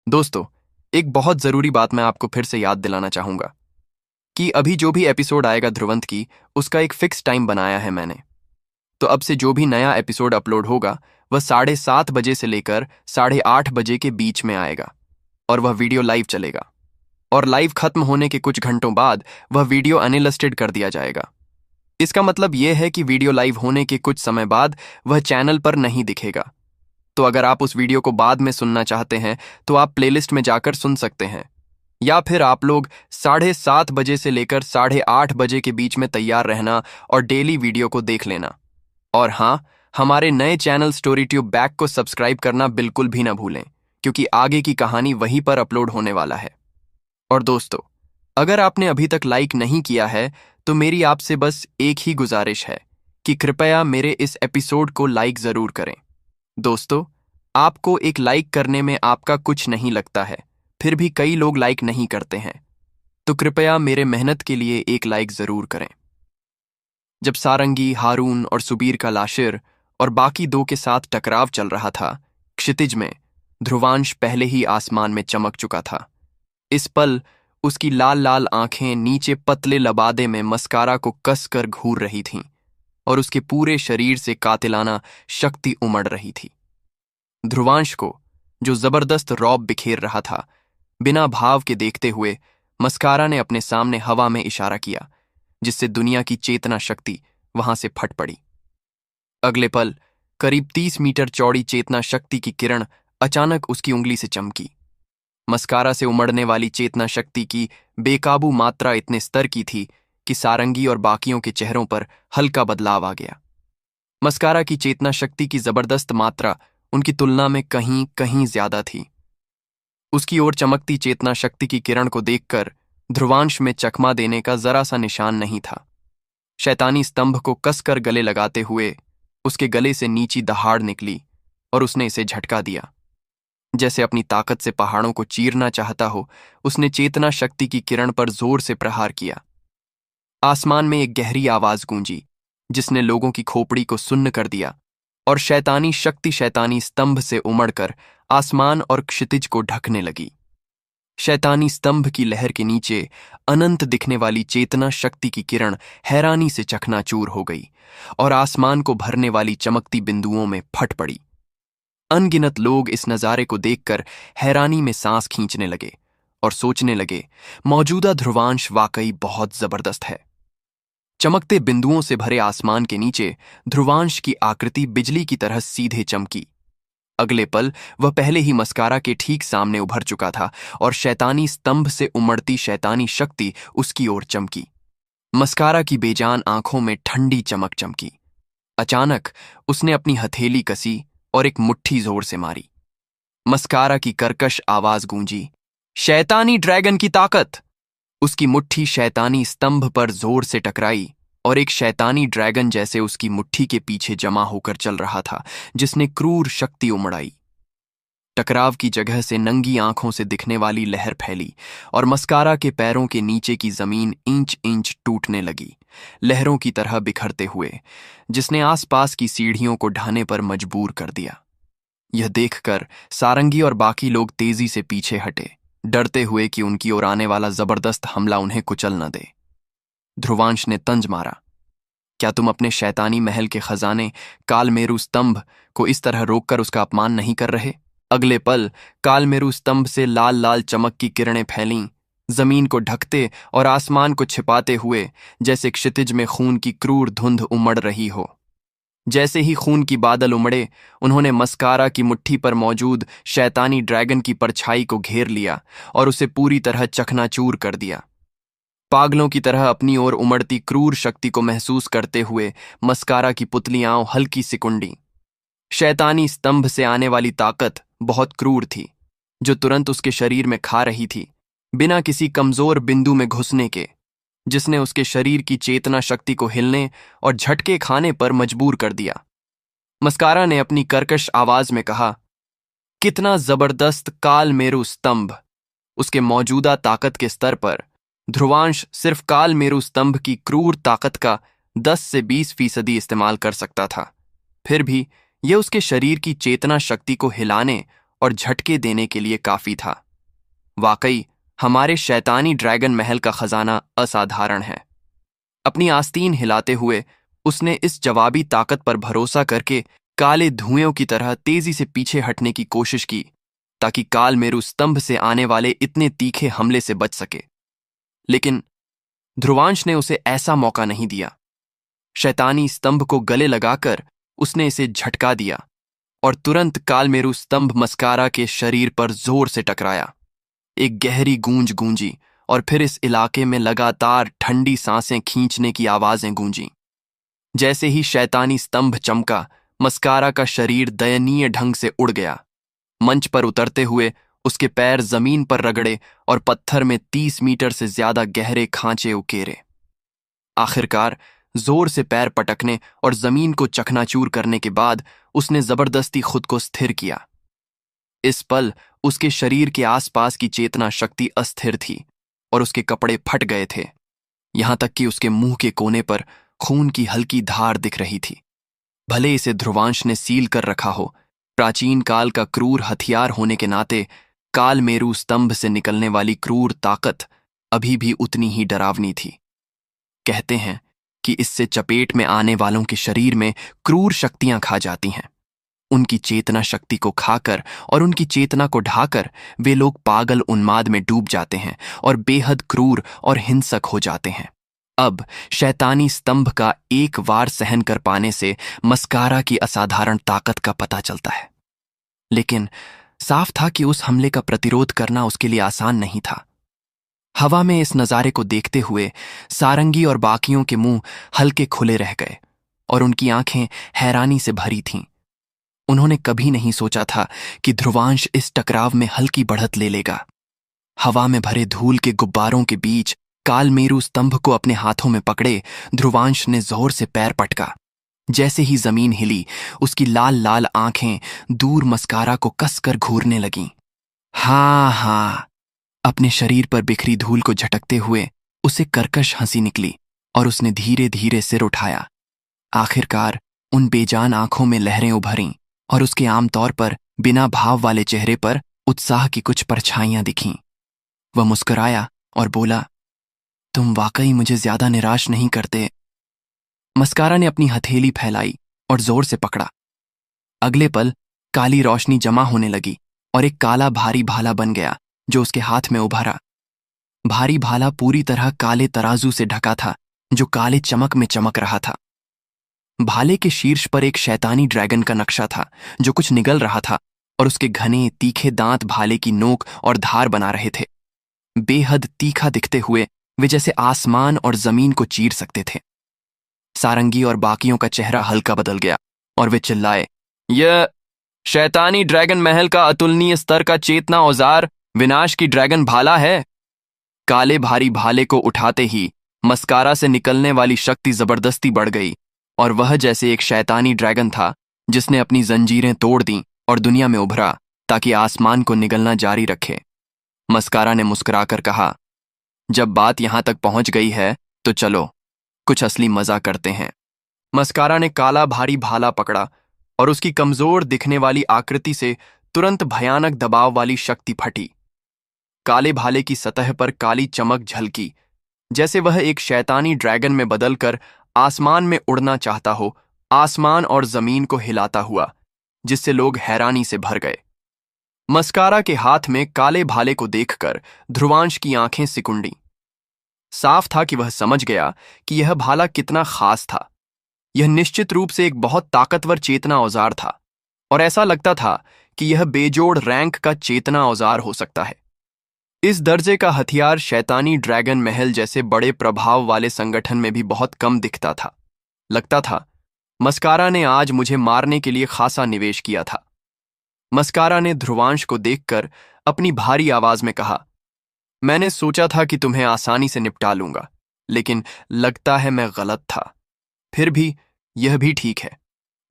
दोस्तों, एक बहुत ज़रूरी बात मैं आपको फिर से याद दिलाना चाहूँगा कि अभी जो भी एपिसोड आएगा ध्रुवंत की, उसका एक फिक्स टाइम बनाया है मैंने। तो अब से जो भी नया एपिसोड अपलोड होगा, वह 7:30 बजे से लेकर 8:30 बजे के बीच में आएगा और वह वीडियो लाइव चलेगा। और लाइव खत्म होने के कुछ घंटों बाद वह वीडियो अनलिस्टेड कर दिया जाएगा। इसका मतलब यह है कि वीडियो लाइव होने के कुछ समय बाद वह चैनल पर नहीं दिखेगा। तो अगर आप उस वीडियो को बाद में सुनना चाहते हैं तो आप प्लेलिस्ट में जाकर सुन सकते हैं, या फिर आप लोग 7:30 बजे से लेकर 8:30 बजे के बीच में तैयार रहना और डेली वीडियो को देख लेना। और हाँ, हमारे नए चैनल स्टोरी ट्यूब बैक को सब्सक्राइब करना बिल्कुल भी ना भूलें, क्योंकि आगे की कहानी वहीं पर अपलोड होने वाला है। और दोस्तों, अगर आपने अभी तक लाइक नहीं किया है तो मेरी आपसे बस एक ही गुजारिश है कि कृपया मेरे इस एपिसोड को लाइक जरूर करें। दोस्तों, आपको एक लाइक करने में आपका कुछ नहीं लगता है, फिर भी कई लोग लाइक नहीं करते हैं, तो कृपया मेरे मेहनत के लिए एक लाइक जरूर करें। जब सारंगी, हारून और सुबीर का लाशिर और बाकी दो के साथ टकराव चल रहा था, क्षितिज में ध्रुवांश पहले ही आसमान में चमक चुका था। इस पल उसकी लाल लाल आंखें नीचे पतले लबादे में मस्कारा को कसकर घूर रही थीं और उसके पूरे शरीर से कातिलाना शक्ति उमड़ रही थी। ध्रुवांश को, जो जबरदस्त रौब बिखेर रहा था, बिना भाव के देखते हुए मस्कारा ने अपने सामने हवा में इशारा किया, जिससे दुनिया की चेतना शक्ति वहां से फट पड़ी। अगले पल करीब 30 मीटर चौड़ी चेतना शक्ति की किरण अचानक उसकी उंगली से चमकी। मस्कारा से उमड़ने वाली चेतना शक्ति की बेकाबू मात्रा इतने स्तर की थी कि सारंगी और बाकियों के चेहरों पर हल्का बदलाव आ गया। मस्कारा की चेतना शक्ति की जबरदस्त मात्रा उनकी तुलना में कहीं कहीं ज्यादा थी। उसकी ओर चमकती चेतना शक्ति की किरण को देखकर ध्रुवांश में चकमा देने का जरा सा निशान नहीं था। शैतानी स्तंभ को कसकर गले लगाते हुए उसके गले से नीची दहाड़ निकली और उसने इसे झटका दिया। जैसे अपनी ताकत से पहाड़ों को चीरना चाहता हो, उसने चेतना शक्ति की किरण पर जोर से प्रहार किया। आसमान में एक गहरी आवाज गूंजी, जिसने लोगों की खोपड़ी को सुन्न कर दिया, और शैतानी शक्ति शैतानी स्तंभ से उमड़कर आसमान और क्षितिज को ढकने लगी। शैतानी स्तंभ की लहर के नीचे अनंत दिखने वाली चेतना शक्ति की किरण हैरानी से चकनाचूर हो गई और आसमान को भरने वाली चमकती बिंदुओं में फट पड़ी। अनगिनत लोग इस नजारे को देखकर हैरानी में सांस खींचने लगे और सोचने लगे, मौजूदा ध्रुवांश वाकई बहुत जबरदस्त है। चमकते बिंदुओं से भरे आसमान के नीचे ध्रुवांश की आकृति बिजली की तरह सीधे चमकी। अगले पल वह पहले ही मस्कारा के ठीक सामने उभर चुका था और शैतानी स्तंभ से उमड़ती शैतानी शक्ति उसकी ओर चमकी। मस्कारा की बेजान आंखों में ठंडी चमक चमकी। अचानक उसने अपनी हथेली कसी और एक मुट्ठी जोर से मारी। मस्कारा की कर्कश आवाज गूंजी, शैतानी ड्रैगन की ताकत! उसकी मुट्ठी शैतानी स्तंभ पर जोर से टकराई और एक शैतानी ड्रैगन जैसे उसकी मुट्ठी के पीछे जमा होकर चल रहा था, जिसने क्रूर शक्ति उमड़ाई। टकराव की जगह से नंगी आंखों से दिखने वाली लहर फैली और मस्कारा के पैरों के नीचे की जमीन इंच इंच टूटने लगी, लहरों की तरह बिखरते हुए, जिसने आसपास की सीढ़ियों को ढाने पर मजबूर कर दिया। यह देखकर सारंगी और बाकी लोग तेजी से पीछे हटे, डरते हुए कि उनकी ओर आने वाला जबरदस्त हमला उन्हें कुचल न दे। ध्रुवांश ने तंज मारा, क्या तुम अपने शैतानी महल के खजाने कालमेरु स्तंभ को इस तरह रोककर उसका अपमान नहीं कर रहे? अगले पल कालमेरु स्तंभ से लाल लाल चमक की किरणें फैलीं, जमीन को ढकते और आसमान को छिपाते हुए, जैसे क्षितिज में खून की क्रूर धुंध उमड़ रही हो। जैसे ही खून की बादल उमड़े, उन्होंने मस्कारा की मुट्ठी पर मौजूद शैतानी ड्रैगन की परछाई को घेर लिया और उसे पूरी तरह चकनाचूर कर दिया। पागलों की तरह अपनी ओर उमड़ती क्रूर शक्ति को महसूस करते हुए मस्कारा की पुतलियां हल्की सिकुंडी। शैतानी स्तंभ से आने वाली ताकत बहुत क्रूर थी, जो तुरंत उसके शरीर में खा रही थी, बिना किसी कमजोर बिंदु में घुसने के, जिसने उसके शरीर की चेतना शक्ति को हिलने और झटके खाने पर मजबूर कर दिया। मस्कारा ने अपनी कर्कश आवाज में कहा, कितना जबरदस्त कालमेरु स्तंभ! उसके मौजूदा ताकत के स्तर पर ध्रुवांश सिर्फ कालमेरु स्तंभ की क्रूर ताकत का 10 से 20% इस्तेमाल कर सकता था। फिर भी यह उसके शरीर की चेतना शक्ति को हिलाने और झटके देने के लिए काफी था। वाकई हमारे शैतानी ड्रैगन महल का खजाना असाधारण है। अपनी आस्तीन हिलाते हुए उसने इस जवाबी ताकत पर भरोसा करके काले धुएं की तरह तेजी से पीछे हटने की कोशिश की ताकि कालमेरु स्तंभ से आने वाले इतने तीखे हमले से बच सके। लेकिन ध्रुवांश ने उसे ऐसा मौका नहीं दिया। शैतानी स्तंभ को गले लगाकर उसने इसे झटका दिया और तुरंत कालमेरु स्तंभ मस्कारा के शरीर पर जोर से टकराया। एक गहरी गूंज गूंजी और फिर इस इलाके में लगातार ठंडी सांसें खींचने की आवाजें गूंजी। जैसे ही शैतानी स्तंभ चमका, मस्कारा का शरीर दयनीय ढंग से उड़ गया। मंच पर उतरते हुए उसके पैर जमीन पर रगड़े और पत्थर में 30 मीटर से ज्यादा गहरे खांचे उकेरे। आखिरकार जोर से पैर पटकने और जमीन को चकनाचूर करने के बाद उसने जबरदस्ती खुद को स्थिर किया। इस पल उसके शरीर के आसपास की चेतना शक्ति अस्थिर थी और उसके कपड़े फट गए थे। यहां तक कि उसके मुंह के कोने पर खून की हल्की धार दिख रही थी। भले इसे ध्रुवांश ने सील कर रखा हो, प्राचीन काल का क्रूर हथियार होने के नाते कालमेरु स्तंभ से निकलने वाली क्रूर ताकत अभी भी उतनी ही डरावनी थी। कहते हैं कि इससे चपेट में आने वालों के शरीर में क्रूर शक्तियां खा जाती हैं। उनकी चेतना शक्ति को खाकर और उनकी चेतना को ढाकर वे लोग पागल उन्माद में डूब जाते हैं और बेहद क्रूर और हिंसक हो जाते हैं। अब शैतानी स्तंभ का एक वार सहन कर पाने से मस्कारा की असाधारण ताकत का पता चलता है। लेकिन साफ था कि उस हमले का प्रतिरोध करना उसके लिए आसान नहीं था। हवा में इस नजारे को देखते हुए सारंगी और बाकियों के मुंह हल्के खुले रह गए और उनकी आंखें हैरानी से भरी थीं। उन्होंने कभी नहीं सोचा था कि ध्रुवांश इस टकराव में हल्की बढ़त ले लेगा। हवा में भरे धूल के गुब्बारों के बीच कालमेरु स्तंभ को अपने हाथों में पकड़े ध्रुवांश ने जोर से पैर पटका। जैसे ही जमीन हिली, उसकी लाल लाल आंखें दूर मस्कारा को कसकर घूरने लगीं। हाँ, अपने शरीर पर बिखरी धूल को झटकते हुए उसे कर्कश हंसी निकली और उसने धीरे धीरे सिर उठाया। आखिरकार उन बेजान आंखों में लहरें उभरीं और उसके आमतौर पर बिना भाव वाले चेहरे पर उत्साह की कुछ परछाइयां दिखीं। वह मुस्कुराया और बोला, तुम वाकई मुझे ज्यादा निराश नहीं करते। मस्कारा ने अपनी हथेली फैलाई और जोर से पकड़ा। अगले पल काली रोशनी जमा होने लगी और एक काला भारी भाला बन गया जो उसके हाथ में उभरा। भारी भाला पूरी तरह काले तराजू से ढका था जो काले चमक में चमक रहा था। भाले के शीर्ष पर एक शैतानी ड्रैगन का नक्शा था जो कुछ निगल रहा था और उसके घने तीखे दांत भाले की नोक और धार बना रहे थे। बेहद तीखा दिखते हुए वे जैसे आसमान और जमीन को चीर सकते थे। सारंगी और बाकियों का चेहरा हल्का बदल गया और वे चिल्लाए, यह शैतानी ड्रैगन महल का अतुलनीय स्तर का चेतना औजार विनाश की ड्रैगन भाला है। काले भारी भाले को उठाते ही मस्कारा से निकलने वाली शक्ति जबरदस्ती बढ़ गई और वह जैसे एक शैतानी ड्रैगन था जिसने अपनी जंजीरें तोड़ दी और दुनिया में उभरा ताकि आसमान को निगलना जारी रखे। मस्कारा ने मुस्कुराकर कहा, जब बात यहां तक पहुंच गई है तो चलो कुछ असली मजा करते हैं। मस्कारा ने काला भारी भाला पकड़ा और उसकी कमजोर दिखने वाली आकृति से तुरंत भयानक दबाव वाली शक्ति फटी। काले भाले की सतह पर काली चमक झलकी, जैसे वह एक शैतानी ड्रैगन में बदलकर आसमान में उड़ना चाहता हो, आसमान और जमीन को हिलाता हुआ, जिससे लोग हैरानी से भर गए। मस्कारा के हाथ में काले भाले को देखकर ध्रुवांश की आंखें सिकुड़ी। साफ था कि वह समझ गया कि यह भाला कितना खास था। यह निश्चित रूप से एक बहुत ताकतवर चेतना औजार था और ऐसा लगता था कि यह बेजोड़ रैंक का चेतना औजार हो सकता है। इस दर्जे का हथियार शैतानी ड्रैगन महल जैसे बड़े प्रभाव वाले संगठन में भी बहुत कम दिखता था। लगता था मस्कारा ने आज मुझे मारने के लिए खासा निवेश किया था। मस्कारा ने ध्रुवांश को देखकर अपनी भारी आवाज में कहा, मैंने सोचा था कि तुम्हें आसानी से निपटा लूंगा, लेकिन लगता है मैं गलत था। फिर भी यह भी ठीक है।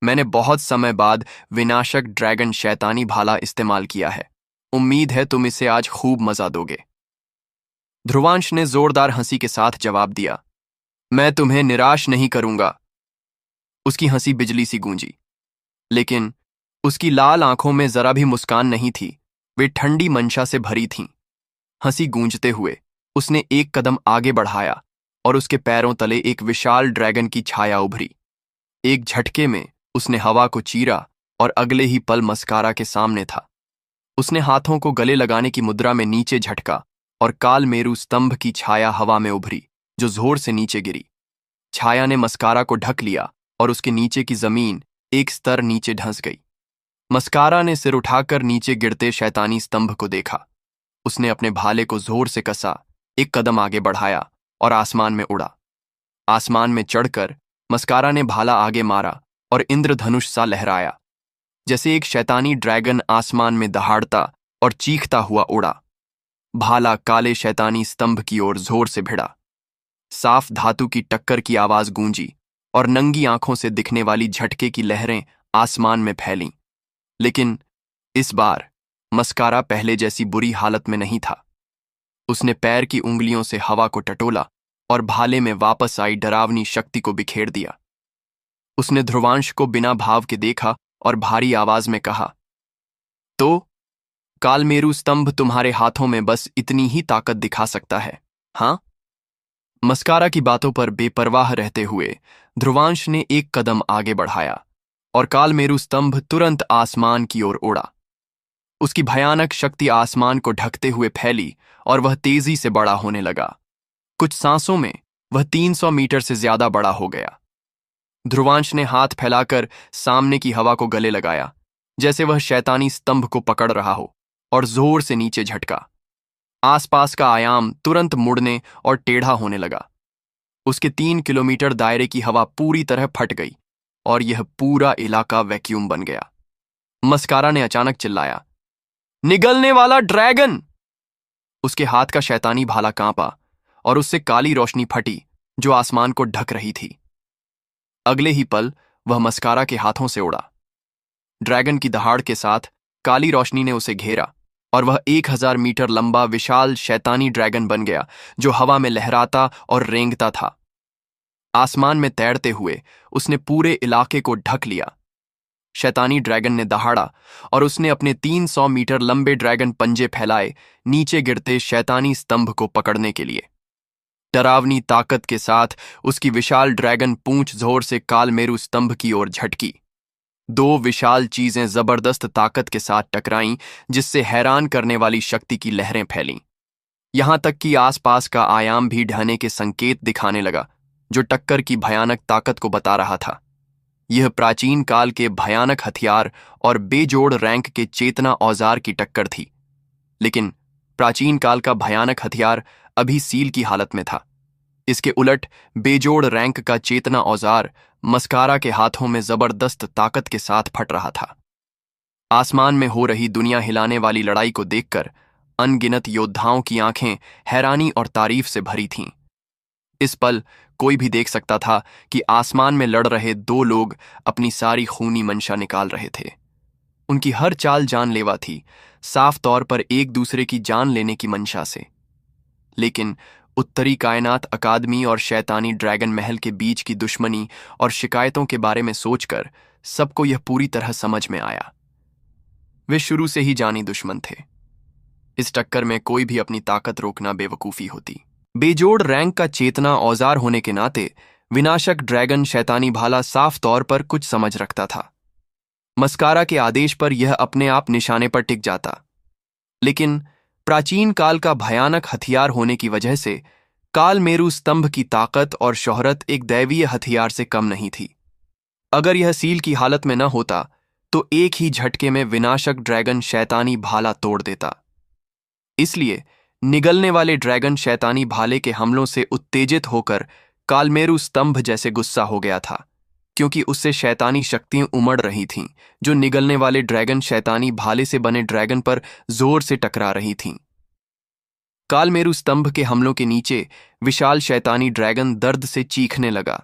मैंने बहुत समय बाद विनाशक ड्रैगन शैतानी भाला इस्तेमाल किया है। उम्मीद है तुम इसे आज खूब मजा दोगे। ध्रुवांश ने जोरदार हंसी के साथ जवाब दिया, मैं तुम्हें निराश नहीं करूंगा। उसकी हंसी बिजली सी गूंजी। लेकिन उसकी लाल आंखों में जरा भी मुस्कान नहीं थी, वे ठंडी मंशा से भरी थीं। हंसी गूंजते हुए उसने एक कदम आगे बढ़ाया और उसके पैरों तले एक विशाल ड्रैगन की छाया उभरी। एक झटके में उसने हवा को चीरा और अगले ही पल मस्कारा के सामने था। उसने हाथों को गले लगाने की मुद्रा में नीचे झटका और काल मेरू स्तंभ की छाया हवा में उभरी, जो जोर से नीचे गिरी। छाया ने मस्कारा को ढक लिया और उसके नीचे की जमीन एक स्तर नीचे धंस गई। मस्कारा ने सिर उठाकर नीचे गिरते शैतानी स्तंभ को देखा। उसने अपने भाले को जोर से कसा, एक कदम आगे बढ़ाया और आसमान में उड़ा। आसमान में चढ़कर मस्कारा ने भाला आगे मारा और इंद्रधनुष सा लहराया, जैसे एक शैतानी ड्रैगन आसमान में दहाड़ता और चीखता हुआ उड़ा। भाला काले शैतानी स्तंभ की ओर जोर से भिड़ा। साफ धातु की टक्कर की आवाज गूंजी और नंगी आंखों से दिखने वाली झटके की लहरें आसमान में फैलीं। लेकिन इस बार मस्कारा पहले जैसी बुरी हालत में नहीं था। उसने पैर की उंगलियों से हवा को टटोला और भाले में वापस आई डरावनी शक्ति को बिखेर दिया। उसने ध्रुवांश को बिना भाव के देखा और भारी आवाज में कहा, तो कालमेरु स्तंभ तुम्हारे हाथों में बस इतनी ही ताकत दिखा सकता है, हाँ? मस्कारा की बातों पर बेपरवाह रहते हुए ध्रुवांश ने एक कदम आगे बढ़ाया और कालमेरु स्तंभ तुरंत आसमान की ओर उड़ा। उसकी भयानक शक्ति आसमान को ढकते हुए फैली और वह तेजी से बड़ा होने लगा। कुछ सांसों में वह 300 मीटर से ज्यादा बड़ा हो गया। ध्रुवांश ने हाथ फैलाकर सामने की हवा को गले लगाया, जैसे वह शैतानी स्तंभ को पकड़ रहा हो, और जोर से नीचे झटका। आसपास का आयाम तुरंत मुड़ने और टेढ़ा होने लगा। उसके 3 किलोमीटर दायरे की हवा पूरी तरह फट गई और यह पूरा इलाका वैक्यूम बन गया। मस्कारा ने अचानक चिल्लाया, निगलने वाला ड्रैगन! उसके हाथ का शैतानी भाला कांपा और उससे काली रोशनी फटी जो आसमान को ढक रही थी। अगले ही पल वह मस्कारा के हाथों से उड़ा। ड्रैगन की दहाड़ के साथ काली रोशनी ने उसे घेरा और वह 1000 मीटर लंबा विशाल शैतानी ड्रैगन बन गया, जो हवा में लहराता और रेंगता था। आसमान में तैरते हुए उसने पूरे इलाके को ढक लिया। शैतानी ड्रैगन ने दहाड़ा और उसने अपने 300 मीटर लंबे ड्रैगन पंजे फैलाए नीचे गिरते शैतानी स्तंभ को पकड़ने के लिए। डरावनी ताकत के साथ उसकी विशाल ड्रैगन पूंछ जोर से कालमेरु स्तंभ की ओर झटकी। 2 विशाल चीजें जबरदस्त ताकत के साथ टकराईं, जिससे हैरान करने वाली शक्ति की लहरें फैलीं। यहां तक कि आसपास का आयाम भी ढहने के संकेत दिखाने लगा, जो टक्कर की भयानक ताकत को बता रहा था। यह प्राचीन काल के भयानक हथियार और बेजोड़ रैंक के चेतना औजार की टक्कर थी। लेकिन प्राचीन काल का भयानक हथियार अभी सील की हालत में था। इसके उलट बेजोड़ रैंक का चेतना औजार मस्कारा के हाथों में जबरदस्त ताकत के साथ फट रहा था। आसमान में हो रही दुनिया हिलाने वाली लड़ाई को देखकर अनगिनत योद्धाओं की आंखें हैरानी और तारीफ से भरी थीं। इस पल कोई भी देख सकता था कि आसमान में लड़ रहे 2 लोग अपनी सारी खूनी मंशा निकाल रहे थे। उनकी हर चाल जानलेवा थी, साफ तौर पर एक दूसरे की जान लेने की मंशा से। लेकिन उत्तरी कायनात अकादमी और शैतानी ड्रैगन महल के बीच की दुश्मनी और शिकायतों के बारे में सोचकर सबको यह पूरी तरह समझ में आया। वे शुरू से ही जानी दुश्मन थे। इस टक्कर में कोई भी अपनी ताकत रोकना बेवकूफी होती। बेजोड़ रैंक का चेतना औजार होने के नाते विनाशक ड्रैगन शैतानी भाला साफ तौर पर कुछ समझ रखता था। मस्कारा के आदेश पर यह अपने आप निशाने पर टिक जाता। लेकिन प्राचीन काल का भयानक हथियार होने की वजह से कालमेरु स्तंभ की ताकत और शोहरत एक दैवीय हथियार से कम नहीं थी। अगर यह सील की हालत में न होता तो एक ही झटके में विनाशक ड्रैगन शैतानी भाला तोड़ देता। इसलिए निगलने वाले ड्रैगन शैतानी भाले के हमलों से उत्तेजित होकर कालमेरु स्तंभ जैसे गुस्सा हो गया था, क्योंकि उससे शैतानी शक्तियां उमड़ रही थीं जो निगलने वाले ड्रैगन शैतानी भाले से बने ड्रैगन पर जोर से टकरा रही थीं। कालमेरु स्तंभ के हमलों के नीचे विशाल शैतानी ड्रैगन दर्द से चीखने लगा।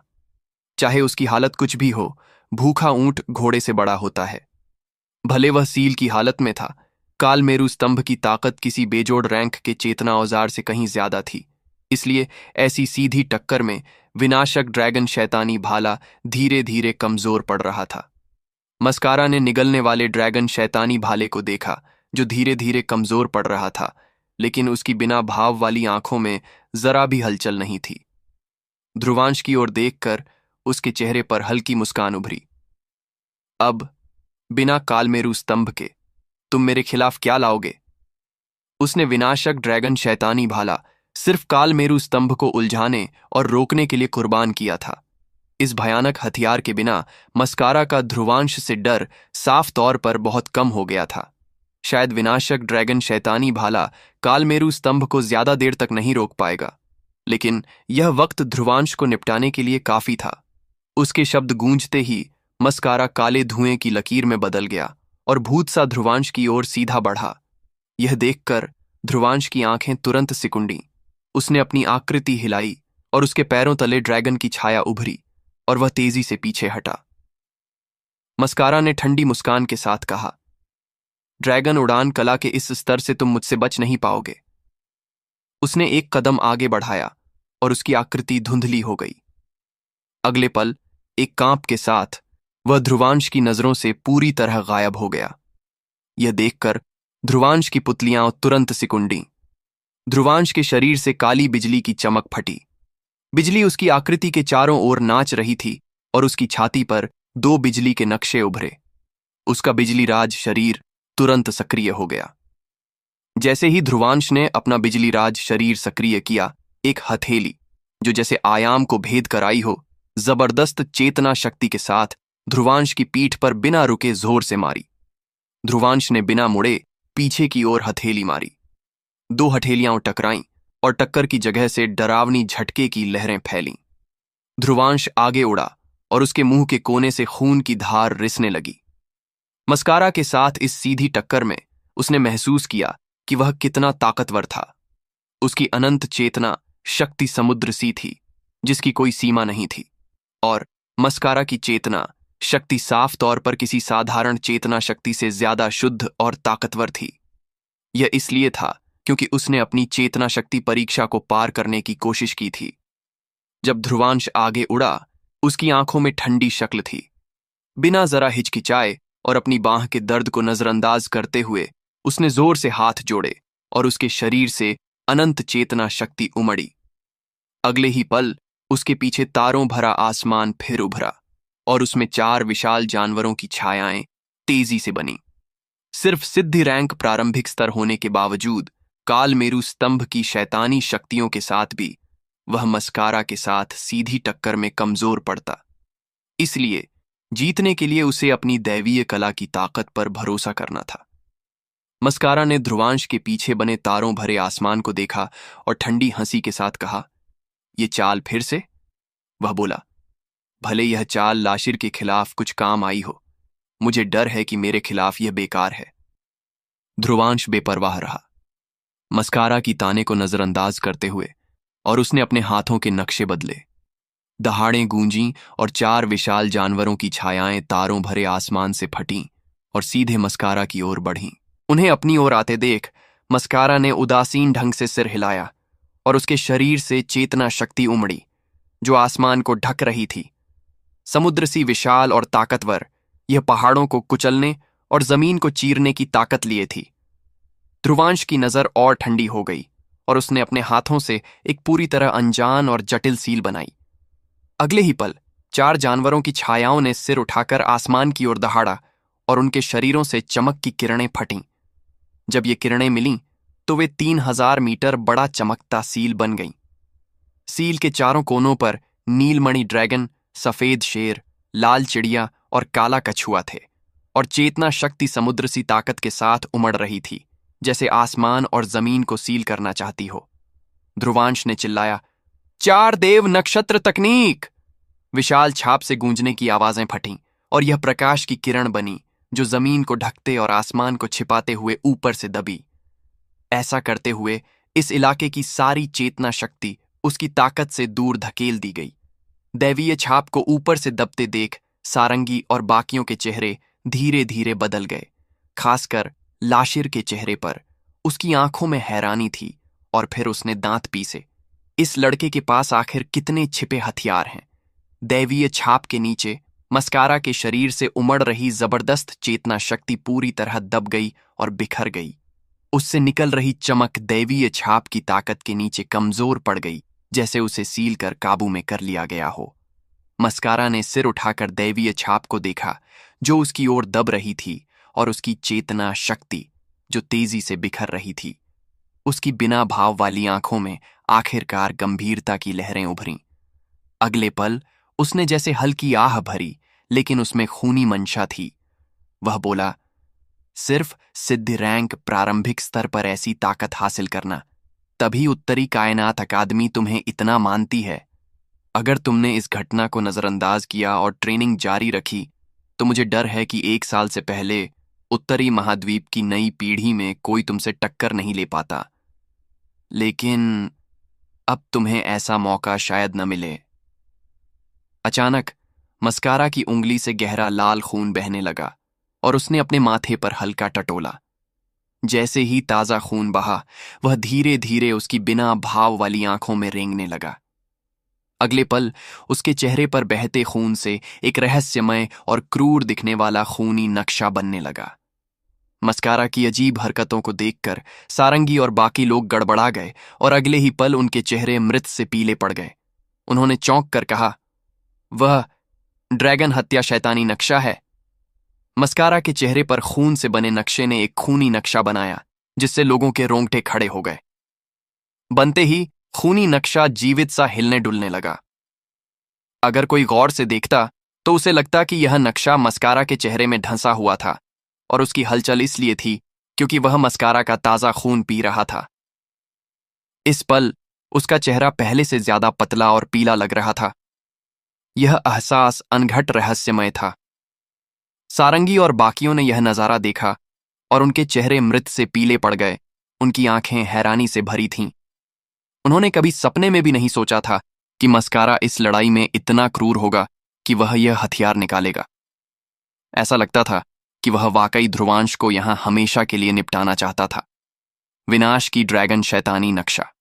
चाहे उसकी हालत कुछ भी हो, भूखा ऊंट घोड़े से बड़ा होता है। भले वह सील की हालत में था, कालमेरु स्तंभ की ताकत किसी बेजोड़ रैंक के चेतना औजार से कहीं ज्यादा थी। इसलिए ऐसी सीधी टक्कर में विनाशक ड्रैगन शैतानी भाला धीरे धीरे कमजोर पड़ रहा था। मस्कारा ने निगलने वाले ड्रैगन शैतानी भाले को देखा, जो धीरे धीरे कमजोर पड़ रहा था, लेकिन उसकी बिना भाव वाली आंखों में जरा भी हलचल नहीं थी। ध्रुवांश की ओर देखकर उसके चेहरे पर हल्की मुस्कान उभरी। अब बिना कालमेरू स्तंभ के तुम मेरे खिलाफ क्या लाओगे? उसने विनाशक ड्रैगन शैतानी भाला सिर्फ कालमेरू स्तंभ को उलझाने और रोकने के लिए कुर्बान किया था। इस भयानक हथियार के बिना मस्कारा का ध्रुवांश से डर साफ तौर पर बहुत कम हो गया था। शायद विनाशक ड्रैगन शैतानी भाला कालमेरू स्तंभ को ज्यादा देर तक नहीं रोक पाएगा, लेकिन यह वक्त ध्रुवांश को निपटाने के लिए काफी था। उसके शब्द गूंजते ही मस्कारा काले धुएं की लकीर में बदल गया और भूत सा ध्रुवांश की ओर सीधा बढ़ा। यह देखकर ध्रुवांश की आंखें तुरंत सिकुंडी। उसने अपनी आकृति हिलाई और उसके पैरों तले ड्रैगन की छाया उभरी और वह तेजी से पीछे हटा। मस्कारा ने ठंडी मुस्कान के साथ कहा, ड्रैगन उड़ान कला के इस स्तर से तुम मुझसे बच नहीं पाओगे। उसने एक कदम आगे बढ़ाया और उसकी आकृति धुंधली हो गई। अगले पल एक कांप के साथ वह ध्रुवांश की नजरों से पूरी तरह गायब हो गया। यह देखकर ध्रुवांश की पुतलियां तुरंत सिकुंडी। ध्रुवांश के शरीर से काली बिजली की चमक फटी। बिजली उसकी आकृति के चारों ओर नाच रही थी और उसकी छाती पर 2 बिजली के नक्शे उभरे। उसका बिजली राज शरीर तुरंत सक्रिय हो गया। जैसे ही ध्रुवांश ने अपना बिजली राज शरीर सक्रिय किया, एक हथेली जो जैसे आयाम को भेद कर आई हो, जबरदस्त चेतना शक्ति के साथ ध्रुवांश की पीठ पर बिना रुके जोर से मारी। ध्रुवांश ने बिना मुड़े पीछे की ओर हथेली मारी। 2 हथेलियां टकराईं और टक्कर की जगह से डरावनी झटके की लहरें फैलीं। ध्रुवांश आगे उड़ा और उसके मुंह के कोने से खून की धार रिसने लगी। मस्कारा के साथ इस सीधी टक्कर में उसने महसूस किया कि वह कितना ताकतवर था। उसकी अनंत चेतना शक्ति समुद्र सी थी, जिसकी कोई सीमा नहीं थी, और मस्कारा की चेतना शक्ति साफ तौर पर किसी साधारण चेतना शक्ति से ज्यादा शुद्ध और ताकतवर थी। यह इसलिए था क्योंकि उसने अपनी चेतना शक्ति परीक्षा को पार करने की कोशिश की थी। जब ध्रुवांश आगे उड़ा, उसकी आंखों में ठंडी शक्ल थी। बिना जरा हिचकिचाए और अपनी बांह के दर्द को नजरअंदाज करते हुए उसने जोर से हाथ जोड़े और उसके शरीर से अनंत चेतना शक्ति उमड़ी। अगले ही पल उसके पीछे तारों भरा आसमान फिर उभरा और उसमें 4 विशाल जानवरों की छायाएं तेजी से बनी। सिर्फ सिद्धि रैंक प्रारंभिक स्तर होने के बावजूद कालमेरू स्तंभ की शैतानी शक्तियों के साथ भी वह मस्कारा के साथ सीधी टक्कर में कमजोर पड़ता। इसलिए जीतने के लिए उसे अपनी दैवीय कला की ताकत पर भरोसा करना था। मस्कारा ने ध्रुवांश के पीछे बने तारों भरे आसमान को देखा और ठंडी हंसी के साथ कहा, ये चाल फिर से? वह बोला, भले यह चाल लाशिर के खिलाफ कुछ काम आई हो, मुझे डर है कि मेरे खिलाफ यह बेकार है। ध्रुवांश बेपरवाह रहा, मस्कारा की ताने को नजरअंदाज करते हुए, और उसने अपने हाथों के नक्शे बदले। दहाड़ें गूंजीं और 4 विशाल जानवरों की छायाएं तारों भरे आसमान से फटीं और सीधे मस्कारा की ओर बढ़ीं। उन्हें अपनी ओर आते देख मस्कारा ने उदासीन ढंग से सिर हिलाया और उसके शरीर से चेतना शक्ति उमड़ी जो आसमान को ढक रही थी। समुद्र सी विशाल और ताकतवर, यह पहाड़ों को कुचलने और जमीन को चीरने की ताकत लिए थी। ध्रुवांश की नजर और ठंडी हो गई और उसने अपने हाथों से एक पूरी तरह अनजान और जटिल सील बनाई। अगले ही पल 4 जानवरों की छायाओं ने सिर उठाकर आसमान की ओर दहाड़ा और उनके शरीरों से चमक की किरणें फटीं। जब ये किरणें मिलीं तो वे 3000 मीटर बड़ा चमकता सील बन गईं। सील के चारों कोनों पर नीलमणि ड्रैगन, सफेद शेर, लाल चिड़िया और काला कछुआ थे, और चेतना शक्ति समुद्र सी ताकत के साथ उमड़ रही थी, जैसे आसमान और जमीन को सील करना चाहती हो। ध्रुवांश ने चिल्लाया, 4 देव नक्षत्र तकनीक! विशाल छाप से गूंजने की आवाजें फटीं और यह प्रकाश की किरण बनी जो जमीन को ढकते और आसमान को छिपाते हुए ऊपर से दबी। ऐसा करते हुए इस इलाके की सारी चेतना शक्ति उसकी ताकत से दूर धकेल दी गई। दैवीय छाप को ऊपर से दबते देख सारंगी और बाकियों के चेहरे धीरे धीरे बदल गए। खासकर लाशिर के चेहरे पर उसकी आंखों में हैरानी थी और फिर उसने दांत पीसे। इस लड़के के पास आखिर कितने छिपे हथियार हैं? दैवीय छाप के नीचे मस्कारा के शरीर से उमड़ रही जबरदस्त चेतना शक्ति पूरी तरह दब गई और बिखर गई। उससे निकल रही चमक दैवीय छाप की ताकत के नीचे कमजोर पड़ गई, जैसे उसे सील कर काबू में कर लिया गया हो। मस्कारा ने सिर उठाकर दैवीय छाप को देखा, जो उसकी ओर दब रही थी, और उसकी चेतना शक्ति जो तेजी से बिखर रही थी। उसकी बिना भाव वाली आंखों में आखिरकार गंभीरता की लहरें उभरीं। अगले पल उसने जैसे हल्की आह भरी, लेकिन उसमें खूनी मंशा थी। वह बोला, सिर्फ सिद्धि रैंक प्रारंभिक स्तर पर ऐसी ताकत हासिल करना, तभी उत्तरी कायनात अकादमी तुम्हें इतना मानती है। अगर तुमने इस घटना को नजरअंदाज किया और ट्रेनिंग जारी रखी, तो मुझे डर है कि 1 साल से पहले उत्तरी महाद्वीप की नई पीढ़ी में कोई तुमसे टक्कर नहीं ले पाता। लेकिन अब तुम्हें ऐसा मौका शायद न मिले। अचानक मस्कारा की उंगली से गहरा लाल खून बहने लगा और उसने अपने माथे पर हल्का टटोला। जैसे ही ताजा खून बहा, वह धीरे धीरे उसकी बिना भाव वाली आंखों में रेंगने लगा। अगले पल उसके चेहरे पर बहते खून से एक रहस्यमय और क्रूर दिखने वाला खूनी नक्शा बनने लगा। मस्कारा की अजीब हरकतों को देखकर सारंगी और बाकी लोग गड़बड़ा गए और अगले ही पल उनके चेहरे मृत से पीले पड़ गए। उन्होंने चौंक कर कहा, वह ड्रैगन हत्या शैतानी नक्शा है। मस्कारा के चेहरे पर खून से बने नक्शे ने एक खूनी नक्शा बनाया, जिससे लोगों के रोंगटे खड़े हो गए। बनते ही खूनी नक्शा जीवित सा हिलने डुलने लगा। अगर कोई गौर से देखता तो उसे लगता कि यह नक्शा मस्कारा के चेहरे में ढंसा हुआ था, और उसकी हलचल इसलिए थी क्योंकि वह मस्कारा का ताजा खून पी रहा था। इस पल उसका चेहरा पहले से ज्यादा पतला और पीला लग रहा था। यह एहसास अनघट रहस्यमय था। सारंगी और बाकियों ने यह नजारा देखा और उनके चेहरे मृत से पीले पड़ गए। उनकी आंखें हैरानी से भरी थीं। उन्होंने कभी सपने में भी नहीं सोचा था कि मस्कारा इस लड़ाई में इतना क्रूर होगा कि वह यह हथियार निकालेगा। ऐसा लगता था कि वह वाकई ध्रुवांश को यहां हमेशा के लिए निपटाना चाहता था। विनाश की ड्रैगन शैतानी नक्शा।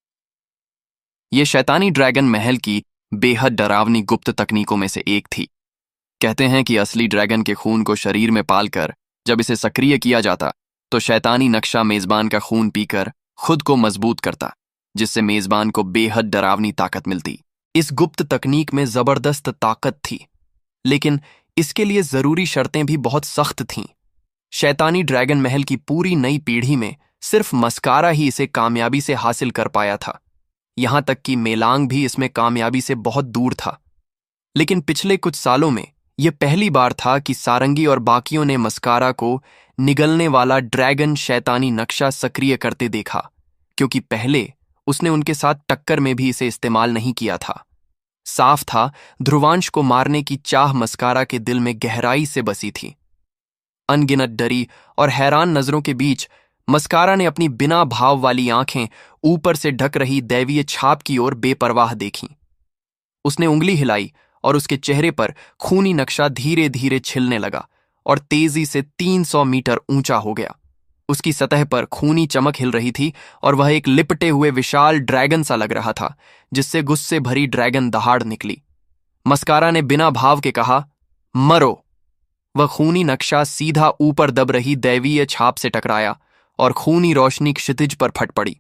यह शैतानी ड्रैगन महल की बेहद डरावनी गुप्त तकनीकों में से एक थी। कहते हैं कि असली ड्रैगन के खून को शरीर में पालकर जब इसे सक्रिय किया जाता, तो शैतानी नक्शा मेजबान का खून पीकर खुद को मजबूत करता, जिससे मेजबान को बेहद डरावनी ताकत मिलती। इस गुप्त तकनीक में जबरदस्त ताकत थी, लेकिन इसके लिए जरूरी शर्तें भी बहुत सख्त थीं। शैतानी ड्रैगन महल की पूरी नई पीढ़ी में सिर्फ मस्कारा ही इसे कामयाबी से हासिल कर पाया था। यहां तक कि मेलांग भी इसमें कामयाबी से बहुत दूर था। लेकिन पिछले कुछ सालों में यह पहली बार था कि सारंगी और बाकियों ने मस्कारा को निगलने वाला ड्रैगन शैतानी नक्शा सक्रिय करते देखा, क्योंकि पहले उसने उनके साथ टक्कर में भी इसे इस्तेमाल नहीं किया था। साफ था, ध्रुवांश को मारने की चाह मस्कारा के दिल में गहराई से बसी थी। अनगिनत डरी और हैरान नजरों के बीच मस्कारा ने अपनी बिना भाव वाली आंखें ऊपर से ढक रही दैवीय छाप की ओर बेपरवाह देखीं। उसने उंगली हिलाई और उसके चेहरे पर खूनी नक्शा धीरे धीरे छिलने लगा और तेजी से 300 मीटर ऊंचा हो गया। उसकी सतह पर खूनी चमक हिल रही थी और वह एक लिपटे हुए विशाल ड्रैगन सा लग रहा था, जिससे गुस्से भरी ड्रैगन दहाड़ निकली। मस्कारा ने बिना भाव के कहा, मरो। वह खूनी नक्शा सीधा ऊपर दब रही दैवीय छाप से टकराया और खूनी रोशनी क्षितिज पर फट पड़ी।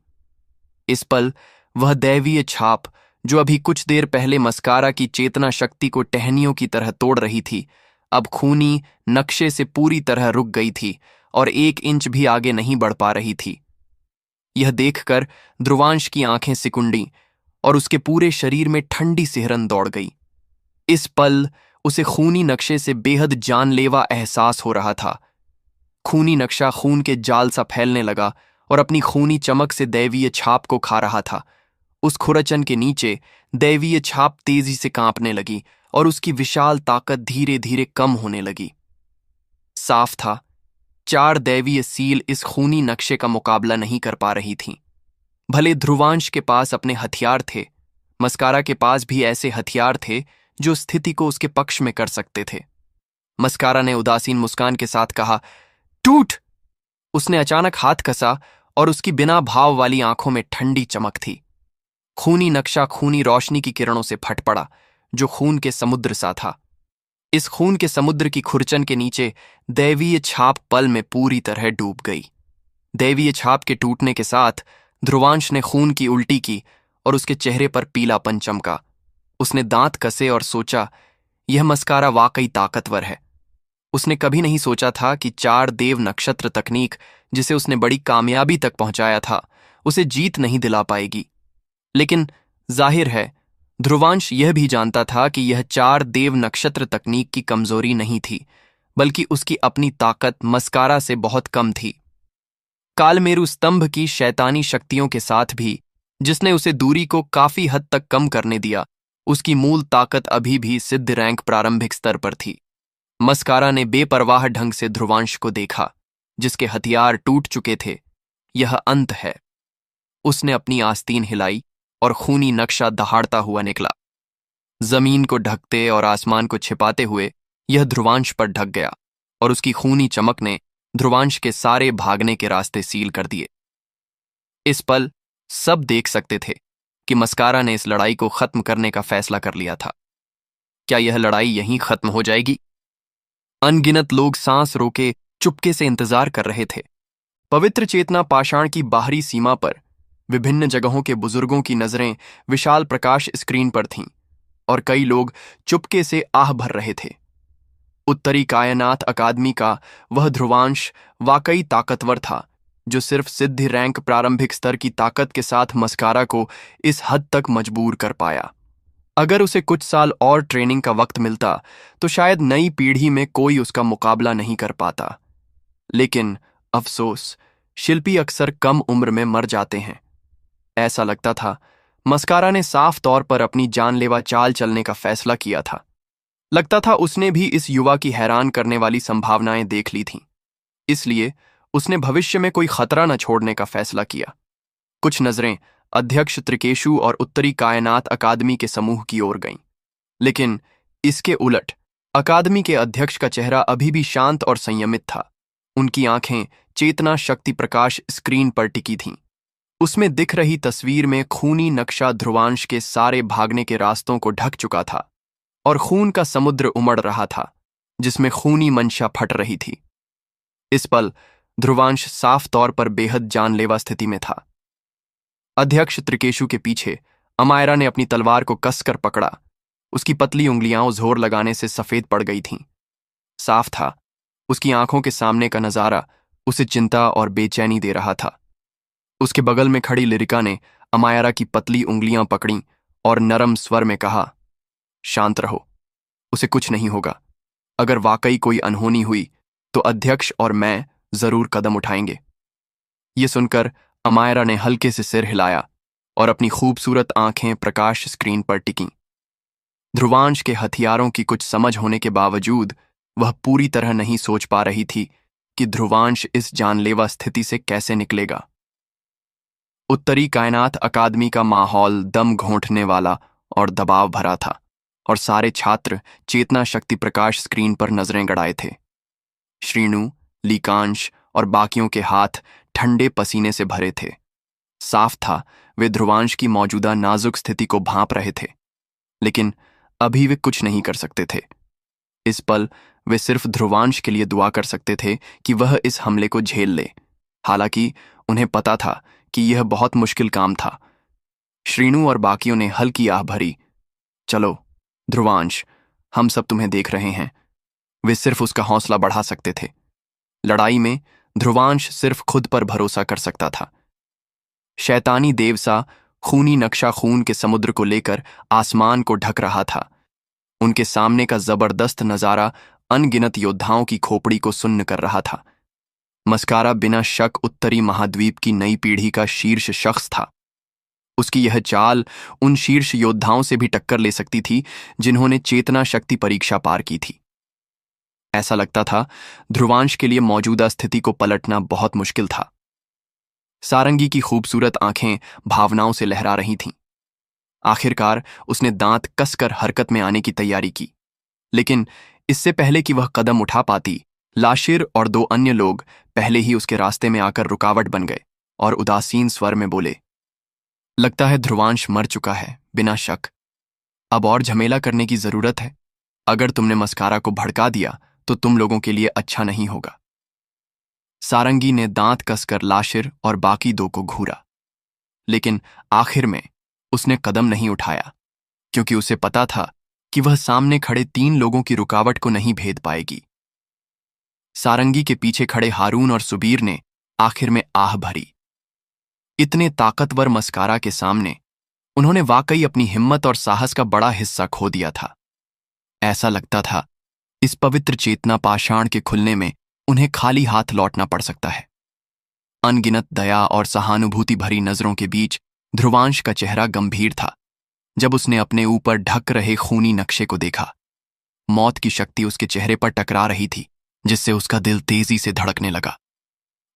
इस पल वह दैवीय छाप, जो अभी कुछ देर पहले मस्कारा की चेतना शक्ति को टहनियों की तरह तोड़ रही थी, अब खूनी नक्शे से पूरी तरह रुक गई थी और 1 इंच भी आगे नहीं बढ़ पा रही थी। यह देखकर ध्रुवांश की आंखें सिकुंडी और उसके पूरे शरीर में ठंडी सिहरन दौड़ गई। इस पल उसे खूनी नक्शे से बेहद जानलेवा एहसास हो रहा था। खूनी नक्शा खून के जाल सा फैलने लगा और अपनी खूनी चमक से दैवीय छाप को खा रहा था। उस खुरचन के नीचे दैवीय छाप तेजी से कांपने लगी और उसकी विशाल ताकत धीरे धीरे कम होने लगी। साफ था, 4 दैवीय सील इस खूनी नक्शे का मुकाबला नहीं कर पा रही थीं। भले ध्रुवांश के पास अपने हथियार थे, मस्कारा के पास भी ऐसे हथियार थे जो स्थिति को उसके पक्ष में कर सकते थे। मस्कारा ने उदासीन मुस्कान के साथ कहा, टूट। उसने अचानक हाथ कसा और उसकी बिना भाव वाली आंखों में ठंडी चमक थी। खूनी नक्शा खूनी रोशनी की किरणों से फट पड़ा, जो खून के समुद्र सा था। इस खून के समुद्र की खुरचन के नीचे दैवीय छाप पल में पूरी तरह डूब गई। दैवीय छाप के टूटने के साथ ध्रुवांश ने खून की उल्टी की और उसके चेहरे पर पीलापन चमका। उसने दांत कसे और सोचा, यह मस्कारा वाकई ताकतवर है। उसने कभी नहीं सोचा था कि 4 देव नक्षत्र तकनीक, जिसे उसने बड़ी कामयाबी तक पहुंचाया था, उसे जीत नहीं दिला पाएगी। लेकिन जाहिर है ध्रुवांश यह भी जानता था कि यह 4 देव नक्षत्र तकनीक की कमजोरी नहीं थी, बल्कि उसकी अपनी ताकत मस्कारा से बहुत कम थी। कालमेरु स्तंभ की शैतानी शक्तियों के साथ भी, जिसने उसे दूरी को काफी हद तक कम करने दिया, उसकी मूल ताकत अभी भी सिद्ध रैंक प्रारंभिक स्तर पर थी। मस्कारा ने बेपरवाह ढंग से ध्रुवांश को देखा, जिसके हथियार टूट चुके थे। यह अंत है। उसने अपनी आस्तीन हिलाई और खूनी नक्शा दहाड़ता हुआ निकला। जमीन को ढकते और आसमान को छिपाते हुए यह ध्रुवांश पर ढक गया और उसकी खूनी चमक ने ध्रुवांश के सारे भागने के रास्ते सील कर दिए। इस पल सब देख सकते थे कि मस्कारा ने इस लड़ाई को खत्म करने का फैसला कर लिया था। क्या यह लड़ाई यहीं खत्म हो जाएगी? अनगिनत लोग सांस रोके चुपके से इंतजार कर रहे थे। पवित्र चेतना पाषाण की बाहरी सीमा पर विभिन्न जगहों के बुजुर्गों की नजरें विशाल प्रकाश स्क्रीन पर थीं और कई लोग चुपके से आह भर रहे थे। उत्तरी कायनात अकादमी का वह ध्रुवांश वाकई ताकतवर था, जो सिर्फ सिद्धि रैंक प्रारंभिक स्तर की ताकत के साथ मस्कारा को इस हद तक मजबूर कर पाया। अगर उसे कुछ साल और ट्रेनिंग का वक्त मिलता तो शायद नई पीढ़ी में कोई उसका मुकाबला नहीं कर पाता। लेकिन अफसोस, शिल्पी अक्सर कम उम्र में मर जाते हैं। ऐसा लगता था मस्कारा ने साफ तौर पर अपनी जानलेवा चाल चलने का फैसला किया था। लगता था उसने भी इस युवा की हैरान करने वाली संभावनाएं देख ली थीं। इसलिए उसने भविष्य में कोई खतरा न छोड़ने का फैसला किया। कुछ नजरें अध्यक्ष त्रिकेशु और उत्तरी कायनात अकादमी के समूह की ओर गईं। लेकिन इसके उलट अकादमी के अध्यक्ष का चेहरा अभी भी शांत और संयमित था। उनकी आंखें चेतना शक्ति प्रकाश स्क्रीन पर टिकी थीं। उसमें दिख रही तस्वीर में खूनी नक्शा ध्रुवांश के सारे भागने के रास्तों को ढक चुका था और खून का समुद्र उमड़ रहा था, जिसमें खूनी मंशा फट रही थी। इस पल ध्रुवांश साफ तौर पर बेहद जानलेवा स्थिति में था। अध्यक्ष त्रिकेशु के पीछे अमायरा ने अपनी तलवार को कसकर पकड़ा। उसकी पतली उंगलियां जोर लगाने से सफेद पड़ गई थीं। साफ था उसकी आंखों के सामने का नजारा उसे चिंता और बेचैनी दे रहा था। उसके बगल में खड़ी लिरिका ने अमायरा की पतली उंगलियां पकड़ी और नरम स्वर में कहा, शांत रहो, उसे कुछ नहीं होगा। अगर वाकई कोई अनहोनी हुई तो अध्यक्ष और मैं जरूर कदम उठाएंगे। ये सुनकर अमायरा ने हल्के से सिर हिलाया और अपनी खूबसूरत आंखें प्रकाश स्क्रीन पर टिकीं। ध्रुवांश के हथियारों की कुछ समझ होने के बावजूद वह पूरी तरह नहीं सोच पा रही थी कि ध्रुवांश इस जानलेवा स्थिति से कैसे निकलेगा। उत्तरी कायनात अकादमी का माहौल दम घोंटने वाला और दबाव भरा था और सारे छात्र चेतना शक्ति प्रकाश स्क्रीन पर नजरें गड़ाए थे। श्रीनु, लीकांश और बाकियों के हाथ ठंडे पसीने से भरे थे। साफ था वे ध्रुवांश की मौजूदा नाजुक स्थिति को भांप रहे थे, लेकिन अभी वे कुछ नहीं कर सकते थे। इस पल वे सिर्फ ध्रुवांश के लिए दुआ कर सकते थे कि वह इस हमले को झेल ले। हालांकि उन्हें पता था कि यह बहुत मुश्किल काम था। श्रीनु और बाकियों ने हल्की आह भरी। चलो ध्रुवांश, हम सब तुम्हें देख रहे हैं। वे सिर्फ उसका हौसला बढ़ा सकते थे। लड़ाई में ध्रुवांश सिर्फ खुद पर भरोसा कर सकता था। शैतानी देवसा खूनी नक्शा खून के समुद्र को लेकर आसमान को ढक रहा था। उनके सामने का जबरदस्त नजारा अनगिनत योद्धाओं की खोपड़ी को सुन्न कर रहा था। मस्कारा बिना शक उत्तरी महाद्वीप की नई पीढ़ी का शीर्ष शख्स था। उसकी यह चाल उन शीर्ष योद्धाओं से भी टक्कर ले सकती थी जिन्होंने चेतना शक्ति परीक्षा पार की थी। ऐसा लगता था ध्रुवांश के लिए मौजूदा स्थिति को पलटना बहुत मुश्किल था। सारंगी की खूबसूरत आंखें भावनाओं से लहरा रही थीं। आखिरकार उसने दांत कसकर हरकत में आने की तैयारी की, लेकिन इससे पहले कि वह कदम उठा पाती, लाशिर और 2 अन्य लोग पहले ही उसके रास्ते में आकर रुकावट बन गए और उदासीन स्वर में बोले, लगता है ध्रुवांश मर चुका है। बिना शक अब और झमेला करने की जरूरत है। अगर तुमने मस्कारा को भड़का दिया तो तुम लोगों के लिए अच्छा नहीं होगा। सारंगी ने दांत कसकर लाशिर और बाकी दो को घूरा, लेकिन आखिर में उसने कदम नहीं उठाया, क्योंकि उसे पता था कि वह सामने खड़े 3 लोगों की रुकावट को नहीं भेद पाएगी। सारंगी के पीछे खड़े हारून और सुबीर ने आखिर में आह भरी। इतने ताकतवर मस्कारा के सामने उन्होंने वाकई अपनी हिम्मत और साहस का बड़ा हिस्सा खो दिया था। ऐसा लगता था इस पवित्र चेतना पाषाण के खुलने में उन्हें खाली हाथ लौटना पड़ सकता है। अनगिनत दया और सहानुभूति भरी नजरों के बीच ध्रुवांश का चेहरा गंभीर था जब उसने अपने ऊपर ढक रहे खूनी नक्शे को देखा। मौत की शक्ति उसके चेहरे पर टकरा रही थी, जिससे उसका दिल तेजी से धड़कने लगा।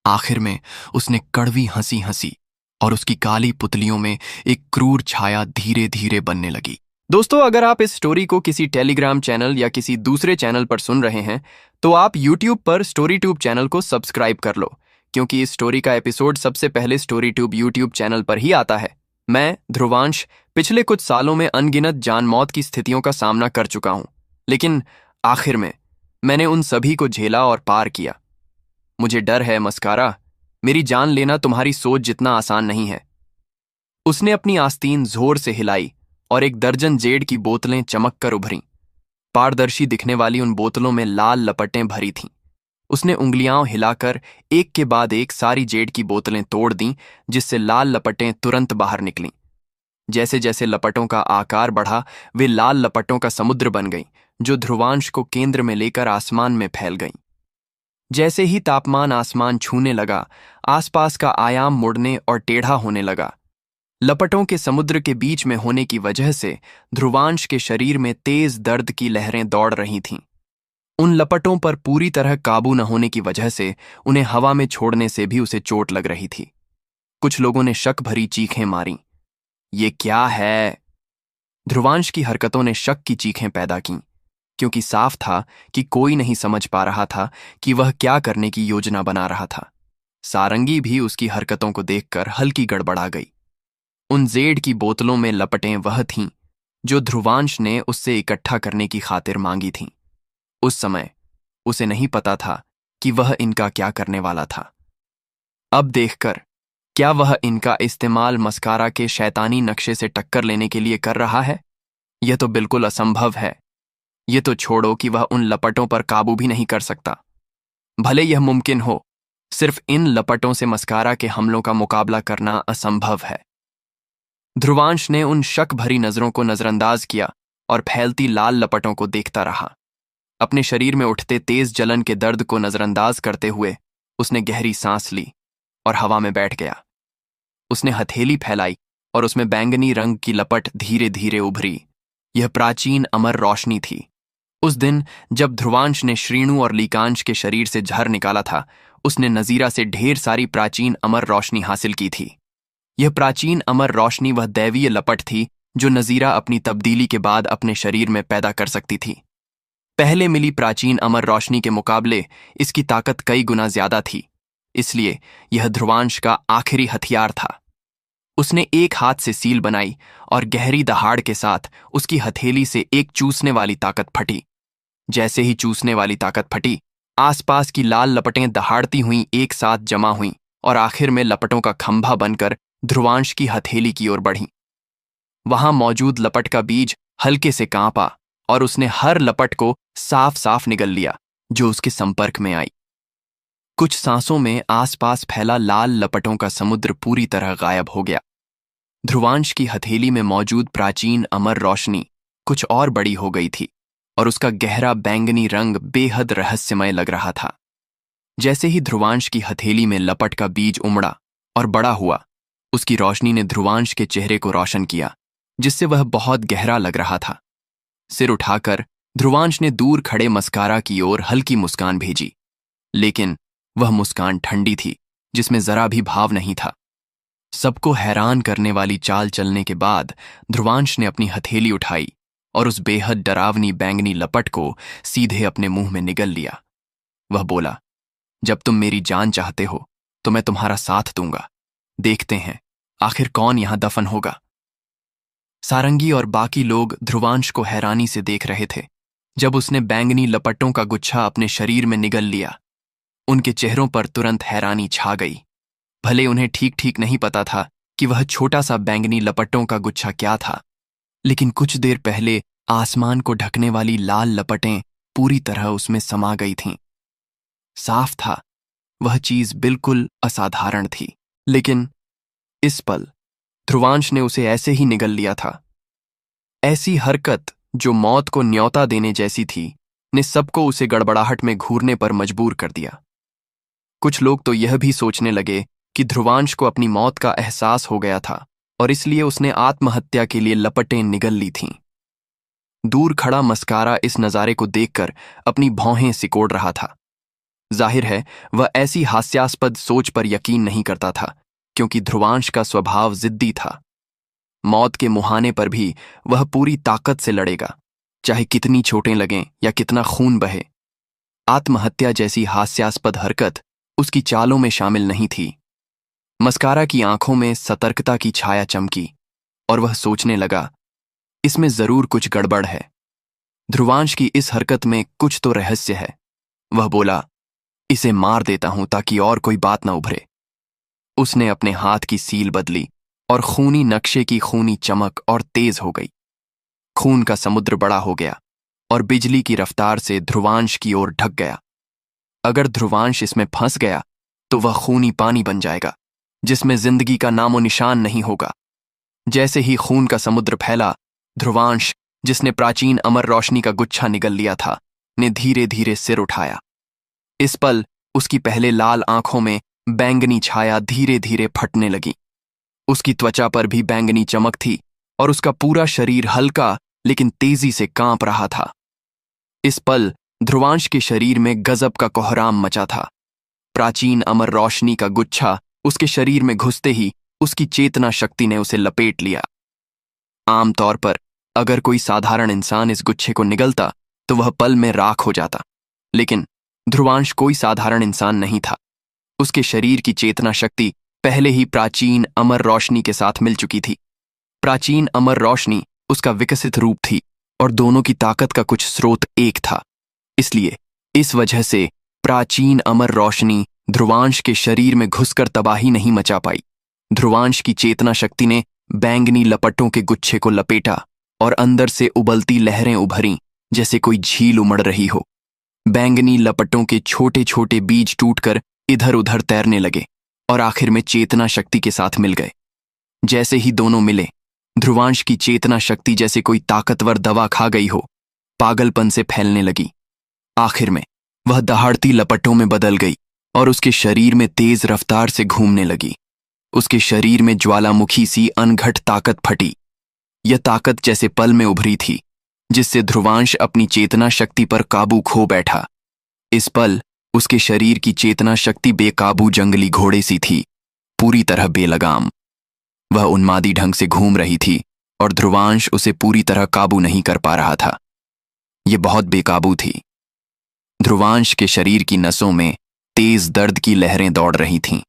आखिर में उसने कड़वी हंसी हंसी और उसकी काली पुतलियों में एक क्रूर छाया धीरे धीरे बनने लगी। दोस्तों, अगर आप इस स्टोरी को किसी टेलीग्राम चैनल या किसी दूसरे चैनल पर सुन रहे हैं तो आप यूट्यूब पर स्टोरी ट्यूब चैनल को सब्सक्राइब कर लो, क्योंकि इस स्टोरी का एपिसोड सबसे पहले स्टोरी ट्यूब यूट्यूब चैनल पर ही आता है। मैं ध्रुवांश पिछले कुछ सालों में अनगिनत जान मौत की स्थितियों का सामना कर चुका हूं, लेकिन आखिर में मैंने उन सभी को झेला और पार किया। मुझे डर है मस्कारा, मेरी जान लेना तुम्हारी सोच जितना आसान नहीं है। उसने अपनी आस्तीन जोर से हिलाई और 1 दर्जन जेड की बोतलें चमक कर उभरीं। पारदर्शी दिखने वाली उन बोतलों में लाल लपटें भरी थीं। उसने उंगलियां हिलाकर एक के बाद एक सारी जेड की बोतलें तोड़ दीं, जिससे लाल लपटें तुरंत बाहर निकलीं। जैसे जैसे लपटों का आकार बढ़ा, वे लाल लपटों का समुद्र बन गईं, जो ध्रुवांश को केंद्र में लेकर आसमान में फैल गईं। जैसे ही तापमान आसमान छूने लगा, आसपास का आयाम मुड़ने और टेढ़ा होने लगा। लपटों के समुद्र के बीच में होने की वजह से ध्रुवांश के शरीर में तेज दर्द की लहरें दौड़ रही थीं। उन लपटों पर पूरी तरह काबू न होने की वजह से उन्हें हवा में छोड़ने से भी उसे चोट लग रही थी। कुछ लोगों ने शक भरी चीखें मारीं। ये क्या है? ध्रुवांश की हरकतों ने शक की चीखें पैदा कीं, क्योंकि साफ था कि कोई नहीं समझ पा रहा था कि वह क्या करने की योजना बना रहा था। सारंगी भी उसकी हरकतों को देखकर हल्की गड़बड़ा गई। उन जेड की बोतलों में लपटें वह थीं जो ध्रुवांश ने उससे इकट्ठा करने की खातिर मांगी थीं। उस समय उसे नहीं पता था कि वह इनका क्या करने वाला था। अब देखकर क्या वह इनका इस्तेमाल मस्कारा के शैतानी नक्शे से टक्कर लेने के लिए कर रहा है? यह तो बिल्कुल असंभव है। यह तो छोड़ो कि वह उन लपटों पर काबू भी नहीं कर सकता। भले यह मुमकिन हो, सिर्फ इन लपटों से मस्कारा के हमलों का मुकाबला करना असंभव है। ध्रुवांश ने उन शक भरी नजरों को नजरअंदाज किया और फैलती लाल लपटों को देखता रहा। अपने शरीर में उठते तेज जलन के दर्द को नजरअंदाज करते हुए उसने गहरी सांस ली और हवा में बैठ गया। उसने हथेली फैलाई और उसमें बैंगनी रंग की लपट धीरे धीरे उभरी। यह प्राचीन अमर रोशनी थी। उस दिन जब ध्रुवांश ने श्रीणु और लीकांश के शरीर से जहर निकाला था, उसने नजीरा से ढेर सारी प्राचीन अमर रोशनी हासिल की थी। यह प्राचीन अमर रोशनी वह दैवीय लपट थी जो नजीरा अपनी तब्दीली के बाद अपने शरीर में पैदा कर सकती थी। पहले मिली प्राचीन अमर रोशनी के मुकाबले इसकी ताकत कई गुना ज्यादा थी, इसलिए यह ध्रुवांश का आखिरी हथियार था। उसने एक हाथ से सील बनाई और गहरी दहाड़ के साथ उसकी हथेली से एक चूसने वाली ताकत फटी। जैसे ही चूसने वाली ताकत फटी, आसपास की लाल लपटें दहाड़ती हुईं एक साथ जमा हुईं और आखिर में लपटों का खंभा बनकर ध्रुवांश की हथेली की ओर बढ़ी। वहां मौजूद लपट का बीज हल्के से कांपा और उसने हर लपट को साफ साफ निगल लिया जो उसके संपर्क में आई। कुछ सांसों में आसपास फैला लाल लपटों का समुद्र पूरी तरह गायब हो गया। ध्रुवांश की हथेली में मौजूद प्राचीन अमर रोशनी कुछ और बड़ी हो गई थी और उसका गहरा बैंगनी रंग बेहद रहस्यमय लग रहा था। जैसे ही ध्रुवांश की हथेली में लपट का बीज उमड़ा और बड़ा हुआ, उसकी रोशनी ने ध्रुवांश के चेहरे को रोशन किया, जिससे वह बहुत गहरा लग रहा था। सिर उठाकर ध्रुवांश ने दूर खड़े मस्कारा की ओर हल्की मुस्कान भेजी, लेकिन वह मुस्कान ठंडी थी, जिसमें जरा भी भाव नहीं था। सबको हैरान करने वाली चाल चलने के बाद ध्रुवांश ने अपनी हथेली उठाई और उस बेहद डरावनी बैंगनी लपट को सीधे अपने मुंह में निगल लिया। वह बोला, जब तुम मेरी जान चाहते हो तो मैं तुम्हारा साथ दूंगा। देखते हैं आखिर कौन यहां दफन होगा। सारंगी और बाकी लोग ध्रुवांश को हैरानी से देख रहे थे। जब उसने बैंगनी लपटों का गुच्छा अपने शरीर में निगल लिया, उनके चेहरों पर तुरंत हैरानी छा गई। भले उन्हें ठीक ठीक नहीं पता था कि वह छोटा सा बैंगनी लपटों का गुच्छा क्या था, लेकिन कुछ देर पहले आसमान को ढकने वाली लाल लपटें पूरी तरह उसमें समा गई थीं। साफ था, वह चीज बिल्कुल असाधारण थी, लेकिन इस पल ध्रुवांश ने उसे ऐसे ही निगल लिया था। ऐसी हरकत जो मौत को न्योता देने जैसी थी, ने सबको उसे गड़बड़ाहट में घूरने पर मजबूर कर दिया। कुछ लोग तो यह भी सोचने लगे कि ध्रुवांश को अपनी मौत का एहसास हो गया था और इसलिए उसने आत्महत्या के लिए लपटें निगल ली थीं। दूर खड़ा मस्कारा इस नज़ारे को देखकर अपनी भौहें सिकोड़ रहा था। जाहिर है वह ऐसी हास्यास्पद सोच पर यकीन नहीं करता था, क्योंकि ध्रुवांश का स्वभाव जिद्दी था। मौत के मुहाने पर भी वह पूरी ताकत से लड़ेगा, चाहे कितनी चोटें लगें या कितना खून बहे। आत्महत्या जैसी हास्यास्पद हरकत उसकी चालों में शामिल नहीं थी। मस्कारा की आंखों में सतर्कता की छाया चमकी और वह सोचने लगा, इसमें जरूर कुछ गड़बड़ है। ध्रुवांश की इस हरकत में कुछ तो रहस्य है। वह बोला, इसे मार देता हूं ताकि और कोई बात न उभरे। उसने अपने हाथ की सील बदली और खूनी नक्शे की खूनी चमक और तेज हो गई। खून का समुद्र बड़ा हो गया और बिजली की रफ्तार से ध्रुवांश की ओर ढक गया। अगर ध्रुवांश इसमें फंस गया तो वह खूनी पानी बन जाएगा, जिसमें जिंदगी का नामो निशान नहीं होगा। जैसे ही खून का समुद्र फैला, ध्रुवांश, जिसने प्राचीन अमर रोशनी का गुच्छा निगल लिया था, ने धीरे धीरे सिर उठाया। इस पल उसकी पहले लाल आंखों में बैंगनी छाया धीरे धीरे फटने लगी। उसकी त्वचा पर भी बैंगनी चमक थी और उसका पूरा शरीर हल्का लेकिन तेजी से कांप रहा था। इस पल ध्रुवांश के शरीर में गजब का कोहराम मचा था। प्राचीन अमर रोशनी का गुच्छा उसके शरीर में घुसते ही उसकी चेतना शक्ति ने उसे लपेट लिया। आमतौर पर अगर कोई साधारण इंसान इस गुच्छे को निगलता तो वह पल में राख हो जाता, लेकिन ध्रुवांश कोई साधारण इंसान नहीं था। उसके शरीर की चेतना शक्ति पहले ही प्राचीन अमर रोशनी के साथ मिल चुकी थी। प्राचीन अमर रोशनी उसका विकसित रूप थी और दोनों की ताकत का कुछ स्रोत एक था। इसलिए इस वजह से प्राचीन अमर रोशनी ध्रुवांश के शरीर में घुसकर तबाही नहीं मचा पाई। ध्रुवांश की चेतना शक्ति ने बैंगनी लपटों के गुच्छे को लपेटा और अंदर से उबलती लहरें उभरीं, जैसे कोई झील उमड़ रही हो। बैंगनी लपटों के छोटे छोटे बीज टूटकर इधर उधर तैरने लगे और आखिर में चेतना शक्ति के साथ मिल गए। जैसे ही दोनों मिले, ध्रुवांश की चेतना शक्ति जैसे कोई ताकतवर दवा खा गई हो, पागलपन से फैलने लगी। आखिर में वह दहाड़ती लपटों में बदल गई और उसके शरीर में तेज रफ्तार से घूमने लगी। उसके शरीर में ज्वालामुखी सी अनघट ताकत फटी। यह ताकत जैसे पल में उभरी थी, जिससे ध्रुवांश अपनी चेतना शक्ति पर काबू खो बैठा। इस पल उसके शरीर की चेतना शक्ति बेकाबू जंगली घोड़े सी थी, पूरी तरह बेलगाम। वह उन्मादी ढंग से घूम रही थी और ध्रुवांश उसे पूरी तरह काबू नहीं कर पा रहा था। यह बहुत बेकाबू थी। ध्रुवांश के शरीर की नसों में तेज दर्द की लहरें दौड़ रही थीं।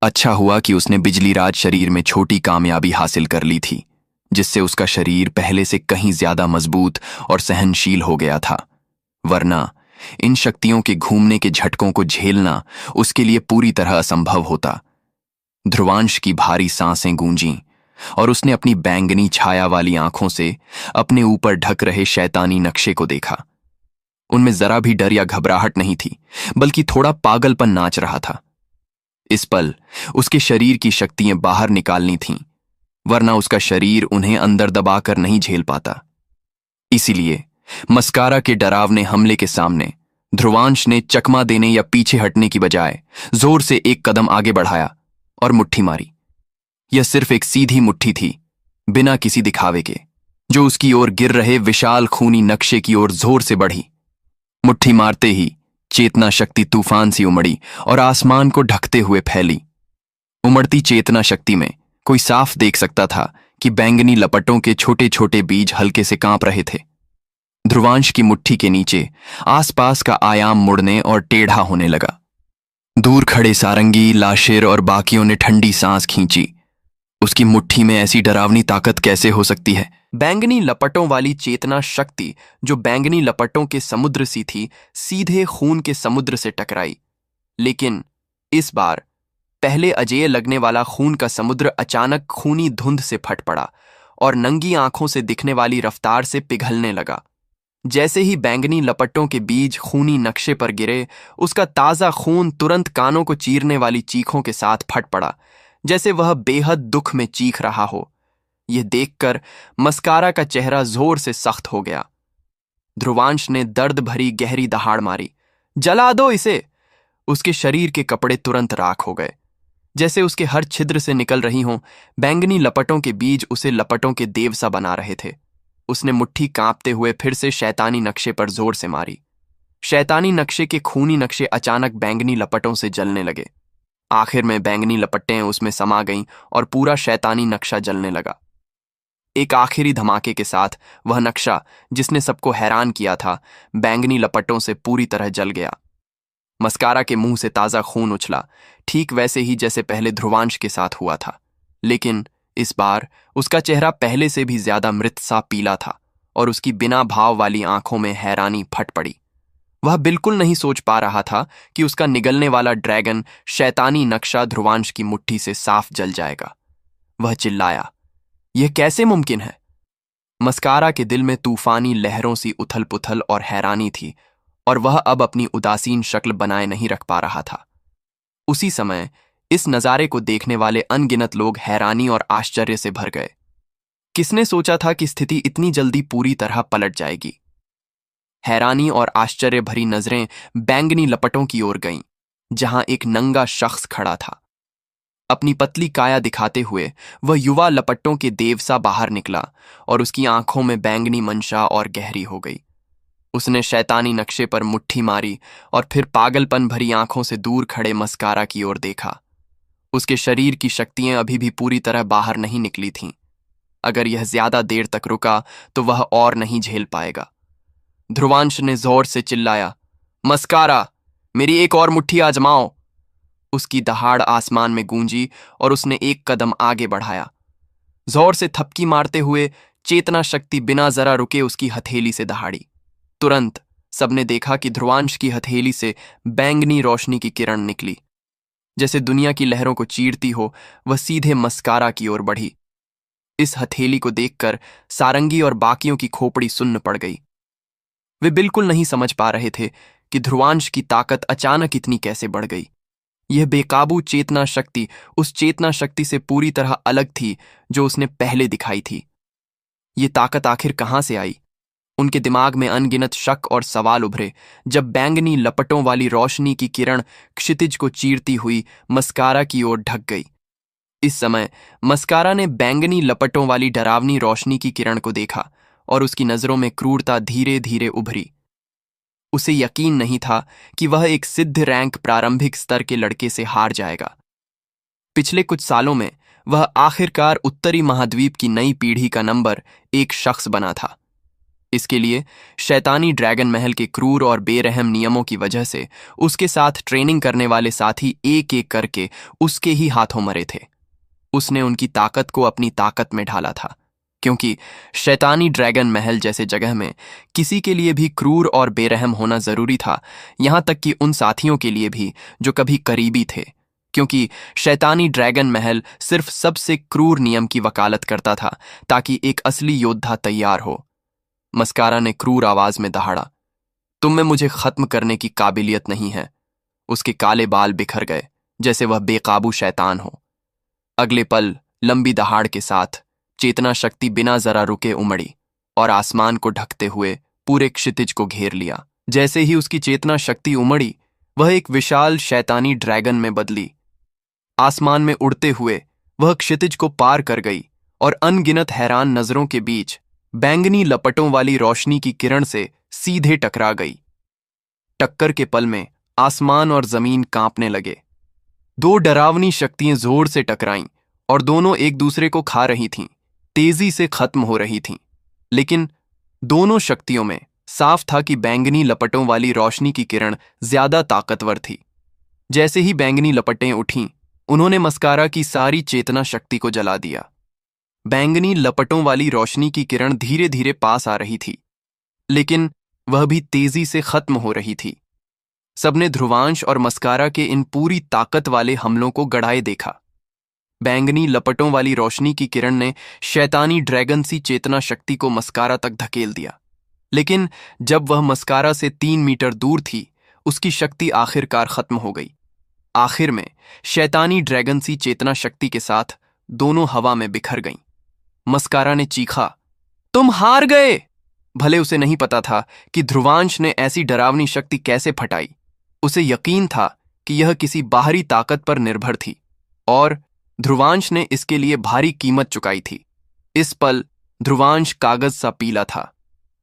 अच्छा हुआ कि उसने बिजली राज शरीर में छोटी कामयाबी हासिल कर ली थी, जिससे उसका शरीर पहले से कहीं ज्यादा मजबूत और सहनशील हो गया था। वरना इन शक्तियों के घूमने के झटकों को झेलना उसके लिए पूरी तरह असंभव होता। ध्रुवांश की भारी सांसें गूंजीं और उसने अपनी बैंगनी छाया वाली आंखों से अपने ऊपर ढक रहे शैतानी नक्शे को देखा। उनमें जरा भी डर या घबराहट नहीं थी, बल्कि थोड़ा पागलपन नाच रहा था। इस पल उसके शरीर की शक्तियां बाहर निकालनी थीं, वरना उसका शरीर उन्हें अंदर दबाकर नहीं झेल पाता। इसीलिए मस्कारा के डरावने हमले के सामने ध्रुवांश ने चकमा देने या पीछे हटने की बजाय जोर से एक कदम आगे बढ़ाया और मुट्ठी मारी। यह सिर्फ एक सीधी मुट्ठी थी, बिना किसी दिखावे के, जो उसकी ओर गिर रहे विशाल खूनी नक्शे की ओर जोर से बढ़ी। मुट्ठी मारते ही चेतना शक्ति तूफान सी उमड़ी और आसमान को ढकते हुए फैली। उमड़ती चेतना शक्ति में कोई साफ देख सकता था कि बैंगनी लपटों के छोटे छोटे बीज हल्के से कांप रहे थे। ध्रुवांश की मुट्ठी के नीचे आसपास का आयाम मुड़ने और टेढ़ा होने लगा। दूर खड़े सारंगी, लाशिर और बाकियों ने ठंडी सांस खींची। उसकी मुट्ठी में ऐसी डरावनी ताकत कैसे हो सकती है? बैंगनी लपटों वाली चेतना शक्ति, जो बैंगनी लपटों के समुद्र सी थी, सीधे खून के समुद्र से टकराई। लेकिन इस बार पहले अजेय लगने वाला खून का समुद्र अचानक खूनी धुंध से फट पड़ा और नंगी आंखों से दिखने वाली रफ्तार से पिघलने लगा। जैसे ही बैंगनी लपटों के बीज खूनी नक्शे पर गिरे, उसका ताजा खून तुरंत कानों को चीरने वाली चीखों के साथ फट पड़ा, जैसे वह बेहद दुख में चीख रहा हो। यह देखकर मस्कारा का चेहरा जोर से सख्त हो गया। ध्रुवांश ने दर्द भरी गहरी दहाड़ मारी। जला दो इसे! उसके शरीर के कपड़े तुरंत राख हो गए। जैसे उसके हर छिद्र से निकल रही हों, बैंगनी लपटों के बीज उसे लपटों के देव सा बना रहे थे। उसने मुट्ठी कांपते हुए फिर से शैतानी नक्शे पर जोर से मारी। शैतानी नक्शे के खूनी नक्शे अचानक बैंगनी लपटों से जलने लगे। आखिर में बैंगनी लपटें उसमें समा गईं और पूरा शैतानी नक्शा जलने लगा। एक आखिरी धमाके के साथ वह नक्शा, जिसने सबको हैरान किया था, बैंगनी लपटों से पूरी तरह जल गया। मस्कारा के मुंह से ताजा खून उछला, ठीक वैसे ही जैसे पहले ध्रुवांश के साथ हुआ था। लेकिन इस बार उसका चेहरा पहले से भी ज्यादा मृत सा पीला था और उसकी बिना भाव वाली आंखों में हैरानी फट पड़ी। वह बिल्कुल नहीं सोच पा रहा था कि उसका निगलने वाला ड्रैगन शैतानी नक्शा ध्रुवांश की मुट्ठी से साफ जल जाएगा। वह चिल्लाया, यह कैसे मुमकिन है? मस्कारा के दिल में तूफानी लहरों सी उथल पुथल और हैरानी थी और वह अब अपनी उदासीन शक्ल बनाए नहीं रख पा रहा था। उसी समय इस नजारे को देखने वाले अनगिनत लोग हैरानी और आश्चर्य से भर गए। किसने सोचा था कि स्थिति इतनी जल्दी पूरी तरह पलट जाएगी? हैरानी और आश्चर्य भरी नजरें बैंगनी लपटों की ओर गईं, जहां एक नंगा शख्स खड़ा था। अपनी पतली काया दिखाते हुए वह युवा लपटों के देव सा बाहर निकला और उसकी आंखों में बैंगनी मंशा और गहरी हो गई। उसने शैतानी नक्शे पर मुट्ठी मारी और फिर पागलपन भरी आंखों से दूर खड़े मस्कारा की ओर देखा। उसके शरीर की शक्तियां अभी भी पूरी तरह बाहर नहीं निकली थीं। अगर यह ज्यादा देर तक रुका तो वह और नहीं झेल पाएगा। ध्रुवांश ने जोर से चिल्लाया, मस्कारा, मेरी एक और मुट्ठी आजमाओ। उसकी दहाड़ आसमान में गूंजी और उसने एक कदम आगे बढ़ाया। जोर से थपकी मारते हुए चेतना शक्ति बिना जरा रुके उसकी हथेली से दहाड़ी। तुरंत सबने देखा कि ध्रुवांश की हथेली से बैंगनी रोशनी की किरण निकली। जैसे दुनिया की लहरों को चीरती हो, वह सीधे मस्कारा की ओर बढ़ी। इस हथेली को देखकर सारंगी और बाकियों की खोपड़ी सुन्न पड़ गई। वे बिल्कुल नहीं समझ पा रहे थे कि ध्रुवांश की ताकत अचानक इतनी कैसे बढ़ गई। यह बेकाबू चेतना शक्ति उस चेतना शक्ति से पूरी तरह अलग थी जो उसने पहले दिखाई थी। ये ताकत आखिर कहां से आई? उनके दिमाग में अनगिनत शक और सवाल उभरे जब बैंगनी लपटों वाली रोशनी की किरण क्षितिज को चीरती हुई मस्कारा की ओर ढक गई। इस समय मस्कारा ने बैंगनी लपटों वाली डरावनी रोशनी की किरण को देखा और उसकी नजरों में क्रूरता धीरे धीरे उभरी। उसे यकीन नहीं था कि वह एक सिद्ध रैंक प्रारंभिक स्तर के लड़के से हार जाएगा। पिछले कुछ सालों में वह आखिरकार उत्तरी महाद्वीप की नई पीढ़ी का नंबर एक शख्स बना था। इसके लिए शैतानी ड्रैगन महल के क्रूर और बेरहम नियमों की वजह से उसके साथ ट्रेनिंग करने वाले साथी एक एक करके उसके ही हाथों मरे थे। उसने उनकी ताकत को अपनी ताकत में ढाला था, क्योंकि शैतानी ड्रैगन महल जैसे जगह में किसी के लिए भी क्रूर और बेरहम होना जरूरी था, यहां तक कि उन साथियों के लिए भी जो कभी करीबी थे, क्योंकि शैतानी ड्रैगन महल सिर्फ सबसे क्रूर नियम की वकालत करता था ताकि एक असली योद्धा तैयार हो। मस्कारा ने क्रूर आवाज में दहाड़ा, तुम में मुझे खत्म करने की काबिलियत नहीं है। उसके काले बाल बिखर गए जैसे वह बेकाबू शैतान हो। अगले पल लंबी दहाड़ के साथ चेतना शक्ति बिना जरा रुके उमड़ी और आसमान को ढकते हुए पूरे क्षितिज को घेर लिया। जैसे ही उसकी चेतना शक्ति उमड़ी, वह एक विशाल शैतानी ड्रैगन में बदली। आसमान में उड़ते हुए वह क्षितिज को पार कर गई और अनगिनत हैरान नजरों के बीच बैंगनी लपटों वाली रोशनी की किरण से सीधे टकरा गई। टक्कर के पल में आसमान और जमीन कांपने लगे। दो डरावनी शक्तियां जोर से टकराईं और दोनों एक दूसरे को खा रही थीं, तेजी से खत्म हो रही थीं। लेकिन दोनों शक्तियों में साफ था कि बैंगनी लपटों वाली रोशनी की किरण ज्यादा ताकतवर थी। जैसे ही बैंगनी लपटें उठीं, उन्होंने मस्कारा की सारी चेतना शक्ति को जला दिया। बैंगनी लपटों वाली रोशनी की किरण धीरे धीरे पास आ रही थी, लेकिन वह भी तेजी से खत्म हो रही थी। सबने ध्रुवांश और मस्कारा के इन पूरी ताकत वाले हमलों को गड़ाए देखा। बैंगनी लपटों वाली रोशनी की किरण ने शैतानी ड्रैगन सी चेतना शक्ति को मस्कारा तक धकेल दिया, लेकिन जब वह मस्कारा से 3 मीटर दूर थी, उसकी शक्ति आखिरकार खत्म हो गई। आखिर में शैतानी ड्रैगन सी चेतना शक्ति के साथ दोनों हवा में बिखर गईं। मस्कारा ने चीखा, तुम हार गए। भले उसे नहीं पता था कि ध्रुवांश ने ऐसी डरावनी शक्ति कैसे फटाई। उसे यकीन था कि यह किसी बाहरी ताकत पर निर्भर थी और ध्रुवांश ने इसके लिए भारी कीमत चुकाई थी। इस पल ध्रुवांश कागज सा पीला था।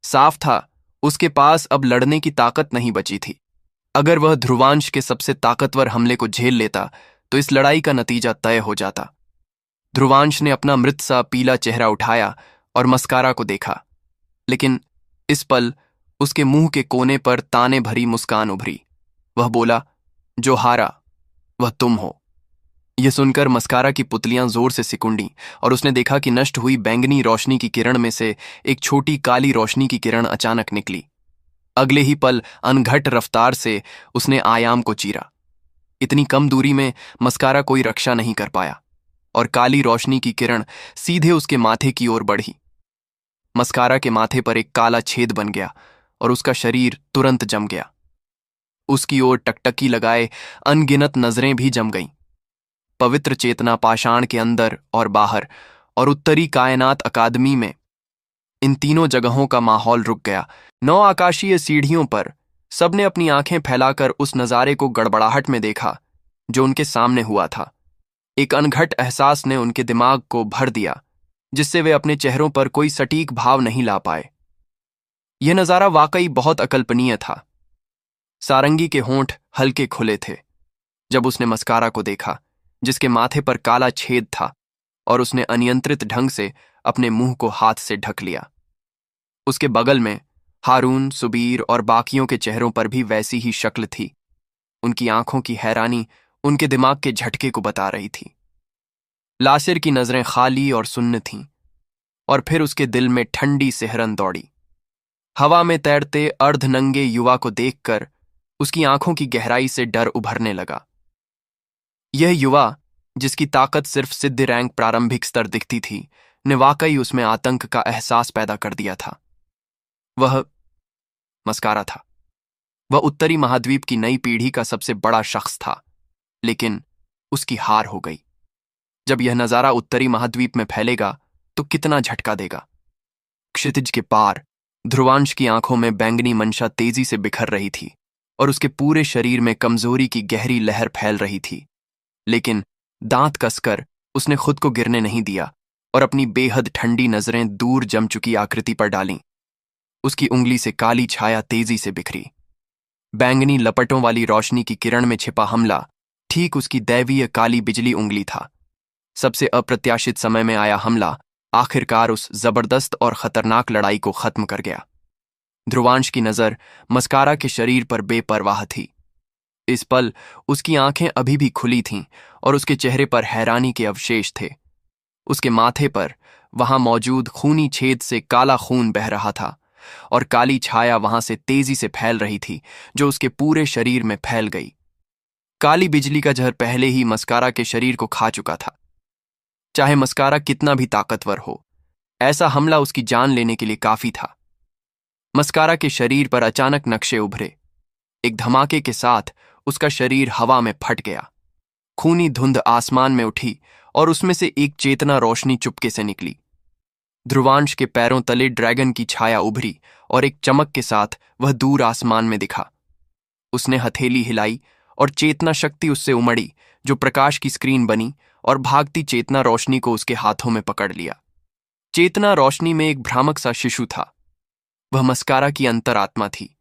साफ था, उसके पास अब लड़ने की ताकत नहीं बची थी। अगर वह ध्रुवांश के सबसे ताकतवर हमले को झेल लेता तो इस लड़ाई का नतीजा तय हो जाता। ध्रुवांश ने अपना मृत सा पीला चेहरा उठाया और मस्कारा को देखा, लेकिन इस पल उसके मुंह के कोने पर ताने भरी मुस्कान उभरी। वह बोला, जो हारा वह तुम हो। यह सुनकर मस्कारा की पुतलियां जोर से सिकुड़ी और उसने देखा कि नष्ट हुई बैंगनी रोशनी की किरण में से एक छोटी काली रोशनी की किरण अचानक निकली। अगले ही पल अनघट रफ्तार से उसने आयाम को चीरा। इतनी कम दूरी में मस्कारा कोई रक्षा नहीं कर पाया और काली रोशनी की किरण सीधे उसके माथे की ओर बढ़ी। मस्कारा के माथे पर एक काला छेद बन गया और उसका शरीर तुरंत जम गया। उसकी ओर टकटकी लगाए अनगिनत नजरें भी जम गईं। पवित्र चेतना पाषाण के अंदर और बाहर और उत्तरी कायनात अकादमी में, इन तीनों जगहों का माहौल रुक गया। 9 आकाशीय सीढ़ियों पर सबने अपनी आंखें फैलाकर उस नजारे को गड़बड़ाहट में देखा जो उनके सामने हुआ था। एक अनघट एहसास ने उनके दिमाग को भर दिया, जिससे वे अपने चेहरों पर कोई सटीक भाव नहीं ला पाए। यह नजारा वाकई बहुत अकल्पनीय था। सारंगी के होंठ हल्के खुले थे जब उसने मस्कारा को देखा, जिसके माथे पर काला छेद था, और उसने अनियंत्रित ढंग से अपने मुंह को हाथ से ढक लिया। उसके बगल में हारून, सुबीर और बाकियों के चेहरों पर भी वैसी ही शक्ल थी। उनकी आंखों की हैरानी उनके दिमाग के झटके को बता रही थी। लासिर की नजरें खाली और सुन्न थीं, और फिर उसके दिल में ठंडी सिहरन दौड़ी। हवा में तैरते अर्धनंगे युवा को देखकर उसकी आंखों की गहराई से डर उभरने लगा। यह युवा, जिसकी ताकत सिर्फ सिद्ध रैंक प्रारंभिक स्तर दिखती थी, ने वाकई उसमें आतंक का एहसास पैदा कर दिया था। वह मस्कारा था। वह उत्तरी महाद्वीप की नई पीढ़ी का सबसे बड़ा शख्स था, लेकिन उसकी हार हो गई। जब यह नजारा उत्तरी महाद्वीप में फैलेगा तो कितना झटका देगा। क्षितिज के पार ध्रुवांश की आंखों में बैंगनी मंशा तेजी से बिखर रही थी और उसके पूरे शरीर में कमजोरी की गहरी लहर फैल रही थी, लेकिन दांत कसकर उसने खुद को गिरने नहीं दिया और अपनी बेहद ठंडी नजरें दूर जम चुकी आकृति पर डालीं। उसकी उंगली से काली छाया तेजी से बिखरी। बैंगनी लपटों वाली रोशनी की किरण में छिपा हमला ठीक उसकी दैवीय काली बिजली उंगली था। सबसे अप्रत्याशित समय में आया हमला आखिरकार उस जबरदस्त और खतरनाक लड़ाई को खत्म कर गया। ध्रुवांश की नजर मस्कारा के शरीर पर बेपरवाह थी। इस पल उसकी आंखें अभी भी खुली थीं और उसके चेहरे पर हैरानी के अवशेष थे। उसके माथे पर वहां मौजूद खूनी छेद से काला खून बह रहा था और काली छाया वहां से तेजी से फैल रही थी, जो उसके पूरे शरीर में फैल गई। काली बिजली का जहर पहले ही मस्कारा के शरीर को खा चुका था। चाहे मस्कारा कितना भी ताकतवर हो, ऐसा हमला उसकी जान लेने के लिए काफी था। मस्कारा के शरीर पर अचानक नक्शे उभरे। एक धमाके के साथ उसका शरीर हवा में फट गया। खूनी धुंध आसमान में उठी और उसमें से एक चेतना रोशनी चुपके से निकली। ध्रुवांश के पैरों तले ड्रैगन की छाया उभरी और एक चमक के साथ वह दूर आसमान में दिखा। उसने हथेली हिलाई और चेतना शक्ति उससे उमड़ी, जो प्रकाश की स्क्रीन बनी और भागती चेतना रोशनी को उसके हाथों में पकड़ लिया। चेतना रोशनी में एक भ्रामक सा शिशु था। वह मस्कारा की अंतरात्मा थी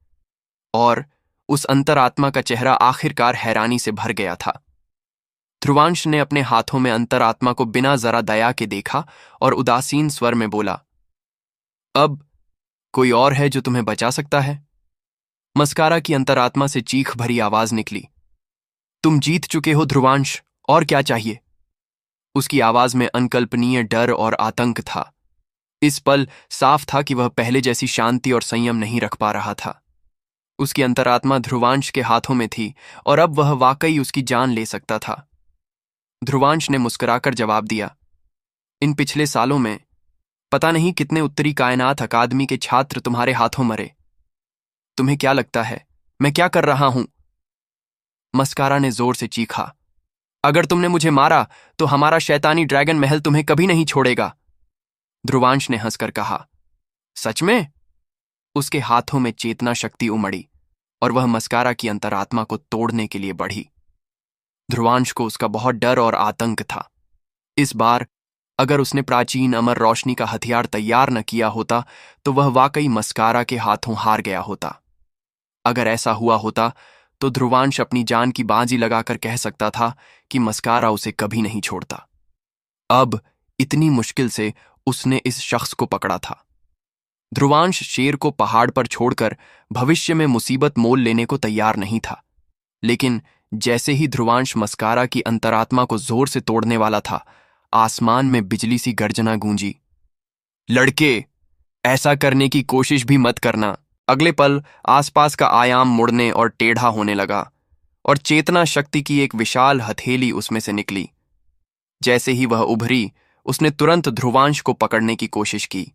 और उस अंतरात्मा का चेहरा आखिरकार हैरानी से भर गया था। ध्रुवांश ने अपने हाथों में अंतरात्मा को बिना जरा दया के देखा और उदासीन स्वर में बोला, अब कोई और है जो तुम्हें बचा सकता है? मस्कारा की अंतरात्मा से चीख भरी आवाज निकली, तुम जीत चुके हो ध्रुवांश, और क्या चाहिए? उसकी आवाज में अनकल्पनीय डर और आतंक था। इस पल साफ था कि वह पहले जैसी शांति और संयम नहीं रख पा रहा था। उसकी अंतरात्मा ध्रुवांश के हाथों में थी और अब वह वाकई उसकी जान ले सकता था। ध्रुवांश ने मुस्कुराकर जवाब दिया, इन पिछले सालों में पता नहीं कितने उत्तरी कायनात अकादमी के छात्र तुम्हारे हाथों मरे। तुम्हें क्या लगता है मैं क्या कर रहा हूं? मस्कारा ने जोर से चीखा, अगर तुमने मुझे मारा तो हमारा शैतानी ड्रैगन महल तुम्हें कभी नहीं छोड़ेगा। ध्रुवांश ने हंसकर कहा, सच में? उसके हाथों में चेतना शक्ति उमड़ी और वह मस्कारा की अंतरात्मा को तोड़ने के लिए बढ़ी। ध्रुवांश को उसका बहुत डर और आतंक था। इस बार अगर उसने प्राचीन अमर रोशनी का हथियार तैयार न किया होता तो वह वाकई मस्कारा के हाथों हार गया होता। अगर ऐसा हुआ होता तो ध्रुवांश अपनी जान की बाजी लगाकर कह सकता था कि मस्कारा उसे कभी नहीं छोड़ता। अब इतनी मुश्किल से उसने इस शख्स को पकड़ा था। ध्रुवांश शेर को पहाड़ पर छोड़कर भविष्य में मुसीबत मोल लेने को तैयार नहीं था, लेकिन जैसे ही ध्रुवांश मस्कारा की अंतरात्मा को जोर से तोड़ने वाला था, आसमान में बिजली सी गर्जना गूंजी। लड़के, ऐसा करने की कोशिश भी मत करना। अगले पल आसपास का आयाम मुड़ने और टेढ़ा होने लगा और चेतना शक्ति की एक विशाल हथेली उसमें से निकली। जैसे ही वह उभरी, उसने तुरंत ध्रुवांश को पकड़ने की कोशिश की।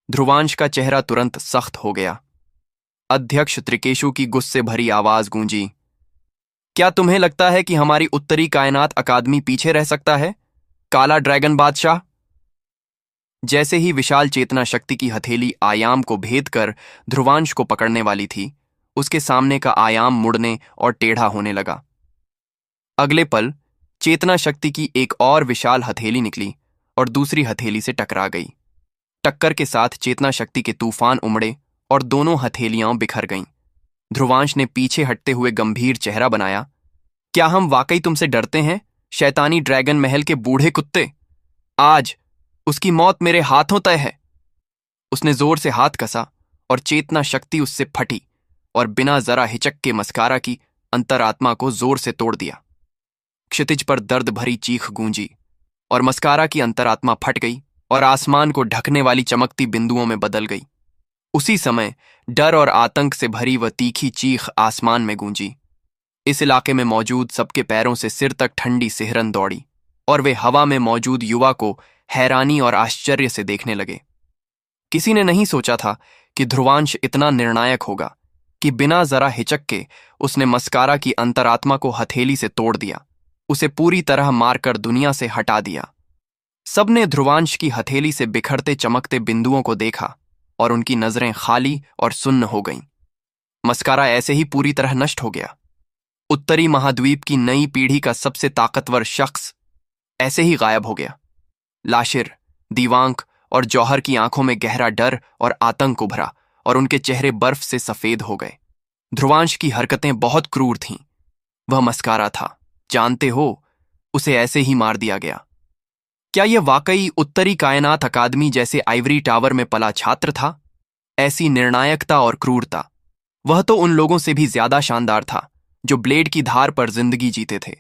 ध्रुवांश का चेहरा तुरंत सख्त हो गया। अध्यक्ष त्रिकेशु की गुस्से भरी आवाज गूंजी, क्या तुम्हें लगता है कि हमारी उत्तरी कायनात अकादमी पीछे रह सकता है, काला ड्रैगन बादशाह? जैसे ही विशाल चेतना शक्ति की हथेली आयाम को भेद कर ध्रुवांश को पकड़ने वाली थी, उसके सामने का आयाम मुड़ने और टेढ़ा होने लगा। अगले पल चेतना शक्ति की एक और विशाल हथेली निकली और दूसरी हथेली से टकरा गई। टक्कर के साथ चेतना शक्ति के तूफान उमड़े और दोनों हथेलियां बिखर गईं। ध्रुवांश ने पीछे हटते हुए गंभीर चेहरा बनाया, क्या हम वाकई तुमसे डरते हैं, शैतानी ड्रैगन महल के बूढ़े कुत्ते? आज उसकी मौत मेरे हाथों तय है। उसने जोर से हाथ कसा और चेतना शक्ति उससे फटी और बिना जरा हिचक के मस्कारा की अंतरात्मा को जोर से तोड़ दिया। क्षितिज पर दर्द भरी चीख गूंजी और मस्कारा की अंतरात्मा फट गई और आसमान को ढकने वाली चमकती बिंदुओं में बदल गई। उसी समय डर और आतंक से भरी वह तीखी चीख आसमान में गूंजी। इस इलाके में मौजूद सबके पैरों से सिर तक ठंडी सिहरन दौड़ी और वे हवा में मौजूद युवा को हैरानी और आश्चर्य से देखने लगे। किसी ने नहीं सोचा था कि ध्रुवांश इतना निर्णायक होगा कि बिना जरा हिचक के उसने मस्कारा की अंतरात्मा को हथेली से तोड़ दिया, उसे पूरी तरह मारकर दुनिया से हटा दिया। सबने ध्रुवांश की हथेली से बिखरते चमकते बिंदुओं को देखा और उनकी नजरें खाली और सुन्न हो गईं। मस्कारा ऐसे ही पूरी तरह नष्ट हो गया। उत्तरी महाद्वीप की नई पीढ़ी का सबसे ताकतवर शख्स ऐसे ही गायब हो गया। लाशिर, दीवांक और जौहर की आंखों में गहरा डर और आतंक उभरा और उनके चेहरे बर्फ से सफेद हो गए। ध्रुवांश की हरकतें बहुत क्रूर थीं। वह मस्कारा था, जानते हो, उसे ऐसे ही मार दिया गया। क्या यह वाकई उत्तरी कायनात अकादमी जैसे आइवरी टावर में पला छात्र था? ऐसी निर्णायकता और क्रूरता, वह तो उन लोगों से भी ज्यादा शानदार था जो ब्लेड की धार पर जिंदगी जीते थे।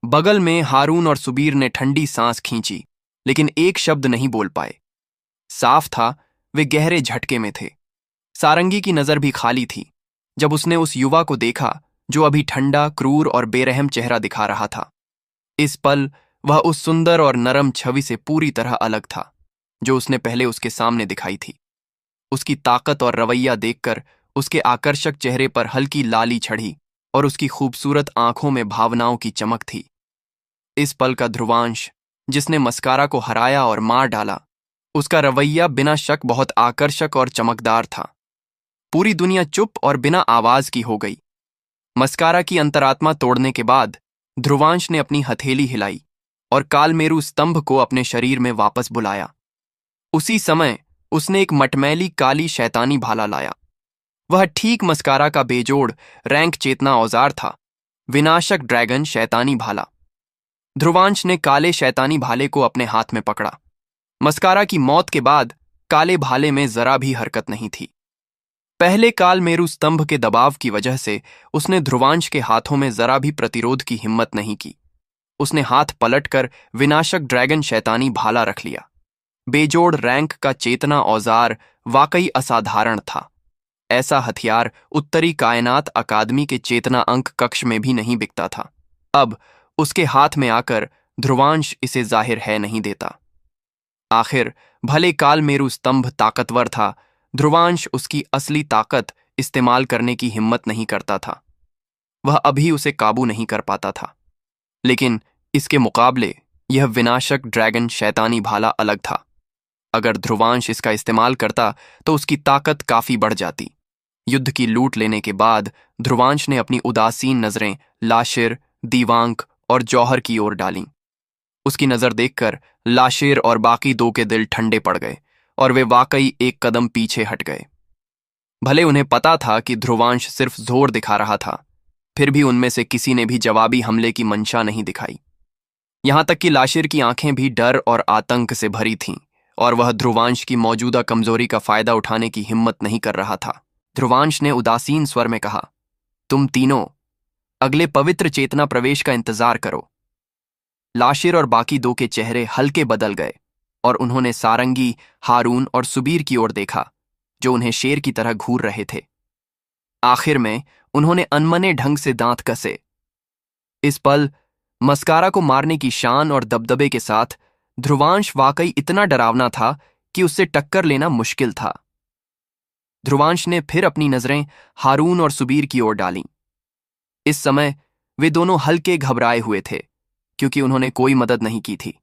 बगल में हारून और सुबीर ने ठंडी सांस खींची, लेकिन एक शब्द नहीं बोल पाए। साफ था वे गहरे झटके में थे। सारंगी की नजर भी खाली थी जब उसने उस युवा को देखा जो अभी ठंडा, क्रूर और बेरहम चेहरा दिखा रहा था। इस पल वह उस सुंदर और नरम छवि से पूरी तरह अलग था जो उसने पहले उसके सामने दिखाई थी। उसकी ताकत और रवैया देखकर उसके आकर्षक चेहरे पर हल्की लाली चढ़ी और उसकी खूबसूरत आंखों में भावनाओं की चमक थी। इस पल का ध्रुवांश, जिसने मस्कारा को हराया और मार डाला, उसका रवैया बिना शक बहुत आकर्षक और चमकदार था। पूरी दुनिया चुप और बिना आवाज की हो गई। मस्कारा की अंतरात्मा तोड़ने के बाद ध्रुवांश ने अपनी हथेली हिलाई और कालमेरु स्तंभ को अपने शरीर में वापस बुलाया। उसी समय उसने एक मटमैली काली शैतानी भाला लाया। वह ठीक मस्कारा का बेजोड़ रैंक चेतना औजार था, विनाशक ड्रैगन शैतानी भाला। ध्रुवांश ने काले शैतानी भाले को अपने हाथ में पकड़ा। मस्कारा की मौत के बाद काले भाले में जरा भी हरकत नहीं थी। पहले कालमेरु स्तंभ के दबाव की वजह से उसने ध्रुवांश के हाथों में जरा भी प्रतिरोध की हिम्मत नहीं की। उसने हाथ पलटकर विनाशक ड्रैगन शैतानी भाला रख लिया। बेजोड़ रैंक का चेतना औजार वाकई असाधारण था। ऐसा हथियार उत्तरी कायनात अकादमी के चेतना अंक कक्ष में भी नहीं बिकता था। अब उसके हाथ में आकर ध्रुवांश इसे जाहिर है नहीं देता। आखिर भले कालमेरु स्तंभ ताकतवर था, ध्रुवांश उसकी असली ताकत इस्तेमाल करने की हिम्मत नहीं करता था। वह अभी उसे काबू नहीं कर पाता था। लेकिन इसके मुकाबले यह विनाशक ड्रैगन शैतानी भाला अलग था। अगर ध्रुवांश इसका इस्तेमाल करता तो उसकी ताकत काफी बढ़ जाती। युद्ध की लूट लेने के बाद ध्रुवांश ने अपनी उदासीन नजरें लाशिर, दीवांक और जौहर की ओर डालीं। उसकी नजर देखकर लाशिर और बाकी दो के दिल ठंडे पड़ गए और वे वाकई एक कदम पीछे हट गए। भले उन्हें पता था कि ध्रुवांश सिर्फ जोर दिखा रहा था, फिर भी उनमें से किसी ने भी जवाबी हमले की मंशा नहीं दिखाई। यहां तक कि लाशिर की आंखें भी डर और आतंक से भरी थीं और वह ध्रुवांश की मौजूदा कमजोरी का फायदा उठाने की हिम्मत नहीं कर रहा था। ध्रुवांश ने उदासीन स्वर में कहा, तुम तीनों अगले पवित्र चेतना प्रवेश का इंतजार करो। लाशिर और बाकी दो के चेहरे हल्के बदल गए और उन्होंने सारंगी, हारून और सुबीर की ओर देखा, जो उन्हें शेर की तरह घूर रहे थे। आखिर में उन्होंने अनमने ढंग से दांत कसे। इस पल मस्कारा को मारने की शान और दबदबे के साथ ध्रुवांश वाकई इतना डरावना था कि उससे टक्कर लेना मुश्किल था। ध्रुवांश ने फिर अपनी नजरें हारून और सुबीर की ओर डालीं। इस समय वे दोनों हल्के घबराए हुए थे, क्योंकि उन्होंने कोई मदद नहीं की थी।